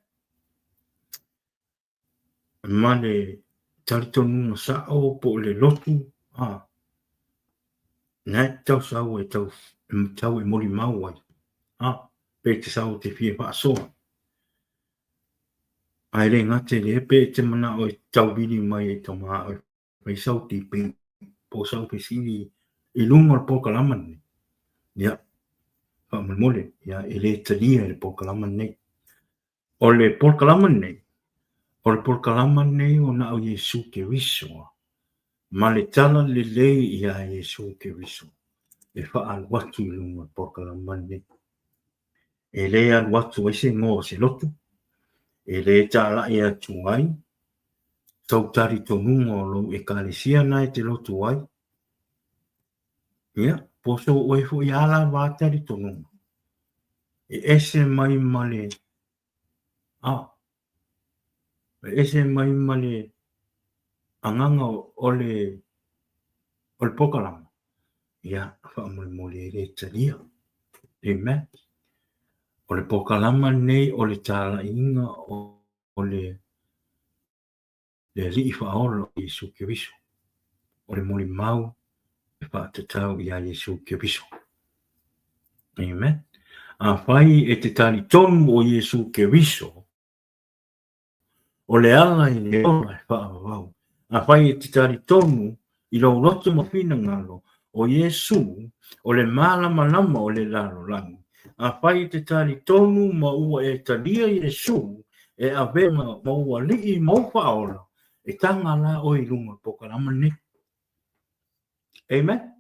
A: Ma le tali tonu na sao po le lotu. Nai tau sau e tau e mori mau ai. Pe te sau te whie wha asoa. Ai re ngate le pe te mana o tau vili mai e tau maa o whai sau ti ping. Po sau pe sini i lunga o pokalaman ni. Ia. Mole, ia, e le talia e le pokalaman nei. O le pokalaman nei. O le pokalaman nei o na o Iesu ke wisoa. Ma le tala le lei ia Iesu Keriso. E whaal watu I lunga pokala mane. E le al watu e se ngō se lotu. E le tala ia tuai. Tautari tonunga o lo e kalesia nai te lotu ai. Ia, poso o e fu I ala vātari tonunga. E ese mai male. E ese mai male. Anganga o le pokalama. Ia, whaamole mole re talia. Amen. O le pokalama nei o le tala inga o le rii whaolo Iesu Keriso. O le moli mau e whaatatau I a Iesu Keriso. Amen. A whai e te tali tonu o Iesu Keriso. O le ala I le ola e whaawau. A whai e te tali tonu I lo roto mawhina ngalo o Iesu o le malama o le lalo langi. A whai te tali tonu ma ua e talia Iesu e a venga ma ua lii mauwha aola e tanga la o I lunga pokalama ne. Amen.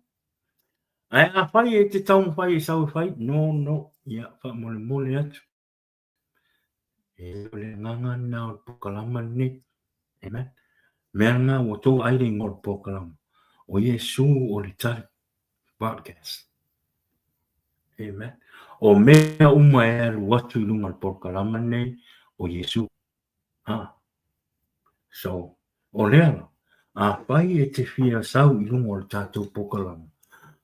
A: Ai a whai e te taunu whai e sau whai? No. Ia wha mole atu. E le nganga na o pokalama ne. Amen. Mea ngā o tō aere ngor pokalama. O Iesu o le tali podcast. Amen. O mea uma e alu watu I lunga pokalama nei o Iesu. So, o lea a whai e te whia sau I lunga o le tātou pokalama.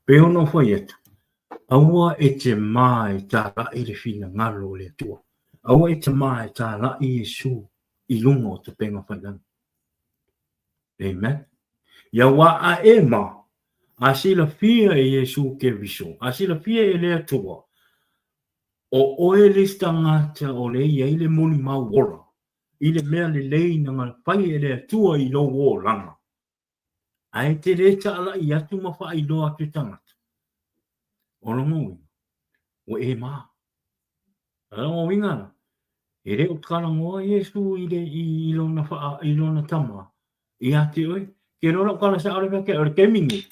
A: Pe ono whai etu. Aua e te mai tā rai le whina ngalo le tua. Aua e te mai tā rai Iesu I lunga o te penga whailanga. Amen. Ia wa a e ma. A sila fia e Iesu Keriso. A sila fia e lea tua. O oe lista ngata o le ia I le moni mau ora. I le mea le lei na ngā whai e lea tua I lo o langa. Ai te reta ala I atu mawha I lo atu tangata. O longo o e ma. Longo wingana. E re o tkana ngoa Iesu I lona wha I lona tama. I ate oi. Ke rora kala sa arewa ke ore ke mingi.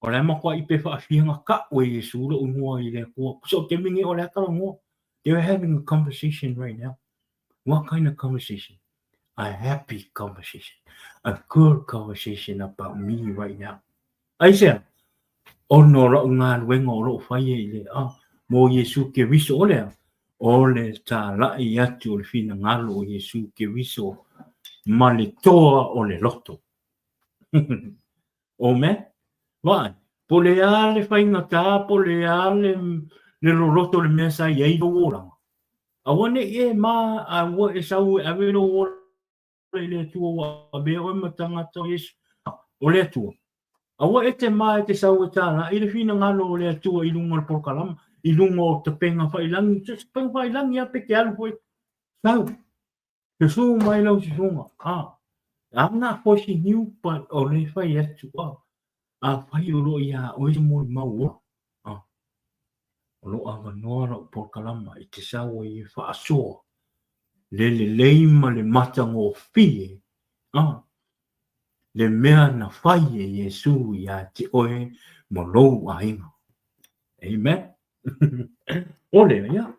A: O le makwa I pe wha whianga ka o Iesu ura unua I le kua. So ke mingi o le akala ngoa. They're having a conversation right now. What kind of conversation? A happy conversation. A good conversation about me right now. Ai sea. O no ra ngā wenga o ro whai e le. Mo Iesu Keriso o lea. O le tā lai atu o le whina ngalo o Iesu Keriso. Ma le toa o le loto. O me? Vai. Po le ale whainga tā, po le ale le loto le mea sa iei do oranga. A wane e ma a wa e sau e awe no ora le tua wa a bea o matangata o Iesu. O le tua. A wa e te ma e te sau e tāna. I le whina ngalo o le tua I lunga o pokalama. I lunga o te penga whailangi. Te penga whailangi a peke alu hoi. Sau. Te su mai lau si sunga. I'm not forcing you, but o le whai atu. A whai o lo ia o i mo mau o. O lo awa noara o pokalama I te sau I whaasoa. Le leima le matango fie. Le mea na whai e Iesu ia te oe mo lou a inga. Amen. O le ia.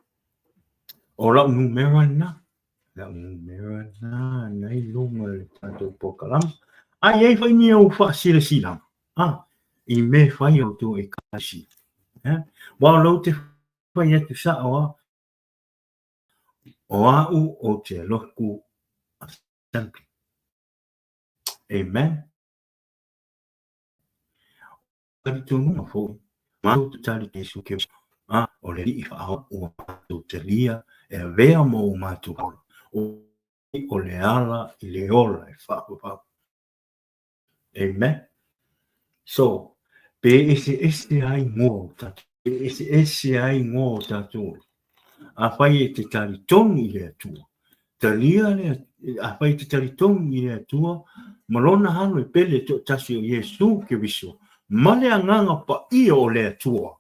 A: O lau numera na. Lau numera na. Nei lunga le tātou pokalama. Ai ei whai ni au wha sila sila. I me whai au tō e kasi. Wau lau te whai atu sa oa. O au o te loku a sanki. Amen. Kari tonu ma fōi. Mātou te tali Iesu Keriso. O le rii whaao o mātou te lia e vea mo o mātou hola. O le ala I le ola e whaao. Amen. So, pe ese ai ngō tātou. Pe ese ai ngō tātou. A whai e te tali tonu I le atua. Ta lia le a whai te tali tonu I le atua. Malona hano e pele to tasi o Iesu Keriso. Male anganga pa ia o le atua.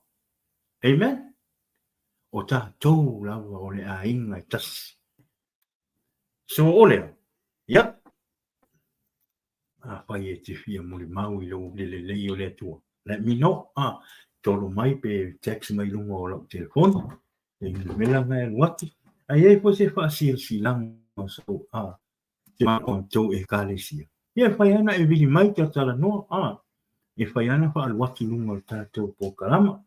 A: Amen. O tātou lawa o le a inga I tasi. So o leo. Yep. whai e te whia mori mau I lo le o le atua. Let me know. Tolo mai pe text mai lungo o lau telefoni. E mela ngai wati. Ai e po se whaasi si langa so. Te mako tau e kale sia. Ia whai ana e vili mai te atala noa. E whai ana wha alwaki lungo o tātou po kalama.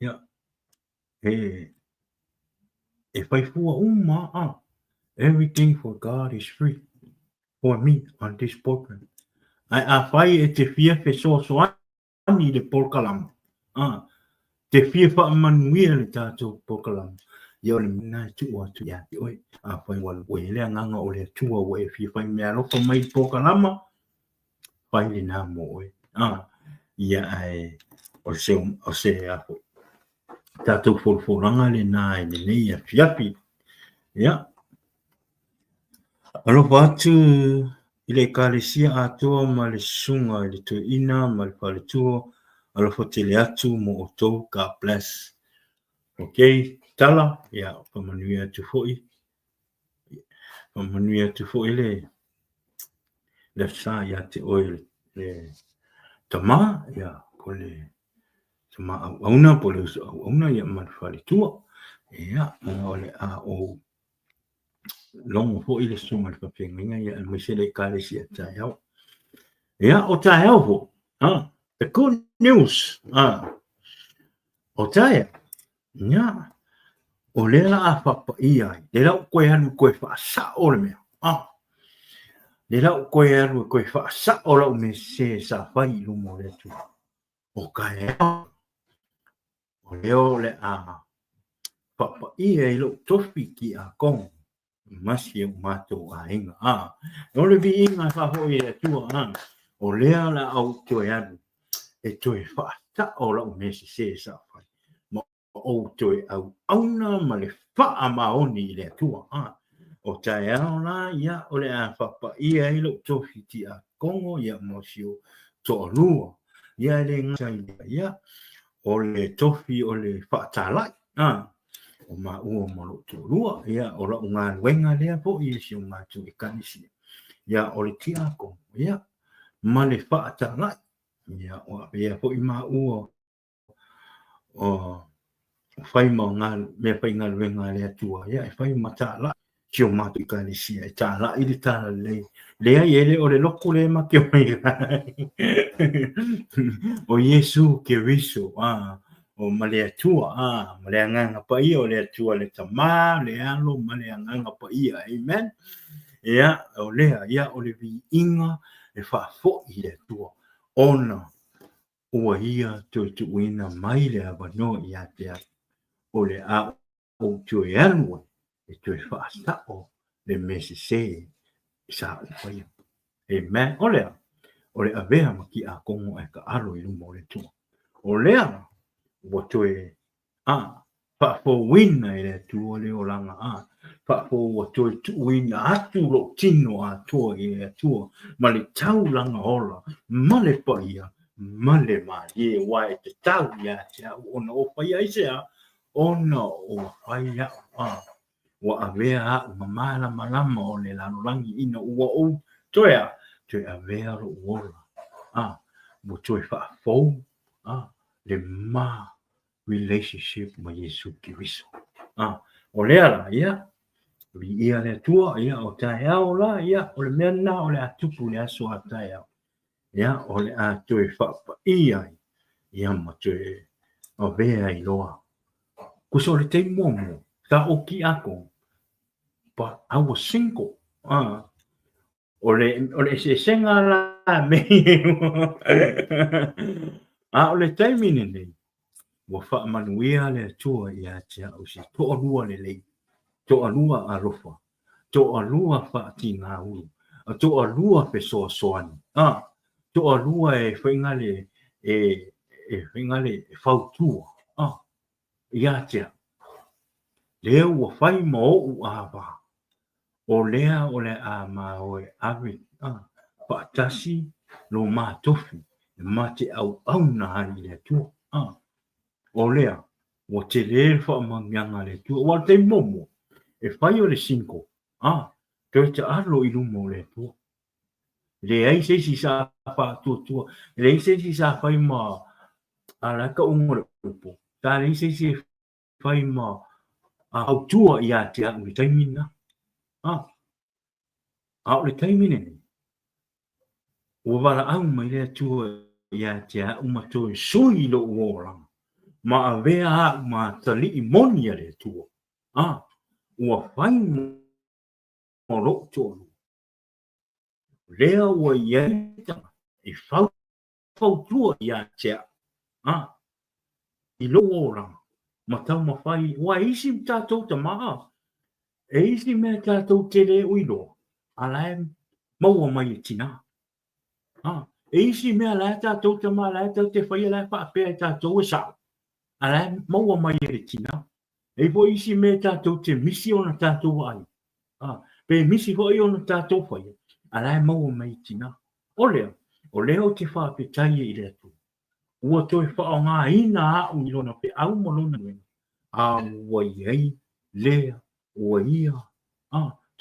A: Ia. E whai fua uma. Everything for God is free. For me on this program. Ai a whai e te whia fe so ani le polkalama. Te whia wha manuia le tātou polkalama. Ia o le mina tu o atu ia te oi. A whai wala ue lea nganga o le atua o e whia whai mea roka mai polkalama. Whai le nā mo oi. Ia ai o se a whai. Tātou wholwhoranga le nā e le nei a whiapi. Ia. Alofa atu I le kalesia atua ma le sunga I le tuina ma le paletua alofa te le atu mo o tou. God bless. Okay, tala, ia, pamanuia atu fo'i. Pamanuia atu fo'i le sa ia te oe le tama, ia, po le tama au auna, po le usu au auna, ia ma le paletua. Ia, o le a o longo fo'i le sunga le papenginga, ia, me se le kalesia tai au. Ia, o tai au fo. The good news. O tai. Ia. O le la a whapa I ai. Le lau koe anu koe whaasa o le mea. Le lau koe anu koe whaasa o lau me se sa whai lumo le tu. O kai o leo le a whapa I ai lau tofi ki a kong. Masi o mātou a inga. No le vi inga whaho I le tu. O lea la au toe anu. E toe whaasa o lau me se sa whai. O toe au auna ma le wha maoni I le atua. O tai ao la ia o le a whapa ia I lo tofi ti a kongo ia mosio to lua. Ia le ngai ia o le tofi o le whaatalai. O ma ua molo to lua. Ia o la unga wenga lea po I si o mātu I kanisi. Ia o le ti a kongo. Ia ma le whaatalai. Ia o ia po I ma ua o whai mo ngā mea whai ngā ruenga lea tua. Ia e whai mata la. Kio matu I kanisia. E tā la I le tā le. Lea I ele o le loko le ma kio mai. O Iesu ke riso. O ma lea tua. Ma lea nganga pa ia o lea tua le tamā. Le alo ma lea nganga pa ia. Amen. Ia o lea. Ia o le vi inga. E whaafo I le tua. Ona. Ua ia tu uina mai le avano I a te o le a o tu e anua e tu e whaasta o le mese se sa o whaia. Amen. O le avea ma ki a kongo e ka aro I lumo le tua. O lea o tu e whaafo wina I le tua le o langa whaafo o tu e tu wina atu lo tino a tua I le tua ma le tau langa ola ma le paia ma le ma ye wai te tau ia te ona o whaia I se ona o whaia wa avea a mamala malama o le lanolangi ina ua o toea te avea ro uola mo toe whaafou le ma relationship ma Iesu Kiriso o lea la ia vi ia le tua ia o tae au la ia o le mena o le atupu le aso a tae au ia o le a toe whaapa ia ma toe o vea I loa kuso le te momo ka o ki ako but I was single o le se senga la me o le taimine nei wa wha manuia le tua ia tia o si to alua le lei to alua a rofa to alua wha ti ngā uru to alua pe soa soani to alua e whaingale e whaingale e whautua ia tia leo wa whai mo o awa o lea o le a ma o e awe whaatasi lo mā tofi ma te au na hari le tua o lea o te lea whaamamianga le tua o te momo e whai o le sinko toi te aro I lumo le tua Le ai se si sa pa tu. Le se si sa fai ma ala ka ungo le upo. Ta le se si fai ma au tua ia te au le taimina. Au le taimina ni. Ua wala au mai le tua ia te au mato sui lo uola. Ma a vea a ma tali i moni a le tua. Ua fai mo lo tolu. Lea ua iai i fau tua ia te i lo uola. Ma tau ma fai. Ua isi tātou ta maa. E isi mea tātou te le uilo. Alae maua mai e tina. E isi mea lae tātou te maa lae tau te whaia lae whaapea tātou e sao. Alae maua mai e tina. E po isi mea tātou te misi o na tātou ai. Pe misi ho i o na tātou whaia. Alae maua mai e tina. O leo. O leo te whaapetai e i lea tu. Ua toi whao ngā ina au i lona pe au malona nuena. Ua iei lea ua ia.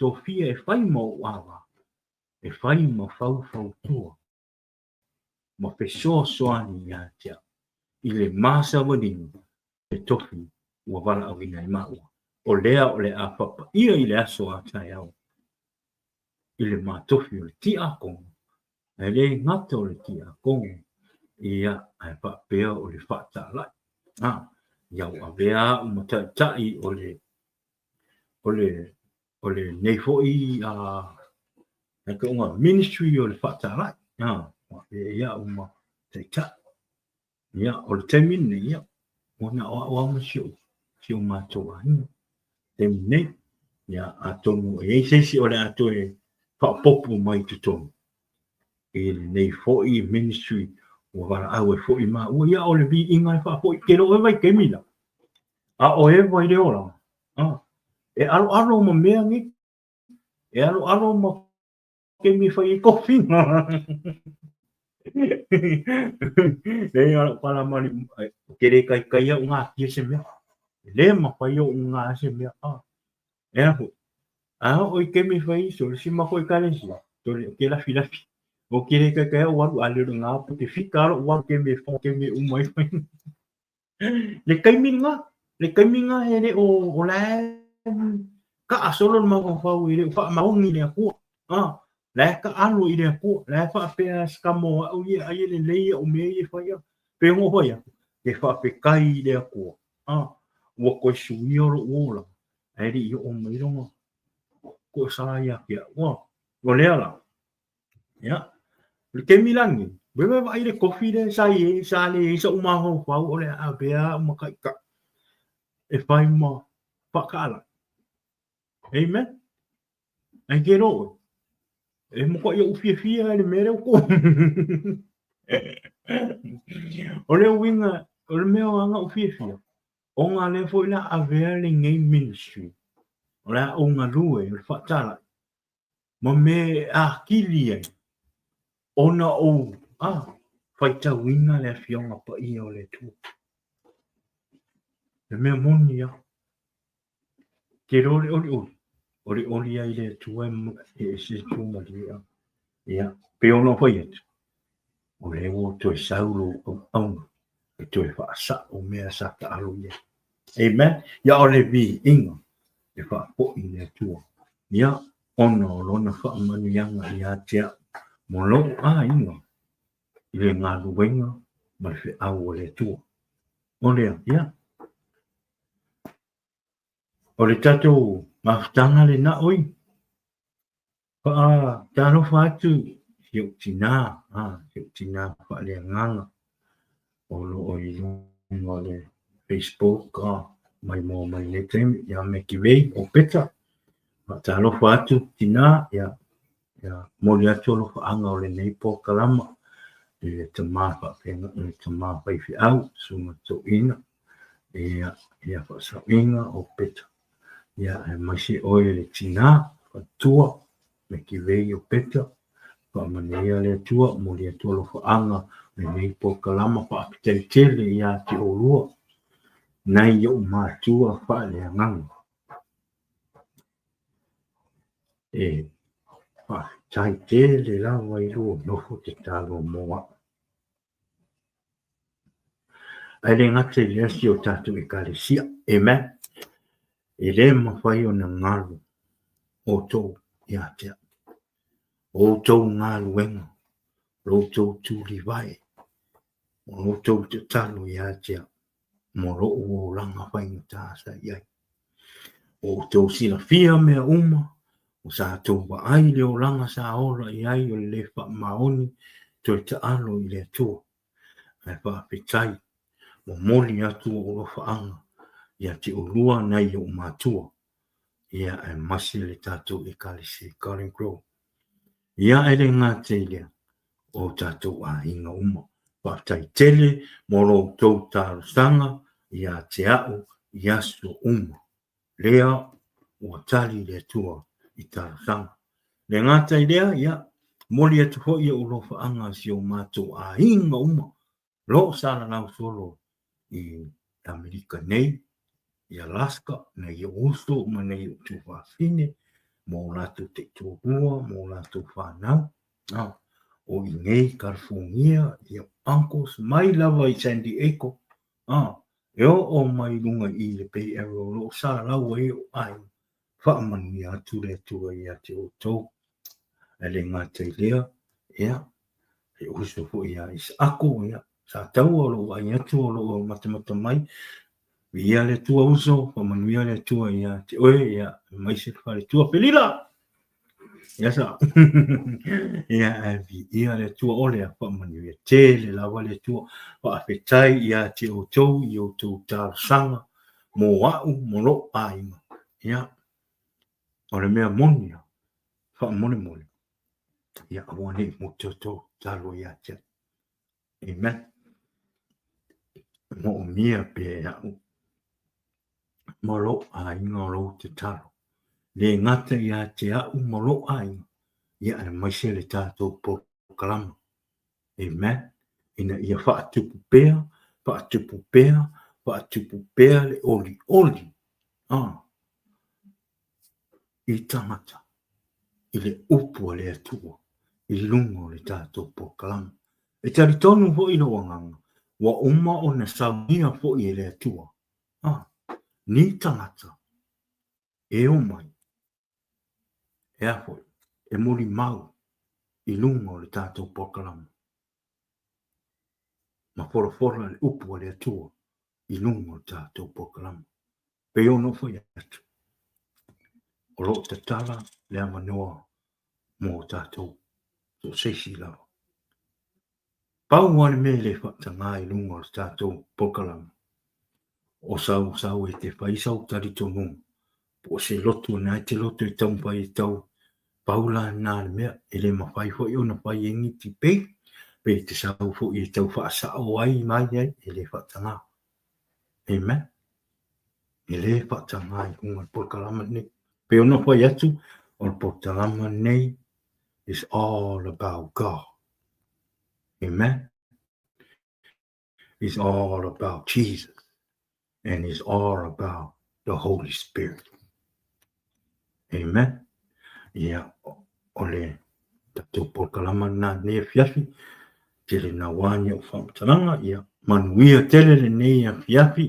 A: Tō fia e whai mau awa. E whai ma fau tua. Ma pe soani ia tia. I le masa wadini. E tofi ua wala au ina i maua. O lea o le a papa. Ia i le aso a tai au. I le matofi o le ti a kongo. E le ngata o le ti a kongo. Ia ai papea o le whata lai. Iau a vea umatatai o le neifoi e ka unga ministry o le whata lai. Ia uma taita. Ia o le temine ia. Ona o ama sio mātua. Temine. Ia atomu e eisesi o le ato e whapopu mai tutomu. E le neifoi ministry ua wala au e fo i ma ua ia o le vi inga e wha fo i kero e vai kemila. O e vai reola. E alo ma mea ngi. E alo ma kemi whai i kofi. Nei alo pala mani kere kai au ngā kia se mea. Le ma whai o ngā se mea. E aho. O i kemi whai so le si ma whai kalesi. Tore ke lafi lafi. O kere kai au waru alero ngā po te whika alo waru kemi umai whai. Le kaiminga e re o lae ka asolo ma ko fau i le fa maungi le ko lae ka alo i le ko lae fa pe skamo o ia ai le lei o me i fa ia pe mo hoia ke fa pe kai le ko o ko sui o ola ai ri o mai rongo ko sa ia kia o le ala ya le kemilangi bebe vai le kofi le sa le sa uma ho fau o le a bea uma kai ka e fai ma pakala. Amen. Ai ke ro. E mo ko ia ufia le mere ko. O le winga, o le mea anga ufia. O ngā le fo ila avea le ngei ministry. O le o ngā lue, o le whatala. Ma me a kili ai. Ona o, whaita winga le fionga pa ia o le tu. Le mea moni ia. Ke ro le oli. Oli ai le tua e se tu maria. Ia, pe ono foi et. O le o to saulo au. E to e fa o mea sa ta alo ia. Amen. Ia o le vi inga. E fa po i le tua. Ia ono lona fa manu yanga ia tia. Mo lo inga. I le ngā luenga ma fe au o le tua. O le ia. O le tatou maftanga le na oi. Tano fatu hiu tina fa le nganga o lo o le Facebook mai mo mai le tem ya me ki vei o peta tano fatu tina ya mo le tolo fa anga o le nei po kalama le tama fa penga le tama fa fi au suma to ina ya fa sa inga o peta ya mai si o le tina fa tua me ki vei o peta pa manea le tua mo le tolo fa anga le nei po kalama pa tele ya ti o lua nai yo ma tua fa le ngang tai te le lawa i lua nofo te talo moa. Ai le ngate le asi o tatu e kalesia. Amen. E le mawhai o na ngalu o tau i atea. O tau ngalu wenga. O tau tūri vai. O tau te talo i atea. Mo lo o langa whainga tāsa iai. O tau sila fia mea uma. O sa tau wa ai le o langa sa ola i ai o le wha maoni. Toi te alo i le tua. Ai wha petai. O moli atu o lo whaanga. Ia te o lua nei o mātua. Ia e masi le tātou e kalisi Colin Crow. Ia e le ngā teilea o tātou a inga uma. Whātai tele moro tau tāru sanga. Ia te au Iesu uma. Lea ua tali le tua i tāru sanga. Le ngā teilea ia moli atu ho ia o lo whaanga si o mātou a inga uma. Lo sala lau solo i Amerika nei. I Alaska, nei i Uso, ma nei i Tuwhawhine, mō lātou te tōhua, mō lātou whānau, o i ngei California, i Uncles, mai lava i San Diego, e o mai lunga i le Bay Area, lo sa lau e o ai, whaamanu i atu le tua i ate o tau, e le ngā te lea, ea, e Uso fo i a Isako, ea, sa tau o lo ai atu o lo matamata mai, ia le tua uso, pa manuia le tua ia te oe, ia mai se whare tua pelila. Ia sa. Ia avi, ia le tua olea, pa manuia te le lawa le tua, pa awhetai ia te o tau, i o tau tāra sanga, mō au, mō lo aima. Ia, o le mea monia, wha mone mone. Ia awane mo tau talo ia te. Amen. Mo o mia pe au. Molo a inga lo te taro. Le ngata ia te au molo a inga. Ia ana maise le tātou po kalama. Amen. Ina ia whaatupu pēa le oli. I tangata. I le upua le atua. I lungo le tātou po kalama. E tari tonu ho ilo wanganga. Wa uma o na saunia ho i le atua. Ni tangata. E o mai. E ahoi. E muri mau. I lungo le tātou pokalama. Ma fora le upu le atua. I lungo le tātou pokalama. Pe ono foi atu. O lo te tala le amanoa mō tātou. So seisi lau. Pau wane me le whakatanga i lungo le tātou pokalama. O sau e te whaisau tari tonu. Po se lotu nai te lotu i tau pai i tau. Paula nā le mea, e le mawhai hoi o na pai e ngiti pei, pei te sau fo i tau whaasa o ai mai ai, e le whatanga. Amen. E le whatanga i hunga pokalama nei. Pei ono pai atu, o pokalama nei, is all about God. Amen. It's all about Jesus. And it's all about the Holy Spirit. Amen. Ia o le tatou pokalama nā nea fiafi, te le na wānia o whamataranga, ia manuia tele le nea fiafi,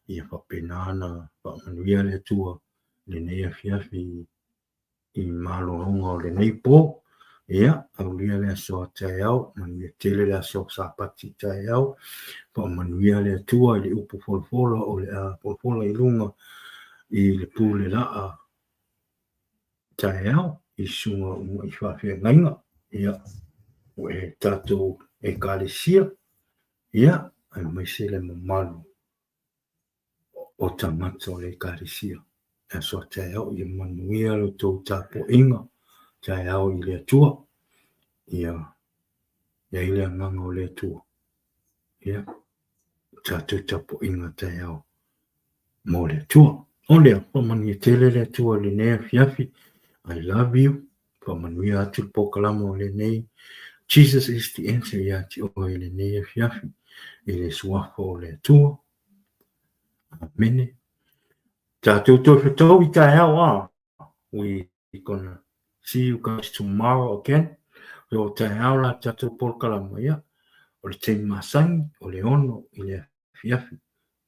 A: ia whapenana, whamanuia le tua, le nea fiafi i māloronga o le neipo, ia, aulia le aso tae au, manuia tele le aso sapati tae au, whamanuia le tua i le upu folfola o le a folfola i lunga i le pūle laa, tae au, i sunga i whawhia ngainga, ia, o e tātou e kālesia, ia, ai mai se le mamalu o tangata o le kālesia. E so tae au, i manuia lo tau tāpo inga, tae au i le atua, ia, i le nganga o le atua, ia, tātou tāpo inga tae au, mo le atua. O lea, pamani tele le atua le nea fiafi, I love you. Pamanuia atu pokalama o le nei. Jesus is the answer ya te o le nei fiafi. Ele suafo o le atua. Amene. Tātou tō whetau I tae au We gonna See you guys tomorrow again. O te aula tatou polkalama ia. O le te masangi, o le ono, i le fiafi.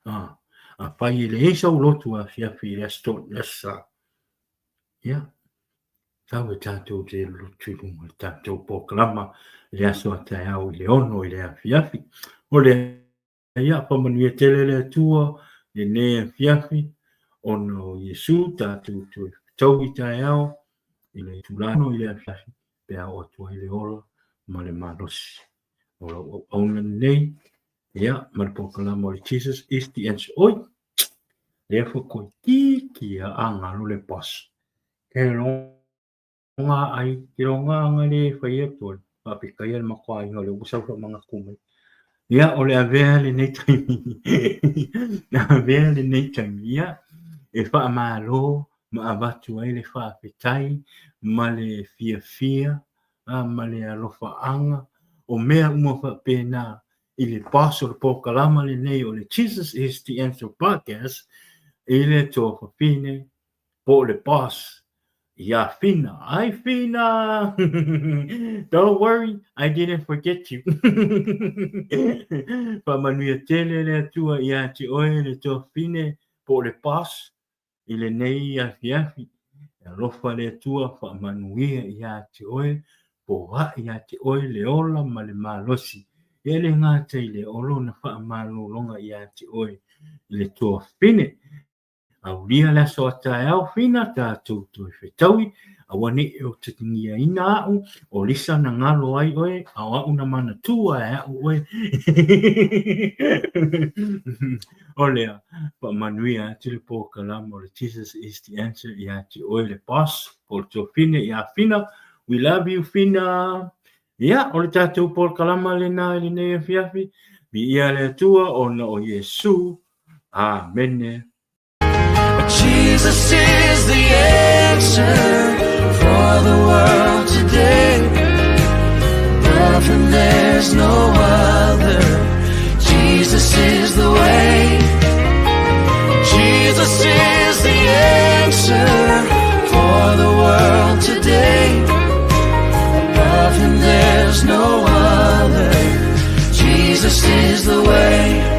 A: A pai i le eisa u lotu a fiafi i le asto, ia. Tau e tatou te lotu lunga, tatou polkalama, le aso a te au i le ono, i le fiafi. O le ia, pamanuia tele le atua, le ne fiafi, ono Iesu, tatou tu tau i te au, i le tulano i le fiafi, pe au atua i le ola, ma le malosi. O auna nei, ia, ma le polkalama o le Jesus is the answer. Oi, le fo koi ki a angalo le pas. Ke longa ai, ke longa anga le whaia tuan, papi kaya le makwa inga le usau ka mga kumai. Ia, o le avea le nei taimi. Na avea le nei taimi, ia, e wha malo, ma avatu ai le wha apetai, ma le fia, ma le alofa anga, o mea uma wha pēnā, i le paso le pokalama le nei o le Jesus is the answer podcast, i le tō whapine, po le pas, ia fina, ai fina, don't worry, I didn't forget you. Pamanuia tele le atua ia te oe le tō fine, po le pas, i le nei afiafi, e lofa le atua whamanuia ia te oe, po wa ia te oe le ola ma le malosi. E le ngātai le olo na whamalolonga ia te oe, i le tō fine. Au lia la so tai au fina tātou tui whetaui, a wane e o te tingia ina au, o lisa na ngalo ai oe, au au na mana tua e au oe. O lea, pa manuia te le pokalama o le Jesus is the answer, ia te oe le pas, po tō fine, ia fina, we love you fina. Ia, o le tātou pokalama le nā le nei fiafi, mi ia le tua o na o Iesu, Amen.
B: Jesus is the answer for the world today. Above him there's no other. Jesus is the way. Jesus is the answer for the world today. Above him there's no other. Jesus is the way.